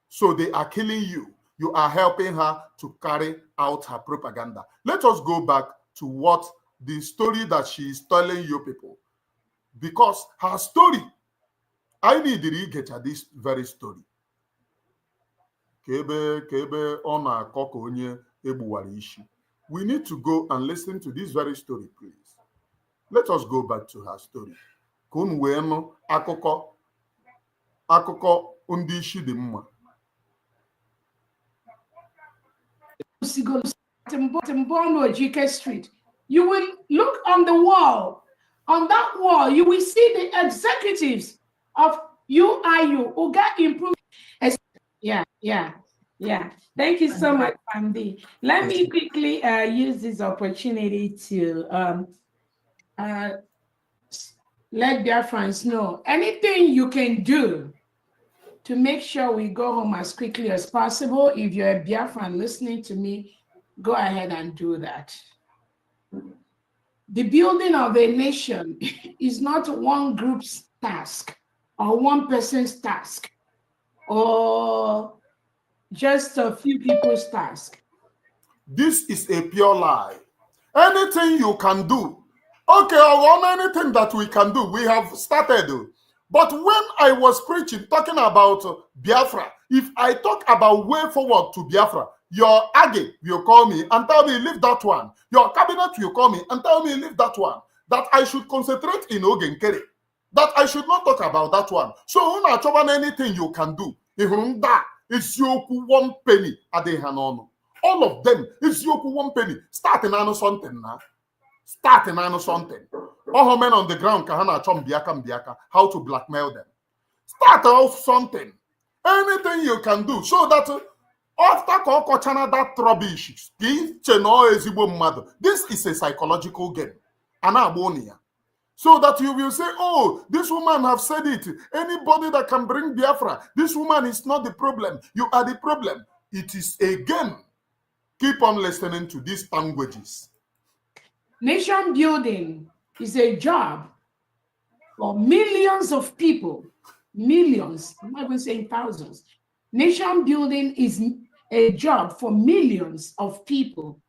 So they are killing you. You are helping her to carry out her propaganda. Let us go back to what the story that she is telling you people. Because her story, I need to get at this very story. We need to go and listen to this very story, please. Let us go back to her story. Akụkọ ndị isi dị mma. Timbono GK Street. You will look on the wall. On that wall, you will see the executives of UIU, Uga Improved. Yeah. Thank you so much, Andy. Let me quickly use this opportunity to let Biafrans know anything you can do to make sure we go home as quickly as possible. If you're a Biafran listening to me, go ahead and do that. The building of a nation is not one group's task or one person's task or just a few people's task. This is a pure lie. Anything you can do, okay, on anything that we can do, we have started. But when I was preaching, talking about Biafra, if I talk about way forward to Biafra, your Age will call me and tell me, leave that one. Your cabinet will call me and tell me, leave that one. That I should concentrate in Ogenkere. That I should not talk about that one. So, when anything you can do, it's your 1 penny at the hand. All of them is your 1 penny. Starting on something now. Starting on something. All men on the ground how to blackmail them. Start off something. Anything you can do so that after that rubbish, this is a psychological game. So that you will say, oh, this woman have said it. Anybody that can bring Biafra, this woman is not the problem. You are the problem. It is a game. Keep on listening to these languages. Nation building is a job for millions of people. Millions, I'm not even saying thousands. Nation building is a job for millions of people.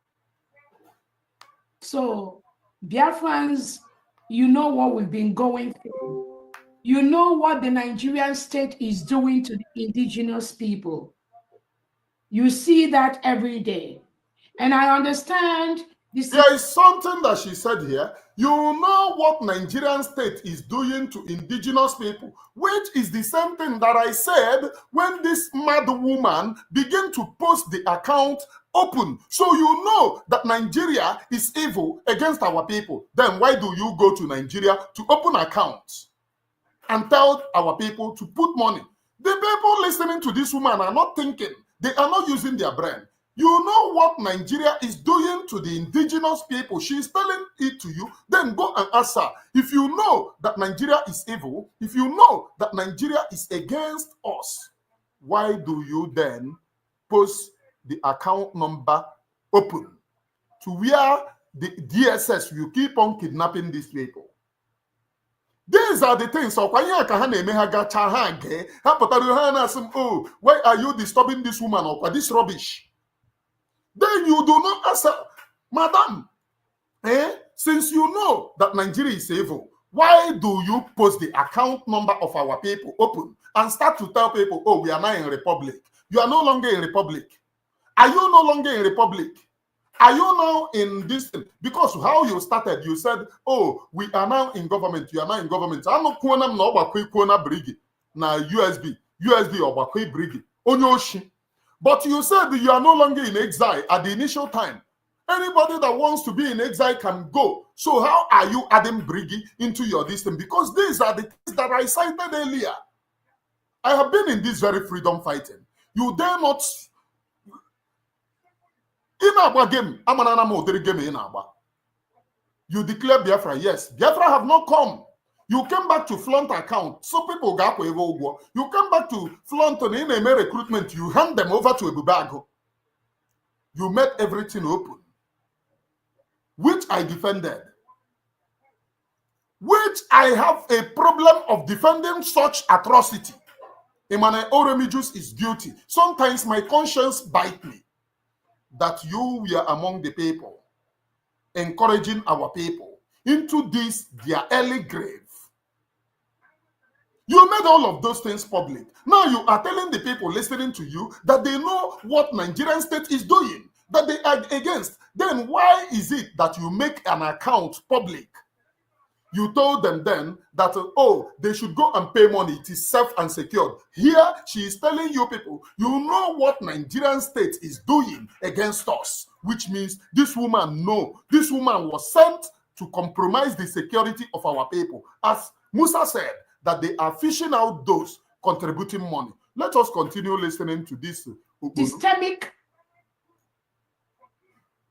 So, Biafrans, you know what we've been going through. You know what the Nigerian state is doing to the indigenous people. You see that every day. And I understand this. There is something that she said here. You know what Nigerian state is doing to indigenous people, which is the same thing that I said when this mad woman began to post the account open. So you know that Nigeria is evil against our people. Then why do you go to Nigeria to open accounts and tell our people to put money? The people listening to this woman are not thinking. They are not using their brain. You know what Nigeria is doing to the indigenous people. She's telling it to you. Then go and ask her. If you know that Nigeria is evil, if you know that Nigeria is against us, why do you then post the account number open to where the DSS will keep on kidnapping these people? These are the things. So oh, why are you disturbing this woman or this rubbish? Then you do not answer, madam. Since you know that Nigeria is evil, why do you post the account number of our people open and start to tell people, oh, we are now in republic? You are no longer in republic. Are you no longer in republic? Are you now in this? Because how you started, you said, oh, we are now in government. You are now in government. I'm not going to na USB or Brigi. Onyoshi. But you said you are no longer in exile at the initial time. Anybody that wants to be in exile can go. So how are you adding Brigi into your system? Because these are the things that I cited earlier. I have been in this very freedom fighting. You dare not. You declare Biafra, yes. Biafra have not come. You came back to flaunt account. So people got you come back to flaunt on in a recruitment. You hand them over to a bubago. You made everything open, which I defended. Which I have a problem of defending such atrocity. Emmanuel Oremijus is guilty. Sometimes my conscience bites me that you were among the people, encouraging our people into this, their early grave. You made all of those things public. Now you are telling the people listening to you that they know what Nigerian state is doing, that they are against. Then why is it that you make an account public? You told them then that, oh, they should go and pay money. It is safe and secured. Here, she is telling you people, you know what Nigerian state is doing against us, which means this woman, no, this woman was sent to compromise the security of our people. As Musa said, that they are fishing out those contributing money. Let us continue listening to this systemic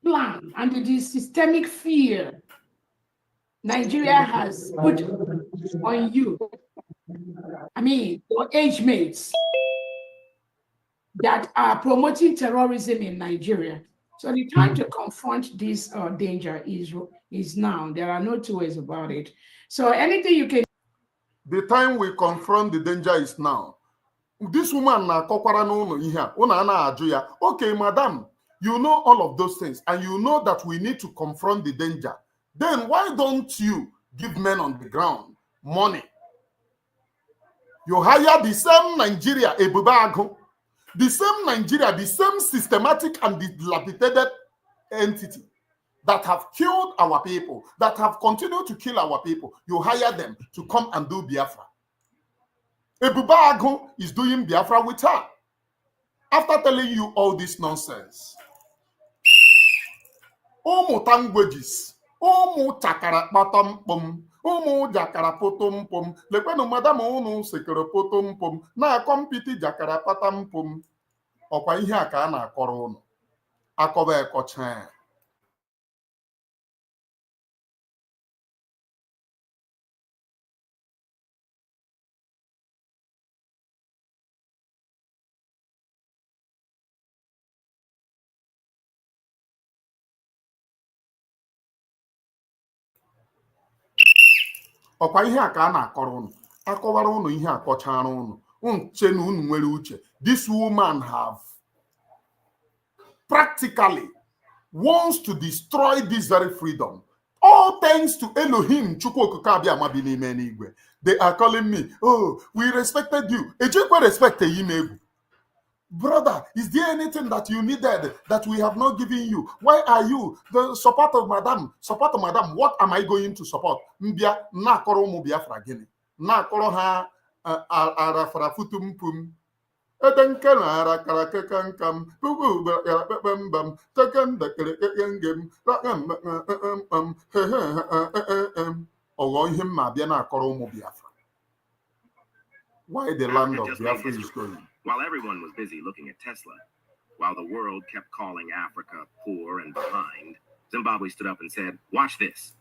plan and the systemic fear Nigeria has put on you. I mean, your age mates that are promoting terrorism in Nigeria. So the time to confront this danger is now. There are no two ways about it. So anything you can. The time we confront the danger is now. This woman na kokwara no ihe una na aju ya. Okay, madam, you know all of those things and you know that we need to confront the danger. Then why don't you give men on the ground money? You hire the same Nigeria, Ebubago, the same Nigeria, the same systematic and dilapidated entity that have killed our people, that have continued to kill our people. You hire them to come and do Biafra. Ebubago is doing Biafra with her. After telling you all this nonsense, Omo languages, Omo chakara patam pom, Omo jakara potom pom, lekwenu madam unu sekere potom pom, na kompiti jakara patam pom, okwa ihe a ka a na-akọrọ unu, akọba ekọcha. Ọkwa ihe a ka a na-akọrọ unu, akọwara unu ihe akọchara unu, nche na unu nwere uche. This woman have practically wants to destroy this very freedom. All thanks to Elohim Chukwu Okike Abịama bi n'ime n'igwe. They are calling me, oh, we respected you. Ejekwe respect Eyimegwu. Brother, is there anything that you needed that we have not given you? Why are you the support of madam? Support of madam. What am I going to support? Mbia na koro mu Biafra gini. Na koro ha arafara futumpum. Edenke na arakara kekankam. Pugu bam taken the kekengem. Ogo him ma bia na koro mu Biafra. Why the land of Biafra is going? While everyone was busy looking at Tesla, while the world kept calling Africa poor and behind, Zimbabwe stood up and said, watch this.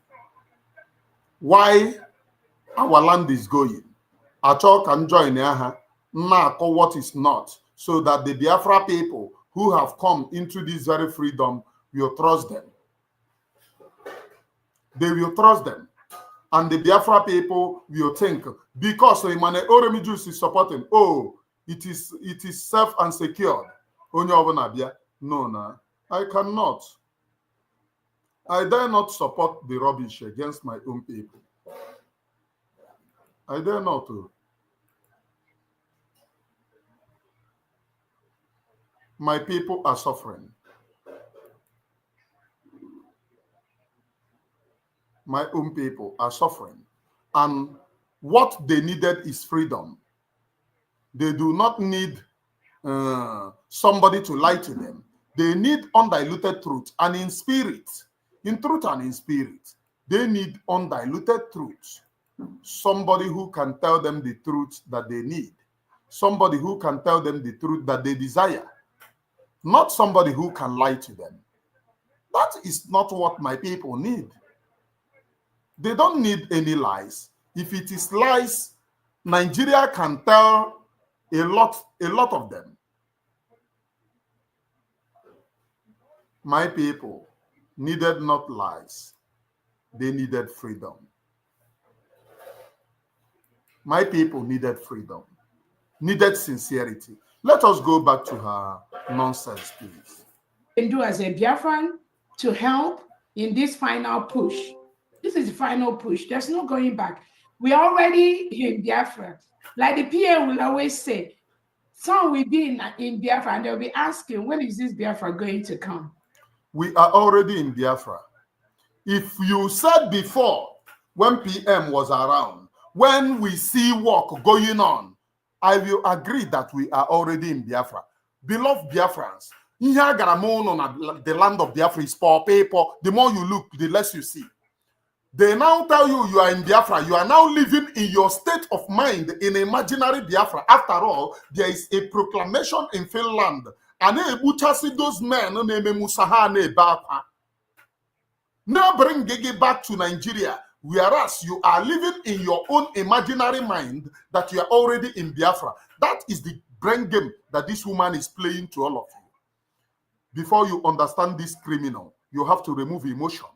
Why our land is going. Acho can join aha, nako what is not, so that the Biafra people who have come into this very freedom will trust them. They will trust them. And the Biafra people will think, because Imane Oremijus is supporting, oh, it is safe and secured. No, I cannot. I dare not support the rubbish against my own people. I dare not to. My people are suffering. My own people are suffering. And what they needed is freedom. They do not need somebody to lie to them. They need undiluted truth and in spirit. In truth and in spirit. They need undiluted truth. Somebody who can tell them the truth that they need. Somebody who can tell them the truth that they desire. Not somebody who can lie to them. That is not what my people need. They don't need any lies. If it is lies, Nigeria can tell a lot of them. My people needed not lies. They needed freedom. My people needed freedom, needed sincerity. Let us go back to her nonsense, please. Can do as a Biafran to help in this final push. This is the final push. There's no going back. We are already in Biafra. Like the PA will always say, some will be in Biafra and they'll be asking, when is this Biafra going to come? We are already in Biafra. If you said before, when PM was around, when we see work going on, I will agree that we are already in Biafra. Beloved Biafrans, the land of Biafra is poor people. The more you look, the less you see. They now tell you you are in Biafra. You are now living in your state of mind in imaginary Biafra. After all, there is a proclamation in Finland. And those men now bring Gigi back to Nigeria, whereas you are living in your own imaginary mind that you are already in Biafra. That is the brain game that this woman is playing to all of you. Before you understand this criminal, you have to remove emotion.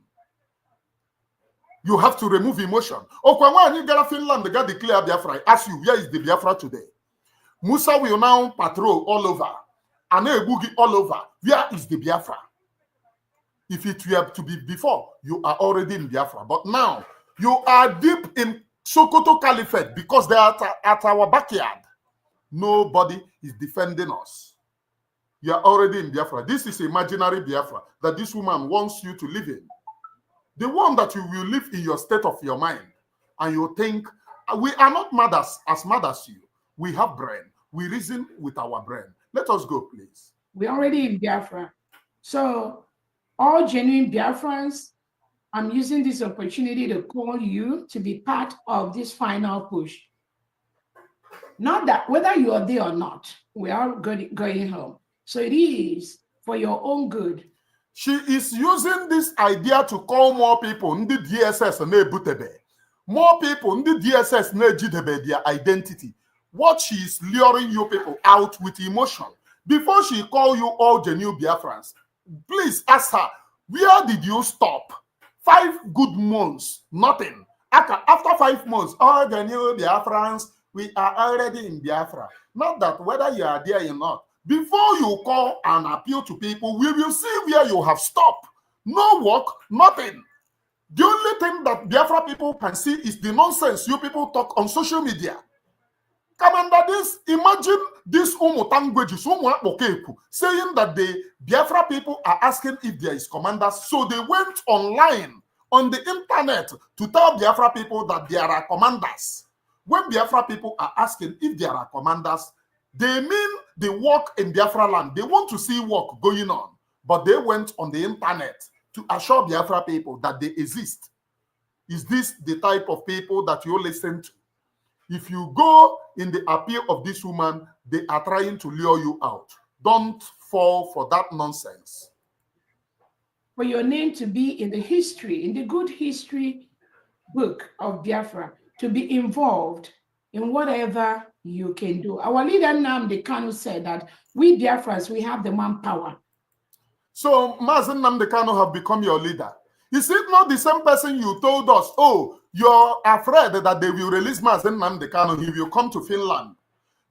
You have to remove emotion. When you get Finland, they got declare Biafra. I ask you, where is the Biafra today? Musa will now patrol all over. And Boogie all over. Where is the Biafra? If it were to be before, you are already in Biafra. But now, you are deep in Sokoto Caliphate because they are at our backyard. Nobody is defending us. You are already in Biafra. This is imaginary Biafra that this woman wants you to live in. The one that you will live in your state of your mind. And you think, we are not mad as mad as you. We have brain. We reason with our brain. Let us go, please. We're already in Biafra. So, all genuine Biafrans, I'm using this opportunity to call you to be part of this final push. Not that whether you are there or not, we are going home. So it is for your own good. She is using this idea to call more people in the DSS and Nebutebe. More people in the DSS Nejidebe their identity. What she is luring you people out with emotion. Before she call you all genuine Biafrans, please ask her, where did you stop? 5 good months, nothing. After 5 months, all genuine Biafrans, we are already in Biafra. Not that whether you are there or not. Before you call and appeal to people, we will see where you have stopped. No work, nothing. The only thing that Biafra people can see is the nonsense you people talk on social media. Commander, this, imagine this languages saying that the Biafra people are asking if there is commanders. So they went online on the internet to tell Biafra people that there are commanders. When Biafra people are asking if there are commanders, they mean the work in Biafra land. They want to see work going on. But they went on the internet to assure Biafra people that they exist. Is this the type of people that you listen to? If you go in the appeal of this woman, they are trying to lure you out. Don't fall for that nonsense. For your name to be in the history, in the good history book of Biafra, to be involved in whatever you can do. Our leader Nnamdi Kanu said that we Biafrans, we have the manpower. So Mazen Nnamdi Kanu have become your leader. Is it not the same person you told us, oh, you're afraid that they will release Mazen Nnamdi Kanu, he will come to Finland?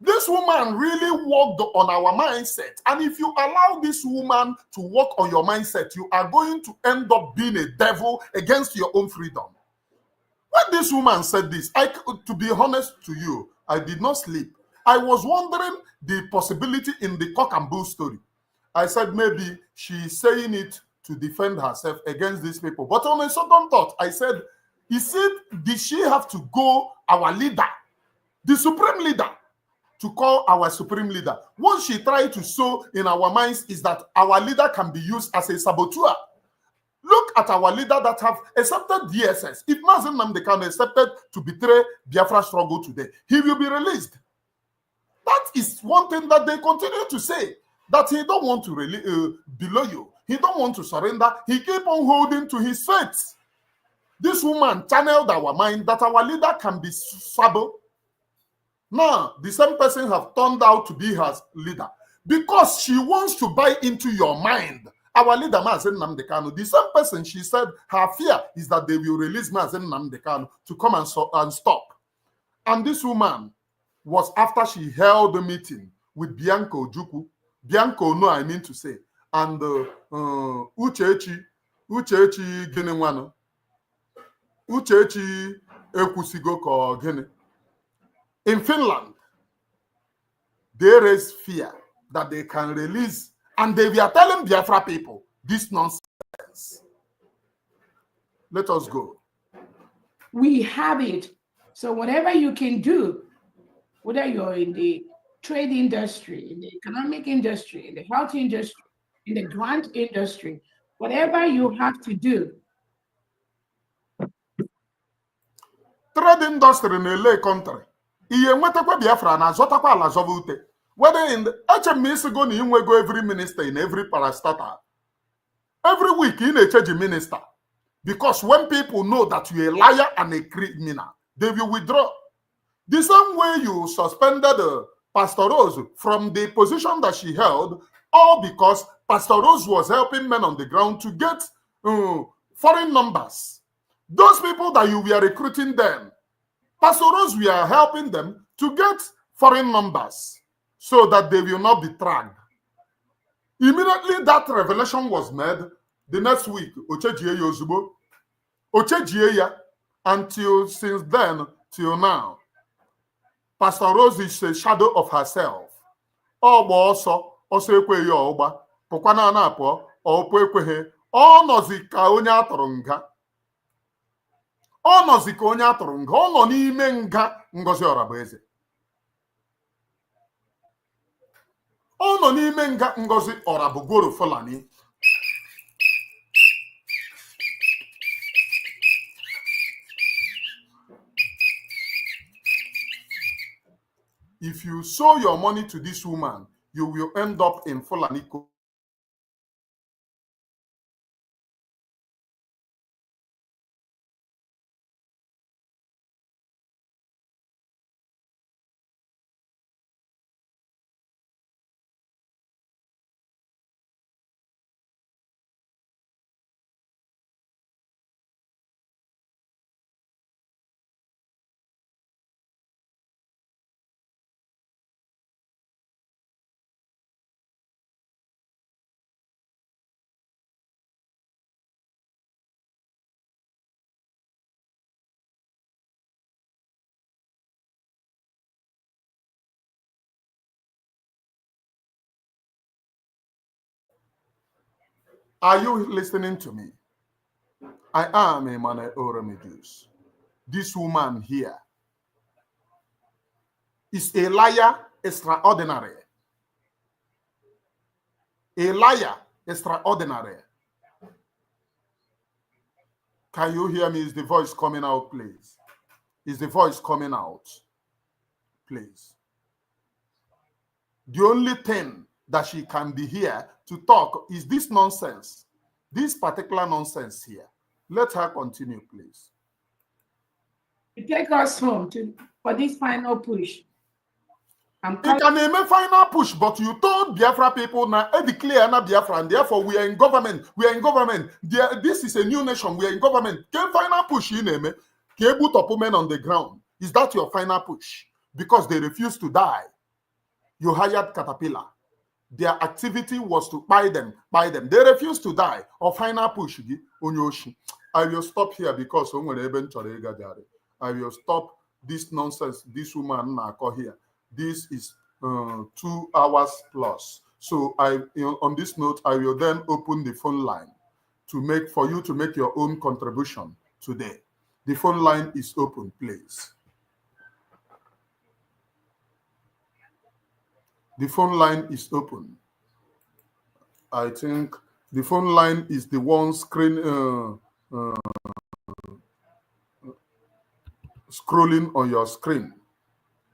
This woman really worked on our mindset. And if you allow this woman to work on your mindset, you are going to end up being a devil against your own freedom. When this woman said this, to be honest to you, I did not sleep. I was wondering the possibility in the cock and bull story. I said maybe she's saying it to defend herself against these people. But on a second thought, I said, did she have to go our leader, the supreme leader, to call our supreme leader? What she tried to sow in our minds is that our leader can be used as a saboteur. Look at our leader that have accepted DSS. If Mazen Nnamdi Kanu accepted to betray Biafra struggle today, he will be released. That is one thing that they continue to say, that he don't want to below you. He don't want to surrender. He keep on holding to his faith. This woman channeled our mind that our leader can be sabo. Now, the same person have turned out to be her leader because she wants to buy into your mind. Our leader, Mazen Nnamdi Kanu, the same person, she said her fear is that they will release Mazen Nnamdi Kanu to come and stop. And this woman was after she held a meeting with Bianca Ojukwu. Bianca, no, I mean to say, and Uchechi Ginenwano, Uchechi Ekusigo ko Gine. In Finland, there is fear that they can release, and they were telling Biafra people this nonsense. Let us go. We have it. So whatever you can do, whether you're in the trade industry, in the economic industry, in the health industry, in the grant industry, whatever you have to do, trade industry in a lay country. Iye nwetakwa Biafra na zotakwa ala zova ute. Whether in the HMS go ni go every minister in every parastatal. Every week in a change minister. Because when people know that you're a liar and a criminal, they will withdraw. The same way you suspended Pastor Rose from the position that she held, all because Pastor Rose was helping men on the ground to get foreign numbers. Those people that you were recruiting them, Pastor Rose, we are helping them to get foreign numbers so that they will not be tracked. Immediately that revelation was made, the next week, Ochejie Yozubo, Ochejie until since then, till now, Pastor Rose is a shadow of herself. Also ekwe ya ọgba, pụkwana na apụ, ọpụ ekweghị, ọ nọzi ka onye atụrụ nga. Ọ nọzi ka onye atụrụ nga, ọ nọ n'ime nga Ngozi Orabueze. Ọ nọ n'ime nga Ngozi Orabugoro Fulani. If you sow your money to this woman, you will end up in Fulani. Are you listening to me? I am Emmanuel Oromijus. This woman here is a liar extraordinary. A liar extraordinary. Can you hear me? Is the voice coming out, please? Is the voice coming out? Please. The only thing that she can be here to talk is this nonsense. This particular nonsense here. Let her continue, please. To take us home for this final push. It can name a final push, but you told Biafra people now, declare na Biafra, and therefore we are in government. We are in government. This is a new nation. We are in government. Can final push you name? Can put up men on the ground? Is that your final push? Because they refuse to die. You hired Caterpillar. Their activity was to buy them. They refused to die. Or final push, Onyoshi. I will stop here because I will stop this nonsense. This woman now here. This is 2 hours plus. So on this note, I will then open the phone line for you to make your own contribution today. The phone line is open, please. The phone line is open. I think the phone line is the one scrolling on your screen.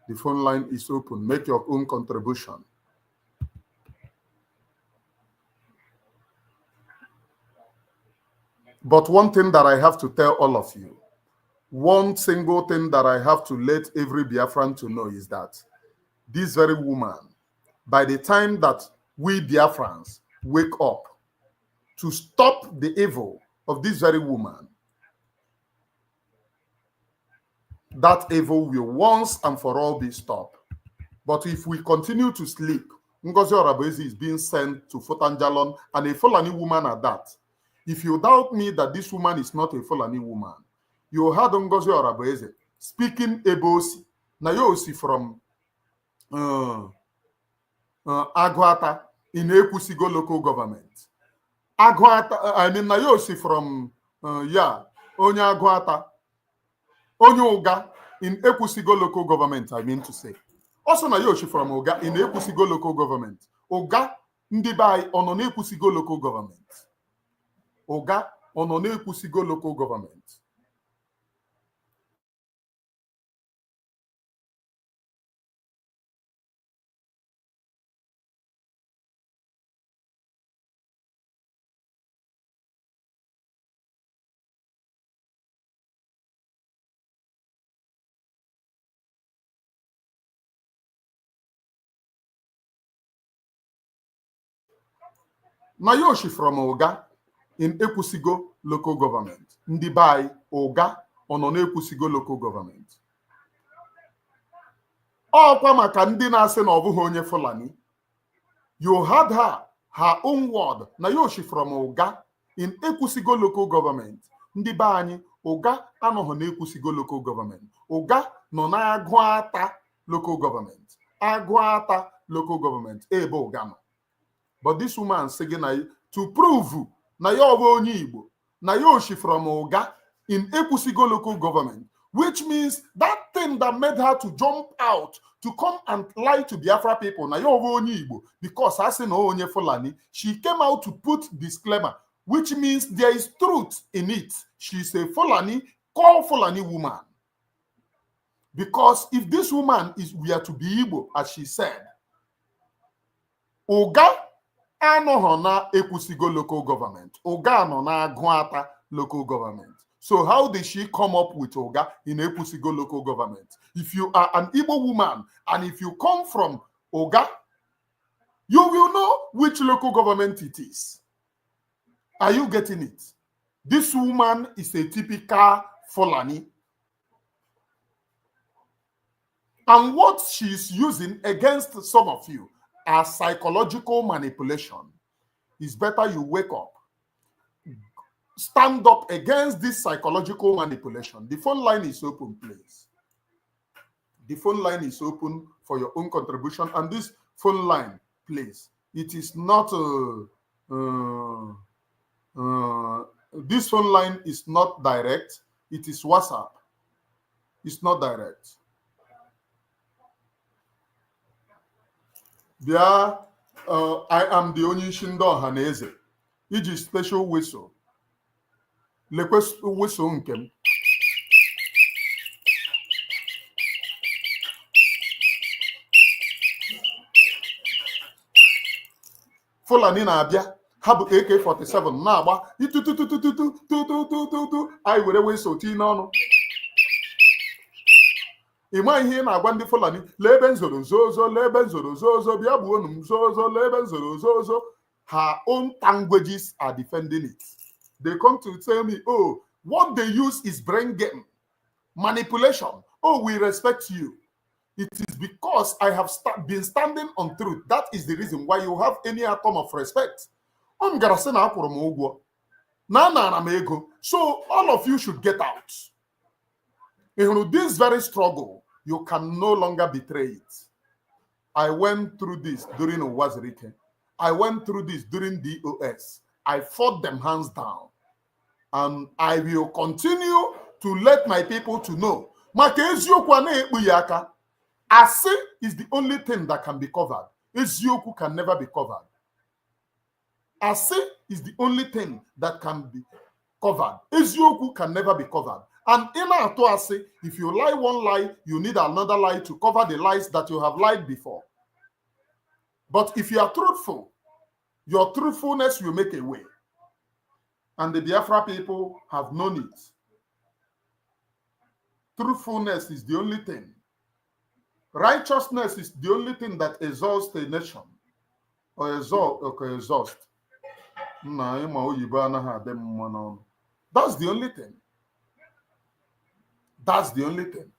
The phone line is open. Make your own contribution. But one thing that I have to tell all of you, one single thing that I have to let every Biafran to know is that this very woman, by the time that we Biafrans wake up to stop the evil of this very woman, that evil will once and for all be stopped. But if we continue to sleep, Ngozi Orabueze is being sent to Fotanjalon, and a Fulani woman at that. If you doubt me that this woman is not a Fulani woman, you heard Ngozi Orabueze speaking Ebosi, Nayosi from Agwata in Ekusigo local government. Agwata, I mean Nayosi from Onye Agwata, Onye Oga in Ekusigo local government, I mean to say. Also Nayoshi from Oga in Ekusigo local government. Oga Ndibai on Ekusigo local government. Oga on Ekusigo local government. Nayoshi from Oga in Ekwusigo local government. Ndibai Oga on Ekwusigo local government. Ọkwa maka ndị na-asị na ọ bụghị onye Fulani. You had her own word. Nayoshi from Oga in Ekwusigo local government. Ndị be anyị Oga anọghị na Ekwusigo local government. Oga nọ na Agụata local government. Agụata local government. Ebe Oga nọ. But this woman saying to prove na ya bụ onye Igbo, Nayoshi from Oga in Ekwusigo local government, which means that thing that made her to jump out to come and lie to Biafra people, na ya bụ onye Igbo, because as in onye Fulani, she came out to put disclaimer, which means there is truth in it. She's a Fulani, called Fulani woman. Because if this woman were to be Igbo, as she said, Oga anọghị na Ekwusigo local government. Oga nọ na Agụata local government. So how did she come up with Oga in Ekwusigo local government? If you are an Igbo woman and if you come from Oga, you will know which local government it is. Are you getting it? This woman is a typical Fulani. And what she's using against some of you as psychological manipulation. It's better you wake up. Stand up against this psychological manipulation. The phone line is open, please. The phone line is open for your own contribution. And this phone line, please, it is not this phone line is not direct. It is WhatsApp. It's not direct. There, I am the only Shindo Haneze. It is special whistle. Lekwe whistle nkem. Fulani na-abịa, ha bụ AK-47 na-agba itutututututututututu anyị were whistle tii n'ọnụ. Ịma ihe na-agwa ndị Fulani, lee ebe nzoro zozo, lee ebe nzoro zozo, bịa gbuo unu m zozo, lee ebe nzoro zozo. Her own languages are defending it. They come to tell me, oh, what they use is brain game, manipulation. Oh, we respect you. It is because I have been standing on truth. That is the reason why you have any atom of respect. So all of you should get out. In this very struggle, you can no longer betray it. I went through this during Uwazirike. I went through this during DOS. I fought them hands down. And I will continue to let my people to know. Ase is the only thing that can be covered. Ezioku can never be covered. Ase is the only thing that can be covered. Ezioku can never be covered. And in Ase, if you lie one lie, you need another lie to cover the lies that you have lied before. But if you are truthful, your truthfulness will make a way. And the Biafra people have known it. Truthfulness is the only thing. Righteousness is the only thing that exalts a nation. Or exhaust. That's the only thing. That's the only thing.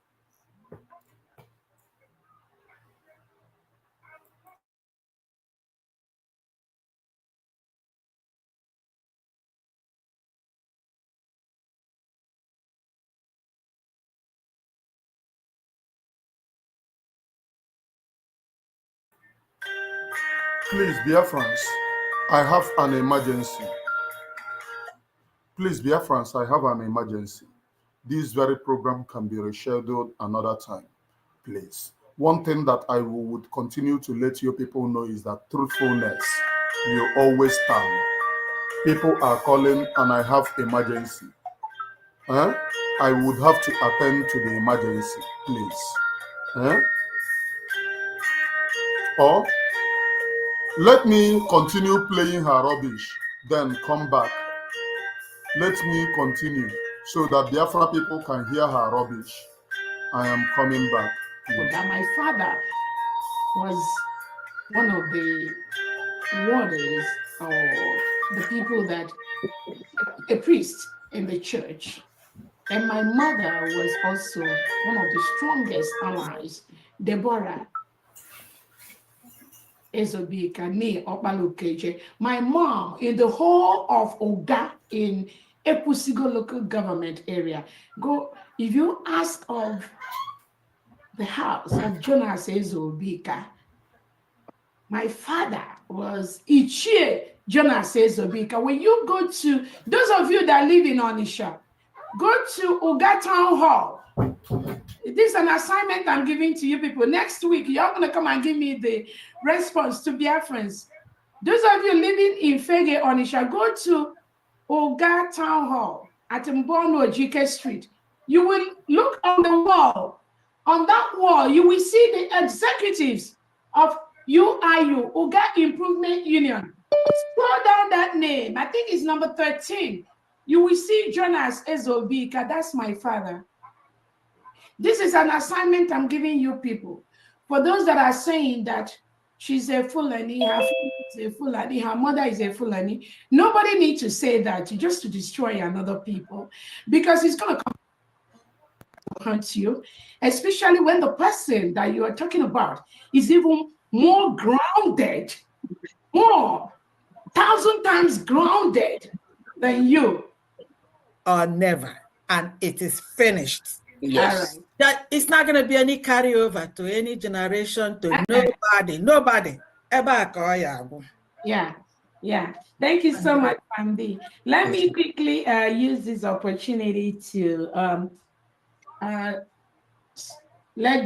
Please, Biafrans, I have an emergency. Please, Biafrans, I have an emergency. This very program can be rescheduled another time. Please. One thing that I would continue to let you people know is that truthfulness will always stand. People are calling and I have emergency. I would have to attend to the emergency, please. Or let me continue playing her rubbish, then come back. Let me continue so that Biafra people can hear her rubbish. I am coming back. That my father was one of the warders or the people that, a priest in the church. And my mother was also one of the strongest allies, Deborah Ezobika, me, Okpalokeje. My mom, in the whole of Oga in Epusigo local government area, go, if you ask of the house of Jonas Ezobika, my father was Ichie Jonas Ezobika. When you go to, those of you that live in Onisha, go to Oga Town Hall. This is an assignment I'm giving to you people. Next week, you're going to come and give me the response to Biafrans. Those of you living in Fege, Onisha, go to Oga Town Hall at Mbono Ojike Street. You will look on the wall. On that wall, you will see the executives of UIU, Oga Improvement Union. Scroll down that name. I think it's number 13. You will see Jonas Ezobika. That's my father. This is an assignment I'm giving you people. For those that are saying that she's a Fulani, her father is a Fulani, her mother is a Fulani, nobody needs to say that just to destroy another people, because it's going to come to hurt you, especially when the person that you are talking about is even more grounded, more 1,000 times grounded than you. Or never. And it is finished. Yes. All right. That it's not going to be any carryover to any generation, to nobody. Yeah. Thank you so much, Pamdi. Let me quickly use this opportunity to let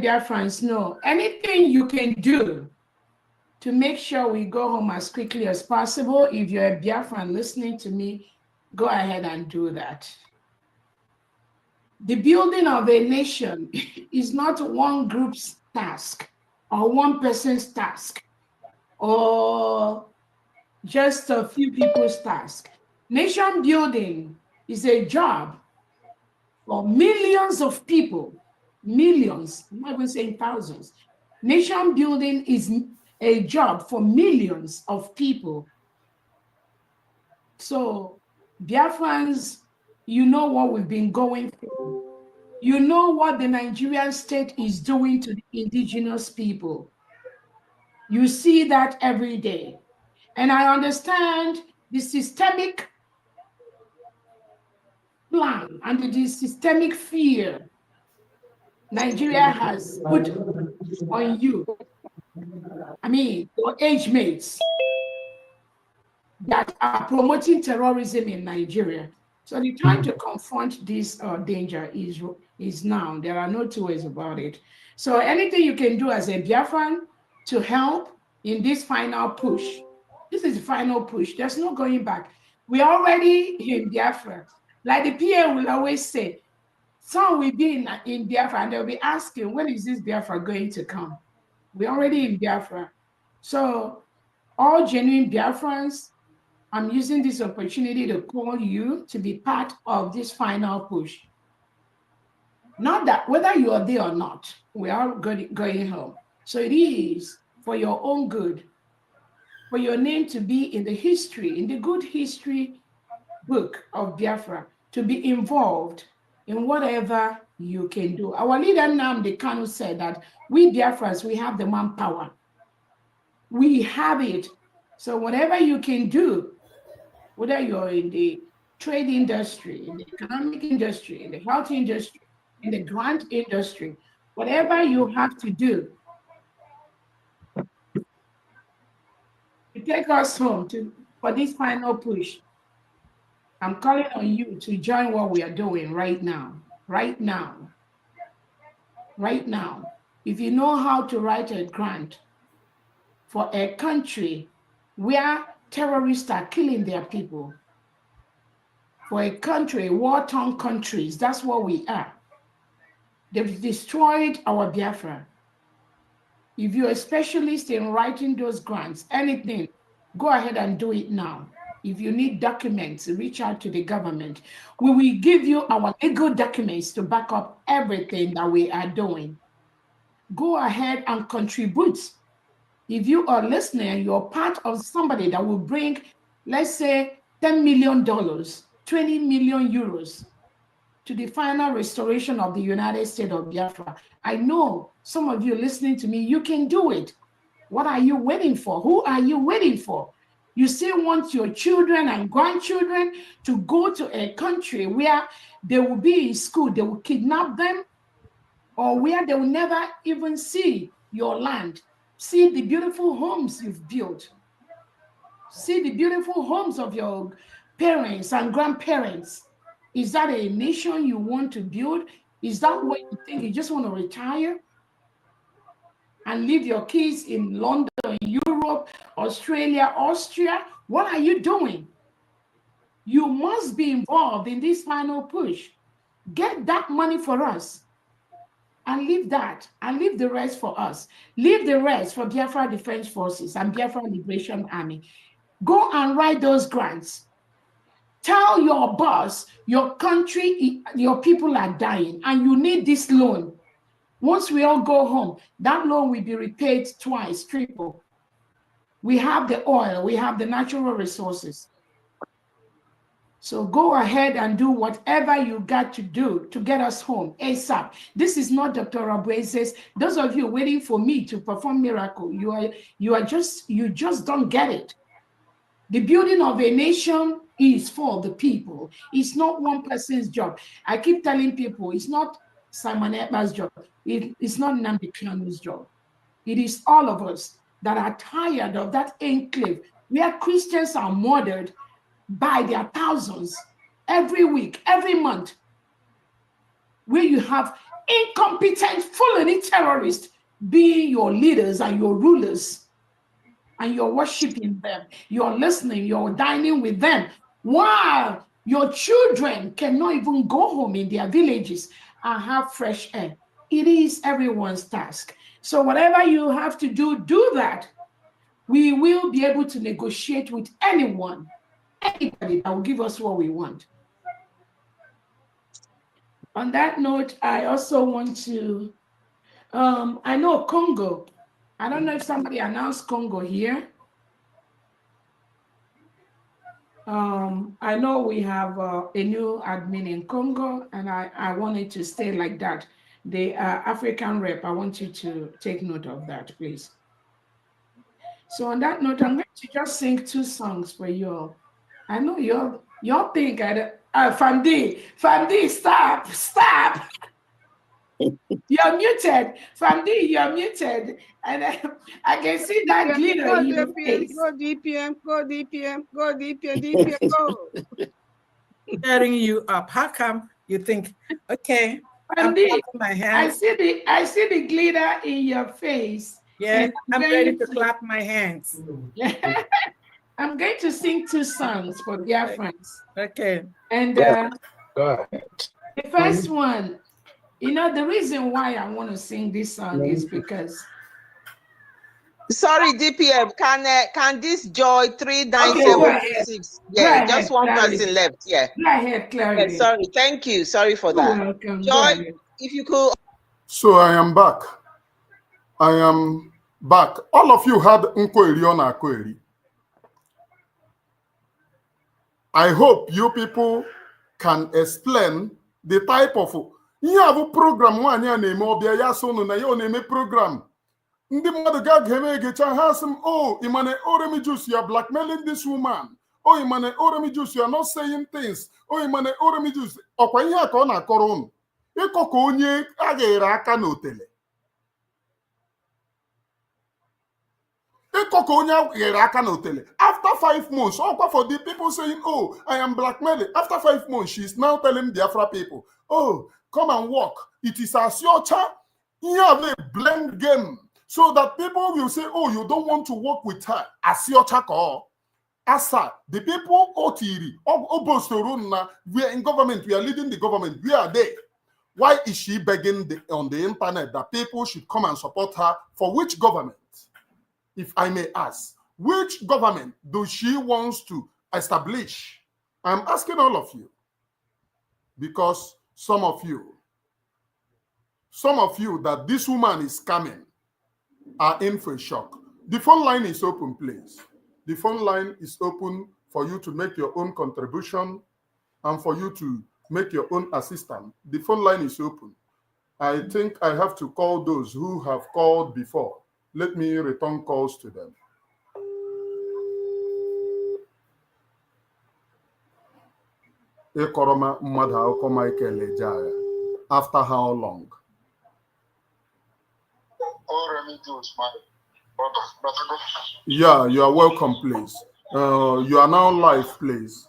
Biafrans know anything you can do to make sure we go home as quickly as possible. If you're a Biafran listening to me, go ahead and do that. The building of a nation is not one group's task or one person's task or just a few people's task. Nation building is a job for millions of people, millions, I'm not even saying thousands. Nation building is a job for millions of people. So Biafrans, you know what we've been going through. You know what the Nigerian state is doing to the indigenous people. You see that every day. And I understand the systemic plan and the systemic fear Nigeria has put on you. I mean, your age mates that are promoting terrorism in Nigeria. So the time to confront this danger is now. There are no two ways about it. So anything you can do as a Biafran to help in this final push. This is the final push. There's no going back. We're already in Biafra. Like the PA will always say, some will be in Biafra and they'll be asking, when is this Biafra going to come? We're already in Biafra. So all genuine Biafrans, I'm using this opportunity to call you to be part of this final push. Not that whether you are there or not, we are going home. So it is for your own good, for your name to be in the history, in the good history book of Biafra, to be involved in whatever you can do. Our leader Nnamdi Kanu said that we Biafrans, we have the manpower. We have it. So whatever you can do, whether you're in the trade industry, in the economic industry, in the health industry, in the grant industry, whatever you have to do to take us home for this final push, I'm calling on you to join what we are doing right now. Right now. Right now. If you know how to write a grant for a country where terrorists are killing their people, for a country, war-torn countries, that's what we are. They've destroyed our Biafra. If you're a specialist in writing those grants, anything, go ahead and do it now. If you need documents, reach out to the government. We will give you our legal documents to back up everything that we are doing. Go ahead and contribute. If you are listening, you're part of somebody that will bring let's say $10 million, 20 million euros to the final restoration of the United States of Biafra. I know some of you listening to me, you can do it. What are you waiting for? Who are you waiting for? You still want your children and grandchildren to go to a country where they will be in school, they will kidnap them, or where they will never even see your land, see the beautiful homes you've built, see the beautiful homes of your parents and grandparents. Is that a nation you want to build? Is that what you think? You just want to retire and leave your kids in London, Europe, Australia, Austria? What are you doing? You must be involved in this final push. Get that money for us and leave that and leave the rest for us. Leave the rest for Biafra Defense Forces and Biafra Liberation Army. Go and write those grants. Tell your boss, your country, your people are dying and you need this loan. Once we all go home, that loan will be repaid twice, triple. We have the oil, we have the natural resources. So go ahead and do whatever you got to do to get us home ASAP. This is not Dr. Abueze's. Those of you waiting for me to perform miracle, you just don't get it. The building of a nation is for the people. It's not one person's job. I keep telling people it's not Simon Ekpa's job. It's not Nnamdi Kanu's job. It is all of us that are tired of that enclave where Christians are murdered by their thousands every week, every month, where you have incompetent Fulani terrorists being your leaders and your rulers, and you're worshiping them, you're listening, you're dining with them, while your children cannot even go home in their villages and have fresh air. It is everyone's task. So whatever you have to do, do that. We will be able to negotiate with anyone, anybody that will give us what we want. On that note, I also want to, I know Congo. I don't know if somebody announced Congo here. I know we have a new admin in Congo, and I want it to stay like that. The African rep, I want you to take note of that, please. So on that note, I'm going to just sing 2 songs for you all. I know y'all think Famdi, stop. You're muted. Famdi, you're muted. And I can see that glitter in your face. Go DPM, go. Tearing you up. How come you think, okay, Famdi, I'm my hands. I see the glitter in your face. Yeah, I'm ready to clap my hands. I'm going to sing 2 songs for their friends. Okay. And go ahead. The first one, you know, the reason why I want to sing this song is because. Sorry, DPM. Can this Joy 39726? Yeah, just one person left. Yeah. Go ahead, Clarity. Yeah, sorry, thank you. Sorry for that. You're welcome. Joy, if you could. So I am back. All of you had Nkweri on Akweri. I hope you people can explain the type of you have a program one year name or be a son na your name program. Ndi mother gag oh, Imane Oremi Juice, you are blackmailing this woman. Oh, Imane Oremi Juice, you are not saying things. Oh, Imane Oremi Juice, Okwanya Kona Koron. Eko konye agera aka n'otele. After 5 months, for the people saying, oh, I am blackmailing. After 5 months, she's now telling Biafra people, oh, come and walk. It is Asiocha. You have a blend game. So that people will say, oh, you don't want to work with her. Asiocha ko. Asa, the people, Otiri, Obosoruna, we are in government, we are leading the government, we are there. Why is she begging on the internet that people should come and support her? For which government? If I may ask, which government does she want to establish? I'm asking all of you, because some of you that this woman is coming are in for a shock. The phone line is open, please. The phone line is open for you to make your own contribution and for you to make your own assistance. The phone line is open. I think I have to call those who have called before. Let me return calls to them. After how long? Yeah, you are welcome, please. You are now live, please.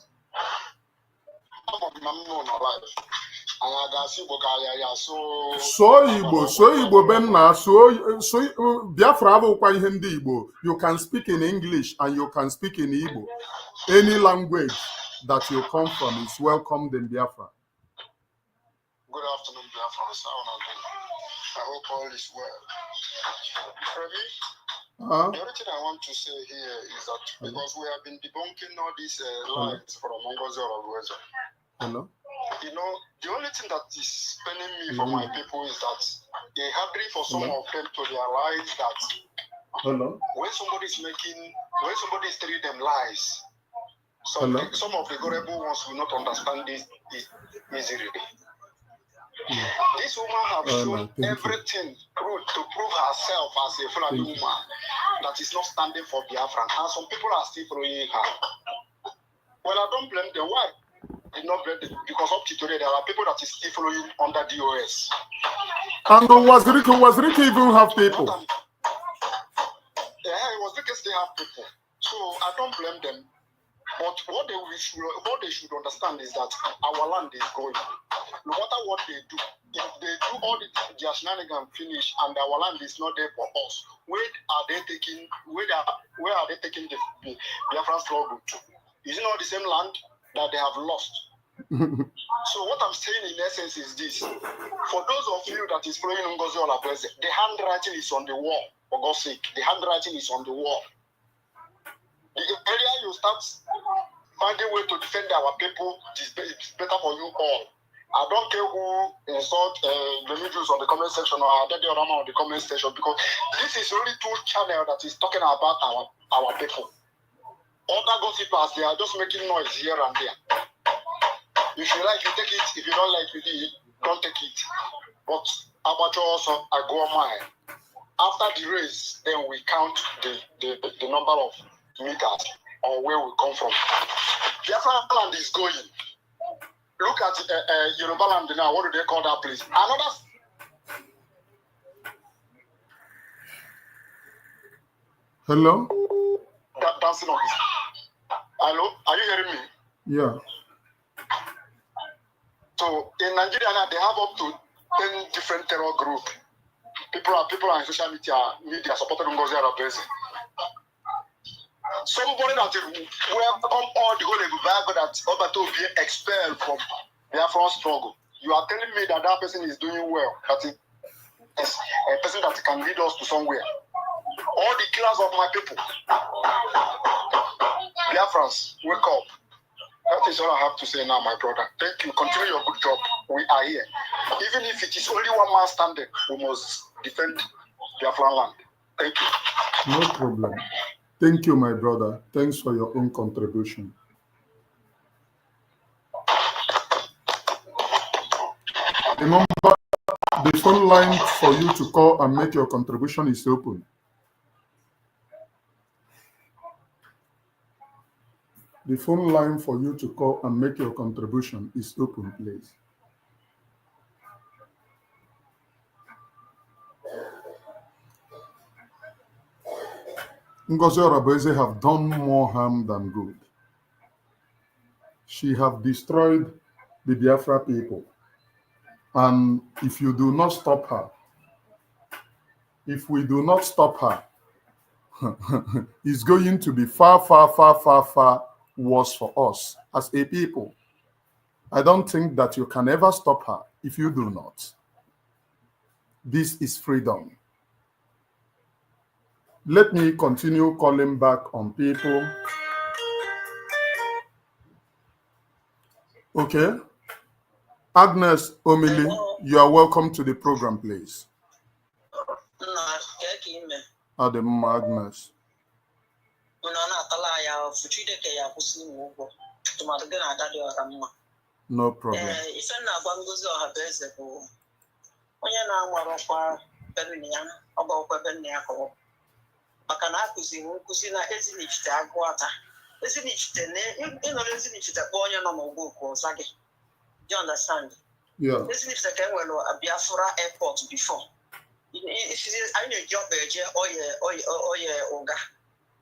So Igbo benna, so Biafra abụkwa ihe ndị Igbo. You can speak in English and you can speak in Igbo. Any language that you come from is welcomed in Biafra. Good afternoon, Biafra. I hope all is well. For me, the only thing I want to say here is that because we have been debunking all these lies from Ngozi Oraweze. Hello. You know, the only thing that is paining me for my people is that they hardly for some of them to realize that when somebody is telling them lies, some of the gullible ones will not understand this easily. This woman has shown everything to prove herself as a Fulani woman that is not standing for Biafran, and some people are still following her. Well, I don't blame them. Why? Did not blame them, because up to today there are people that is still following under DOS. And was Ricky even have people? Yeah, Wazirike still have people. So I don't blame them. But what they should understand is that our land is going. No matter what they do, if they do all their shenanigans finish and our land is not there for us, where are they taking the Biafran struggle to? Is it not the same land that they have lost? So what I'm saying in essence is this: for those of you that is following Ngozi Oraweze, the handwriting is on the wall. For God's sake, the handwriting is on the wall. The area you start finding a way to defend our people, it's better for you all. I don't care who insult the videos on the comment section or the Orama on the comment section, because this is only two channels that is talking about our people. Other gossipers, they are just making noise here and there. If you like, you take it. If you don't like, you don't take it. But about also, I go on mine. After the race, then we count the number of meters or where we come from. Biafran land is going. Look at Yoruba land now. What do they call that place? Another. Hello. That dancing on his. Hello, are you hearing me? Yeah. So in Nigeria now they have up to 10 different terror groups. People on social media supporting Ngozi Oraweze. Somebody that will come all the whole Bible that Obato be expelled from their front struggle. You are telling me that person is doing well, that is a person that can lead us to somewhere. All the killers of my people. Biafrans, wake up. That is all I have to say now, my brother. Thank you. Continue your good job. We are here. Even if it is only one man standing, we must defend Biafran land. Thank you. No problem. Thank you, my brother. Thanks for your own contribution. Remember, the phone line for you to call and make your contribution is open. The phone line for you to call and make your contribution is open, please. Ngozi Oraweze have done more harm than good. She have destroyed the Biafra people. And if you do not stop her, if we do not stop her, it's going to be far, far, far, far, far worse for us as a people. I don't think that you can ever stop her if you do not. This is freedom. Let me continue calling back on people. Okay. Agnes Omili, you are welcome to the program, please. Adam Agnes. No problem. Maka na akụziri nkụzi na ezinichite agụata ezinichite ịnọrọ ezinichite kpọọ onye nọ n'ụgbọ okwu ọza gị. Do you understand? Yeah. Ezinichite ka enwere Biafra airport before. Anyị na-eji ọkpa eje oye ụga.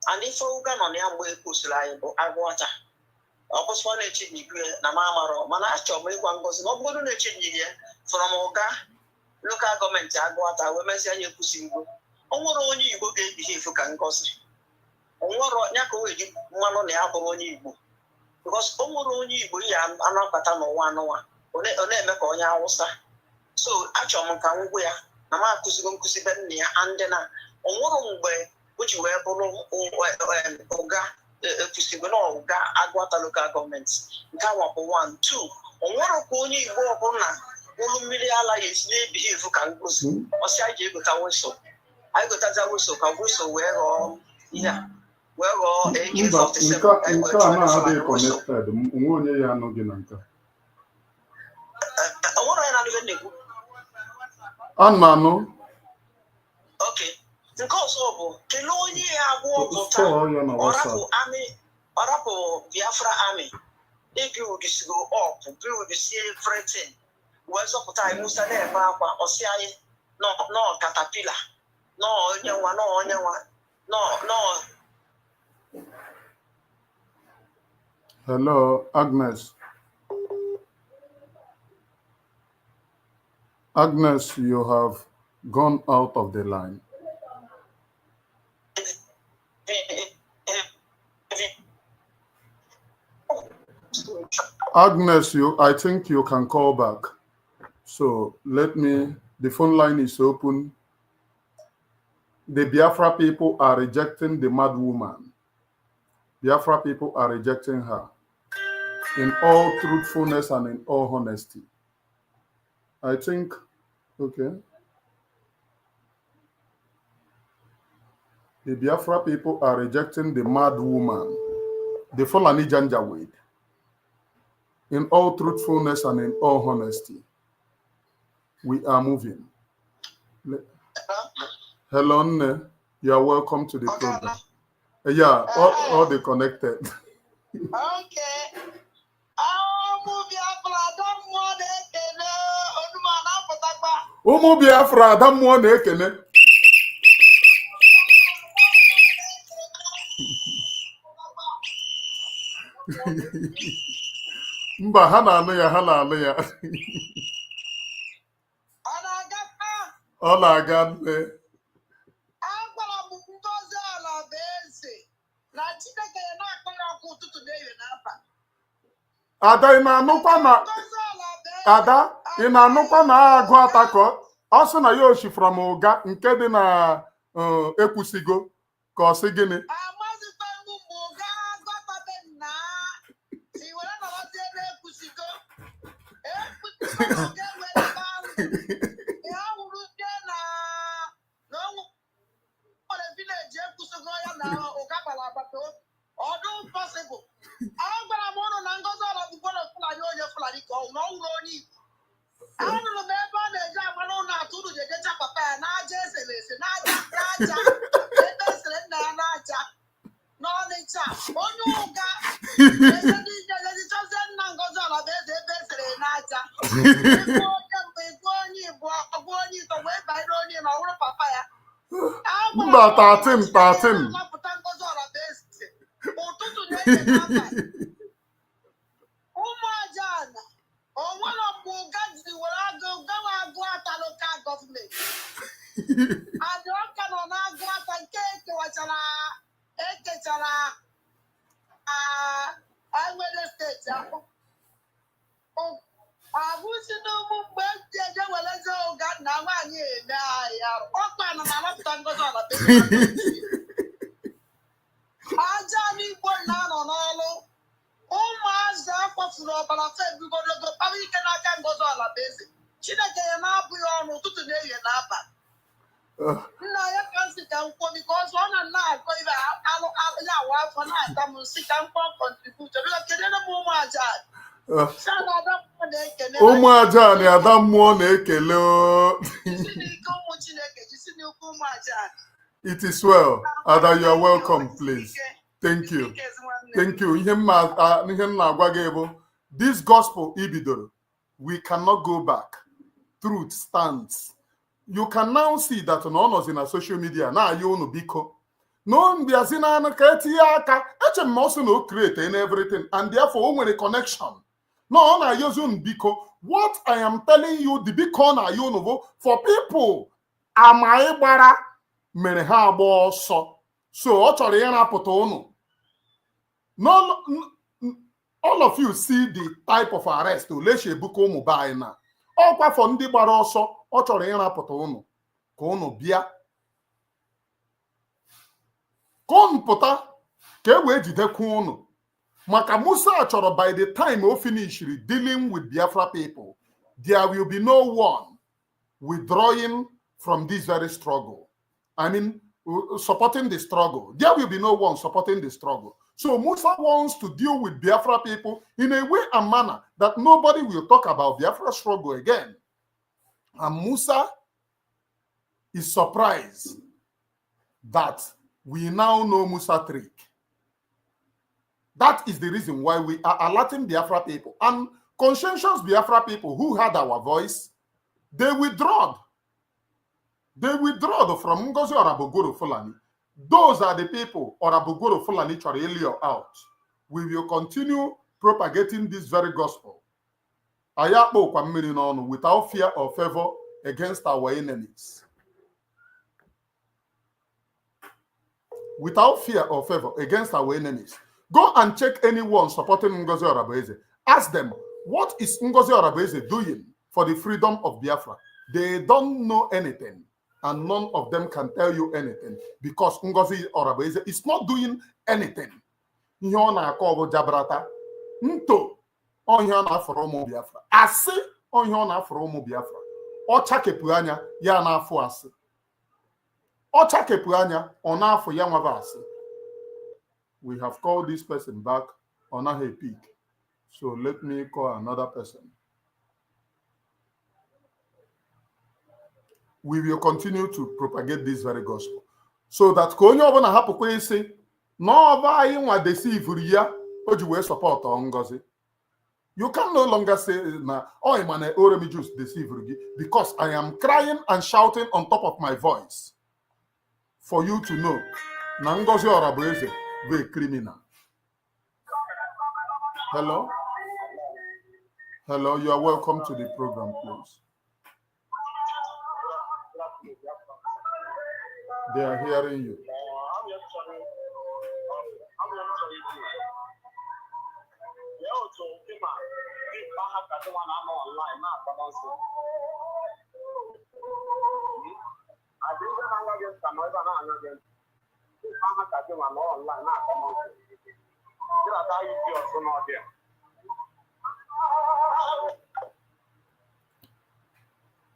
And ife ụga nọ na ya mgbe ekwusiri anyị bụ agụata. Ọ bụsịkwa na-echenjigwe na mamarọ mana achọrọ m ịgwa Ngozi na ọ bụrụ na-echenjighi ya from ụga lokal gọọmenti agụata wee mezie anyị ekwusiri igbo. O nwere onye Igbo ga-ebihave ka Ngozi. O nwere ya ka o wee mmanụ na ya bụrụ onye Igbo. Because o nwere onye Igbo ya anabata n'ụwa anụwa. Ọ na-eme ka onye Awụsa. So achọrọ m ka m gwa ya na m akụzigo nkụzi be nna ya and na o nwere mgbe o ji wee bụrụ ụga ekwusigwe na ụga agụata lokal gọọmenti. Nke a bụ 1. 2. O nwere ka onye Igbo ọbụla ụlọ mmiri ala ya esi na-ebihave ka Ngozi. Ọsị anyị ji egota wesọ. I got a whistle, a whistle where all, yeah, where all AK-47. Okay. The cause of Keloni, Orapo, Biafra army. They do this go up, build the sea everything. Where's up time, Musa, or CIA, no, caterpillar. No. Hello, Agnes. Agnes, you have gone out of the line. Agnes, I think you can call back. So the phone line is open. The Biafra people are rejecting the mad woman. Biafra people are rejecting her in all truthfulness and in all honesty. I think, okay. The Biafra people are rejecting the mad woman, the Fulani Janjaweed, in all truthfulness and in all honesty. We are moving. Hello, Nne. You are welcome to the program. Yeah, all the connected. Okay. Ụmụ Biafra ada mmụọ na-ekene. Mba, ha na-anụ ya, ha na-anụ ya. Ọ na-aga nne. Ada ị na-anụkwa na agụ atakọ ọ sị na ya oshifra m ụga nke dị na ekwusigo ka ọ sị gịnị mba 13 Because one and now for Umuaja ada mmụọ na-ekele. It is well. Ada, you are welcome, please. Thank you. Thank you. This gospel ibidoro, we cannot go back. Truth stands. You can now see that on us in our social media now you know biko. No mbiazina na aka. HM also no create and everything, and therefore when a connection. No na using biko. What I am telling you, the big corner you know for people amai bara mere ha agba ọsọ. So ọ chọrọ ya na-apụta unu. No, all of you see the type of arrest Oleshe Buko Mobile na. All kwa for ndị gbara ọsọ ọ chọrọ ịrapụta unu ka unu bịa ka unu pụta ka e wee jidekwa unu maka Musa chọrọ by the time o finish dealing with Biafra people, there will be no one withdrawing from this very struggle. I mean, supporting the struggle. There will be no one supporting the struggle. So Musa wants to deal with Biafra people in a way and manner that nobody will talk about Biafra struggle again. And Musa is surprised that we now know Musa trick. That is the reason why we are alerting Biafra people. And conscientious Biafra people who had our voice, they withdrew. They withdrew from Ngozi Orabogoro Fulani. Those are the people Orabogoro Fulani Chorelio out. We will continue propagating this very gospel. Ayapo kwamiri n'ọnụ without fear or favor against our enemies. Without fear or favor against our enemies. Go and check anyone supporting Ngozi Oraboeze. Ask them, what is Ngozi Oraboeze doing for the freedom of Biafra? They don't know anything. And none of them can tell you anything because Ngozi Oraboeze is not doing anything. Ihe ọ na-akọ bụ jabrata. Nto onye ọ na-afọrọ ụmụ Biafra. Asị onye ọ na-afọrọ ụmụ Biafra. Ọ chakepụ anya ya na-afụ asị. Ọ chakepụ anya ọ na-afụ ya nwaba asị. We have called this person back on a pick. So let me call another person. We will continue to propagate this very gospel. So that onye ọbụla hapụkwa isi na ọba anyị nwa deceive ya o ji wee support Ngozi. You can no longer say na oh man Oremi just deceive gị because I am crying and shouting on top of my voice for you to know na Ngozi Oraboeze be a criminal. Hello? Hello, you are welcome to the program, please. They are hearing you.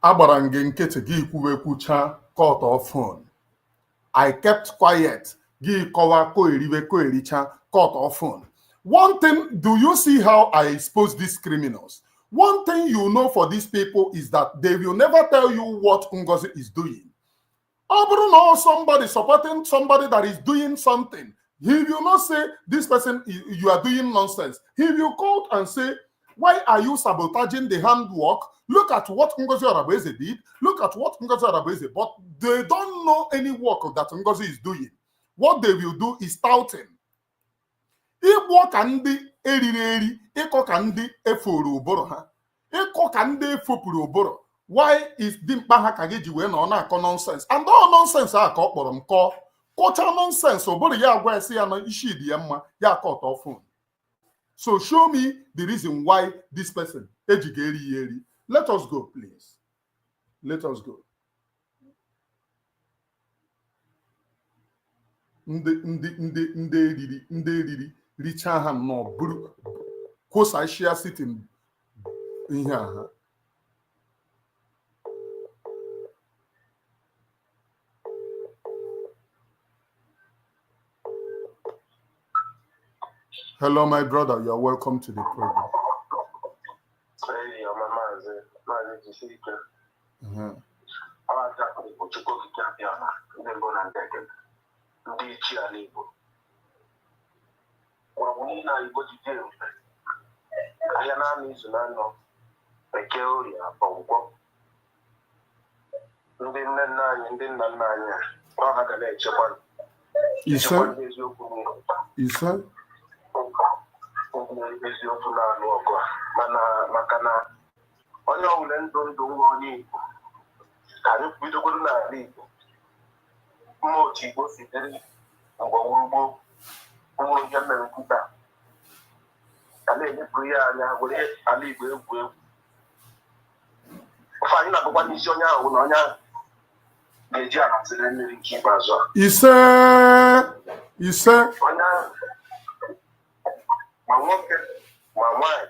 Agbara nge nkịtị gị kwucha cut off phone. I kept quiet. Gi kowa ko eriwe ko ericha cut off phone. One thing, do you see how I expose these criminals? One thing you know for these people is that they will never tell you what Ngozi is doing. Or somebody supporting somebody that is doing something. He will not say, this person, you are doing nonsense. He will call and say, why are you sabotaging the handwork? Look at what Ngozi Oraboeze did. Look at what Ngozi Oraboeze. But they don't know any work that Ngozi is doing. What they will do is touting. Igbo ka ndị eriri eri, ịkọ ka ndị efuru ụbụrụ ha. Ịkọ ka ndị efopụrụ ụbụrụ. Why is dimkpa ha ka gị ji wee na ọ na-akọ nonsense? And all nonsense a ka ọ kpọrọ m kọọ. Kọcha nonsense ụbụrụ ya agwa esi ya na isi dị ya mma ya cut off phone. So show me the reason why this person ejiga eri eri. Let us go, please. Let us go. Ndị eriri richa ha no buru kosa share sitting ihe aha. Hello, my brother. You're welcome to the program. Hey, I'm a Deceit. You said? You said? Eziokwu na-alụ ọgụ maka na onye ọbụla ndụ nwa onye Igbo anyị bidogoro n'ala Igbo mma otu Igbo si dịrị mgbe ugbo ụmụ ihe mere nkwuta a na-enyepụrụ ya anya were ala Igbo egwu egwu ofe anyị na-abụkwa n'isi onye ahụ na onye ahụ ga-eji araziri mmiri nke ikpeazụ a ise onye ahụ ma nwoke ma nwanyị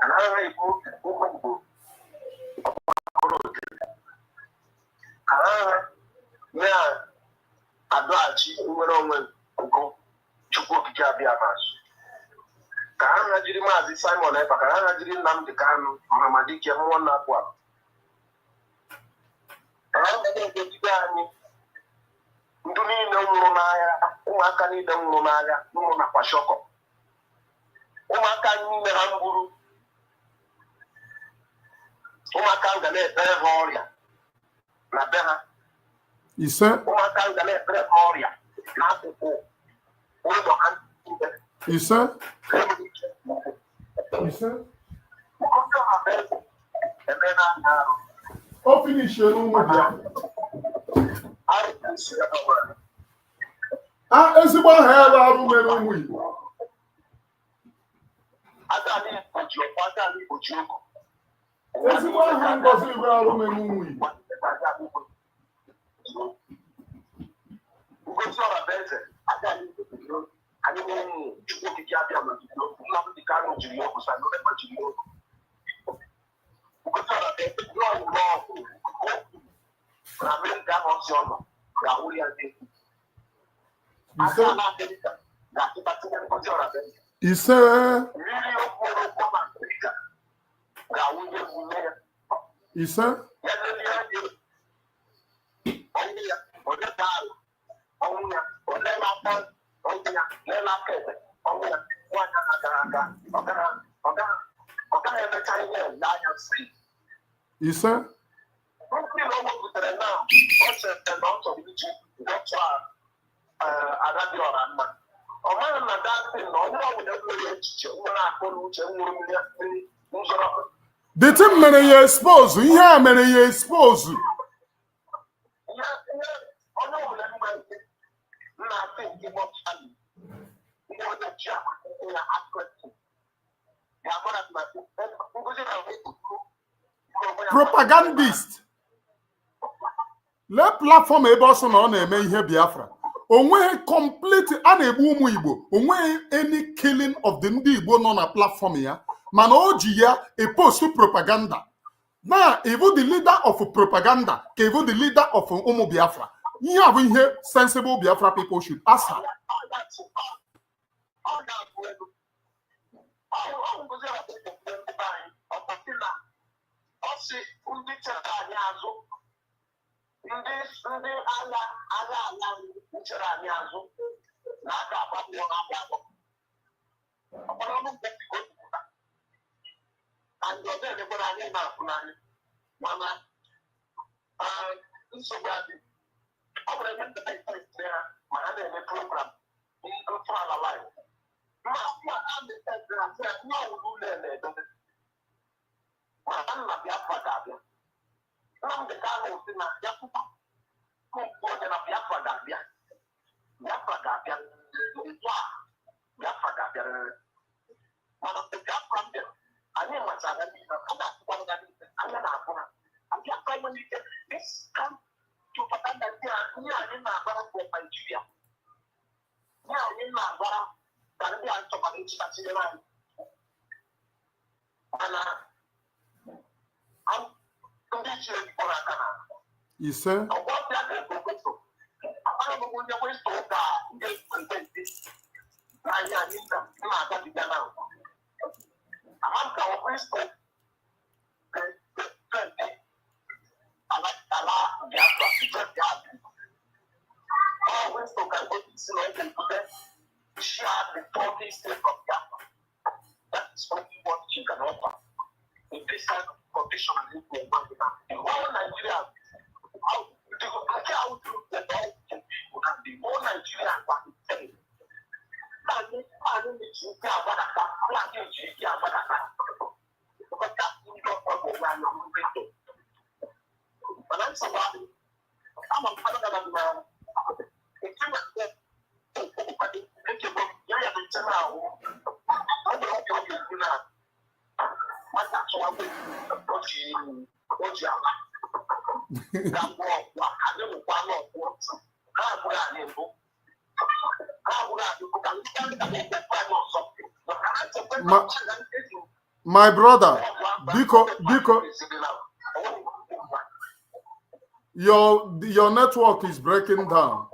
anaghị ekwu ụmụ Igbo ọkpọrọ oke ka ha na-adọghachi nnwere onwe nke Chukwu Okike abịa mazụ ka ha hajiri Maazị Simon Ekpa ka ha hajiri Nnamdi Kanu Ọhamadike mmụọ na-apụ apụ ka ha na-egogide anyị ndụ niile nwụrụ n'agha ụmụaka niile nwụrụ n'agha nwụrụ na kwashọkọ ụmụaka niile ha mgburu ụmụaka ga na-ekpere ha ọrịa na be ha ụmụaka ga na-ekpere ha ọrịa n'akụkụ ụlọ ha o finishere ụmụ bịa ezigbo aha ya bụ arụ mere ụmụ Igbo ezigbo aha Ngozi Igbo arụ mere ụmụ Igbo Chukwu Okike abịa Nnamdi Kanu jiri ọgwụ Sangoba jiri ọgwụ na Amerịka ahụ si ọnọ ga-ahụ ya dị ise mmiri okporo ụkwụ na Amerịka ga-awụnye ume ya ise ya lele ya dị ọnwụ ya onye ga-alụ ọnwụ ya onye na-akpọ ọnwụ ya lela aka ebe ọnwụ ya nwaanyị gara aga ọ gaghị emecha ihe n'anya si ise ndị na o wepụtara na ọ chere na ọ chọrọ iji dọtụ Adadiora mma ọ maghị na datin na onye ọbụla nwere echiche nwere akọ na uche nwụrụ mmiri nzọrọ dịtị mere ya expose ihe a mere ya expose onye ọbụla mma nke na-atị nke mọchali ndị onye ji akwụkwọ ya akwụkwọ ga-agbara na ngozi na propagandist lee platform ebe ọ sọ na ọ na-eme ihe Biafra onweghị complete a na-egbu ụmụ Igbo onweghị any killing of the ndị Igbo nọ na platform ya mana o ji ya a post propaganda na evu the leader of propaganda ka evu the leader of ụmụ Biafra ihe a bụ ihe sensible Biafra people should ask her. Ndị chere anyị azụ ndị agha chere anyị azụ na aka agbapụọ na abịa agbapụ ọkpọrọ ọnụ mgbe biko jupụta na ndị ọzọ emekwara anyị na-apụ n'anya mana nsogbu adị ọ bụrụ ebe ndị na-ete ha ma ha na-eme program ntọala live ma a na-ete ha sị ya ihe ọwụrụ ụlọ na-edobe mana nna Biafra ga-abịa Nnamdi Kanu si na ya pụta onye na Biafra ga-abịa ugbu a Biafra ga-abịa mana mgbe Biafra bịara anyị machara n'ihe a na-atụkwa nga n'ihe anya na-abụ ha Biafra nwere ike propaganda ndị a ihe anyị na-agbara bụ Naijiria ihe anyị na-agbara ka ndị a chọkwara ịchịkachiri anyị mana ndị ichie jikọrọ aka na ise ọgwọ ndị a ga-egogoso akpara bụ onye nwere ụka ndị ekwentị na That's only what you can offer. In this kind of condition, the whole Nigeria, the whole Nigeria, my brother, Biko, your network is breaking down.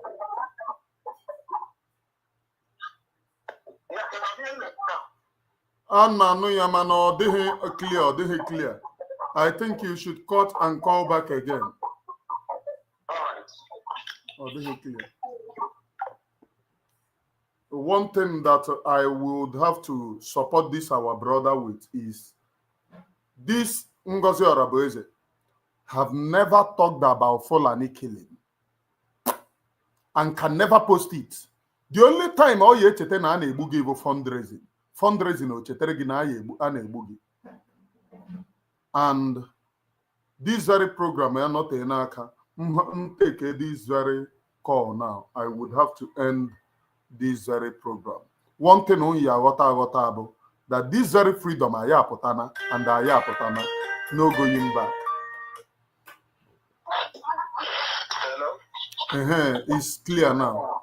Clear. I think you should cut and call back again. Clear. One thing that I would have to support this our brother with is this Ngozi Orabueze have never talked about Fulani killing and can never post it. The only time all you chete na na-egbu gị bụ fundraising o chetere gị na na-egbu gị. And this very program I not enaka take this very call now. I would have to end this very program. One thing on ya wata that this very freedom aya potana and aya potana no going back. Hello? It's clear now.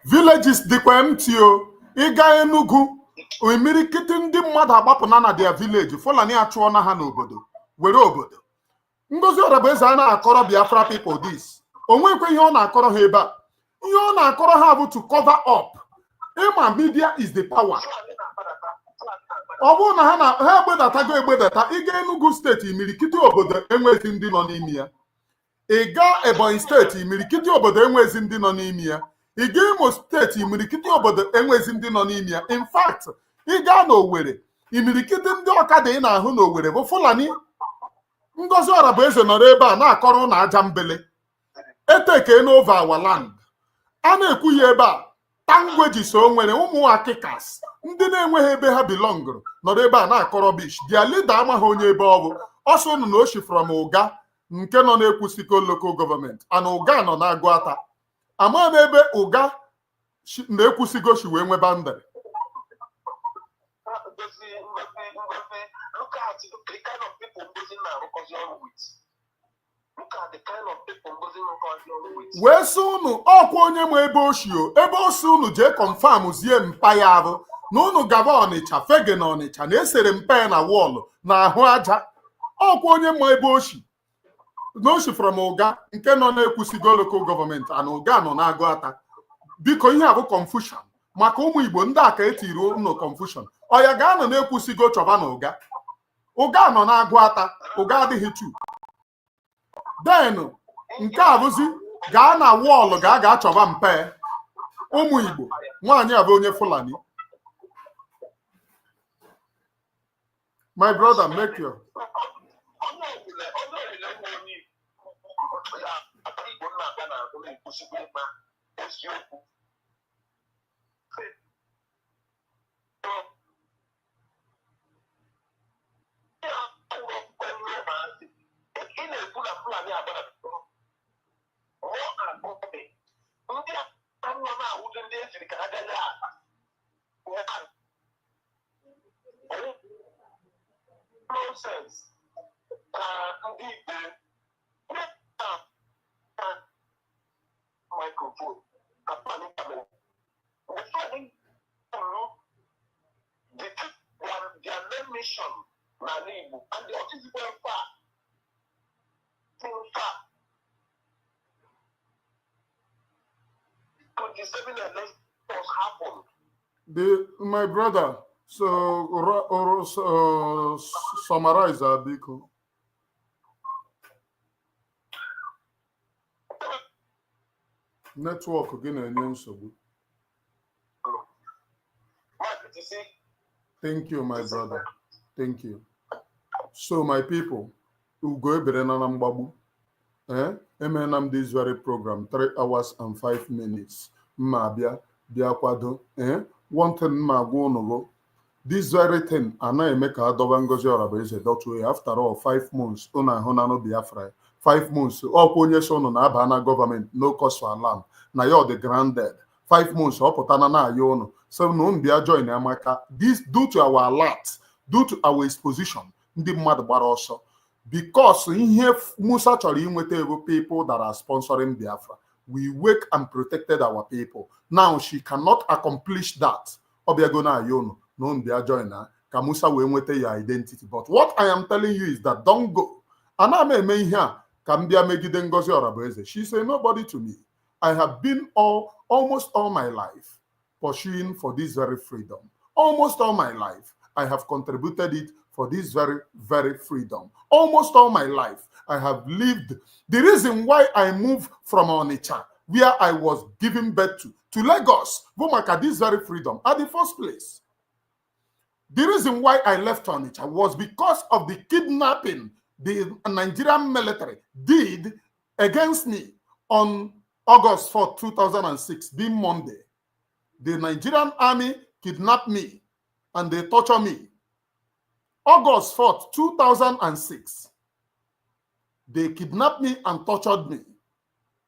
Villages dịkwa empty o. Ịga Enugu imirikiti ndị mmadụ agbapụna na their village. Fulani achụọ na ha n'obodo were obodo. Ngozi Orabueze a na-akọrọ Biafra people this. Onwekwe ihe ọ na-akọrọ ha ebe a. Ihe ọ na-akọrọ ha bụ to cover up. Ịma media is the power. Ọ bụrụ na ha egbedata ịga Enugu steeti imirikiti obodo enwezi ndị nọ n'ime ya. Ịga Ebonyi steeti imirikiti obodo enwezi ndị nọ n'ime ya. Ịga Imo steeti imirikiti obodo enwezi ndị nọ n'ime ya. In fact, ịga n'Owerri imirikiti ndị ọkada ị na-ahụ n'Owerri bụ Fulani. Ngozi Orabueze nọrọ ebe a na-akọrọ na aja mbele. Eteke n'over our land. A na-ekwu ya ebe a tangweji so nwere ụmụ akikas ndị na-enweghị ebe ha belongụrụ nọrọ ebe a na-akọrọ bish. Dia leader amaghị onye ebe ọ bụ. Ọsọ unu na oshi from Uga nke nọ na-ekwusiko local government and Uga nọ na-agụ ata. Ama m ebe Uga na-ekwusigo shi wee nweba ndịrị. Wee sị unu ọkwa onye ma ebe oshio ebe osi unu jee confirm zie mpa ya ahụ na unu gaba Ọnịcha fege na Ọnịcha na-esere mpa ya na wọlụ na ahụ aja. Ọkwa onye ma ebe oshi na oshi from Uga nke nọ na-ekwusigo local government and Uga nọ na-agụ ata. Biko ihe a bụ confusion maka ụmụ Igbo ndị a ka etiri unu confusion. Ọya ga-anọ na-ekwusigo chọba na Uga. Uga nọ na-agụ ata, Uga adịghị tu. Then nke a bụzi gaa na wọlụ ga chọba mpe ụmụ Igbo nwaanyị a bụ onye Fulani. My brother, make your nonsense. Microphone. Their main mission, and the autism far. My brother, so summarize Biko. Network again and nsogbu. Thank you, my brother. Thank you. So, my people, who go Mbabu, MNM this very program, 3 hours and 5 minutes. Mabia, Biakwado, one thing Magonogo. This very thing, I make a Dobangozi or that way. After all, 5 months, Una Honano Biafra. 5 months, all Ponyation on Abana government, no cause for alarm. Now you're the granddad. 5 months, all Potana na Yono. So no Bia join America. This due to our alert, due to our exposition, the mad but also. Because in here, Musa Chori people that are sponsoring Biafra. We wake and protected our people. Now she cannot accomplish that. Obiagona Yono, no Bia joiner. Kamusa we your identity. But what I am telling you is that don't go. And I may here. She said, nobody to me. I have been almost all my life pursuing for this very freedom. Almost all my life, I have contributed it for this very, very freedom. Almost all my life, I have lived. The reason why I moved from Onitsha, where I was giving birth to Lagos, Bumaka, this very freedom, at the first place. The reason why I left Onitsha was because of the kidnapping the Nigerian military did against me on August 4, 2006, being Monday. The Nigerian army kidnapped me and they tortured me. August 4, 2006, they kidnapped me and tortured me.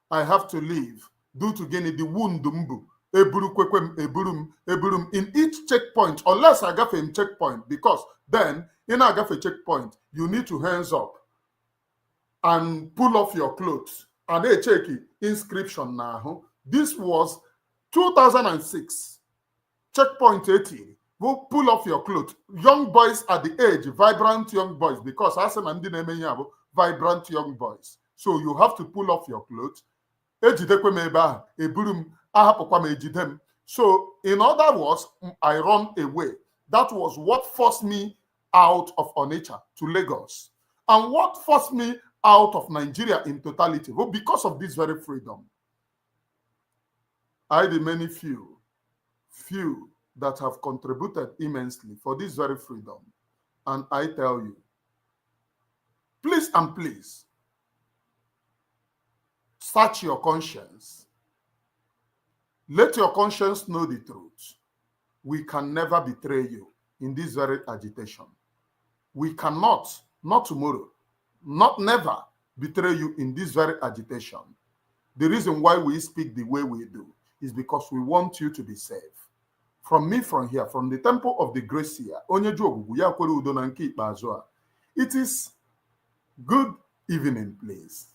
I have to leave due to getting the wound in each checkpoint, unless I get a checkpoint, because then in a checkpoint, you need to hands up and pull off your clothes. And they check it, inscription now. This was 2006. Checkpoint 80. Go pull off your clothes. Young boys at the age, vibrant young boys, because as an vibrant young boys. So you have to pull off your clothes. So in other words, I run away. That was what forced me out of Onitsha to Lagos. And what forced me out of Nigeria in totality? Well, because of this very freedom. I, the many few that have contributed immensely for this very freedom. And I tell you, please and please, search your conscience. Let your conscience know the truth. We can never betray you in this very agitation. We cannot, not tomorrow, not never betray you in this very agitation. The reason why we speak the way we do is because we want you to be safe. From me, from here, from the temple of the grace here, it is good evening, please.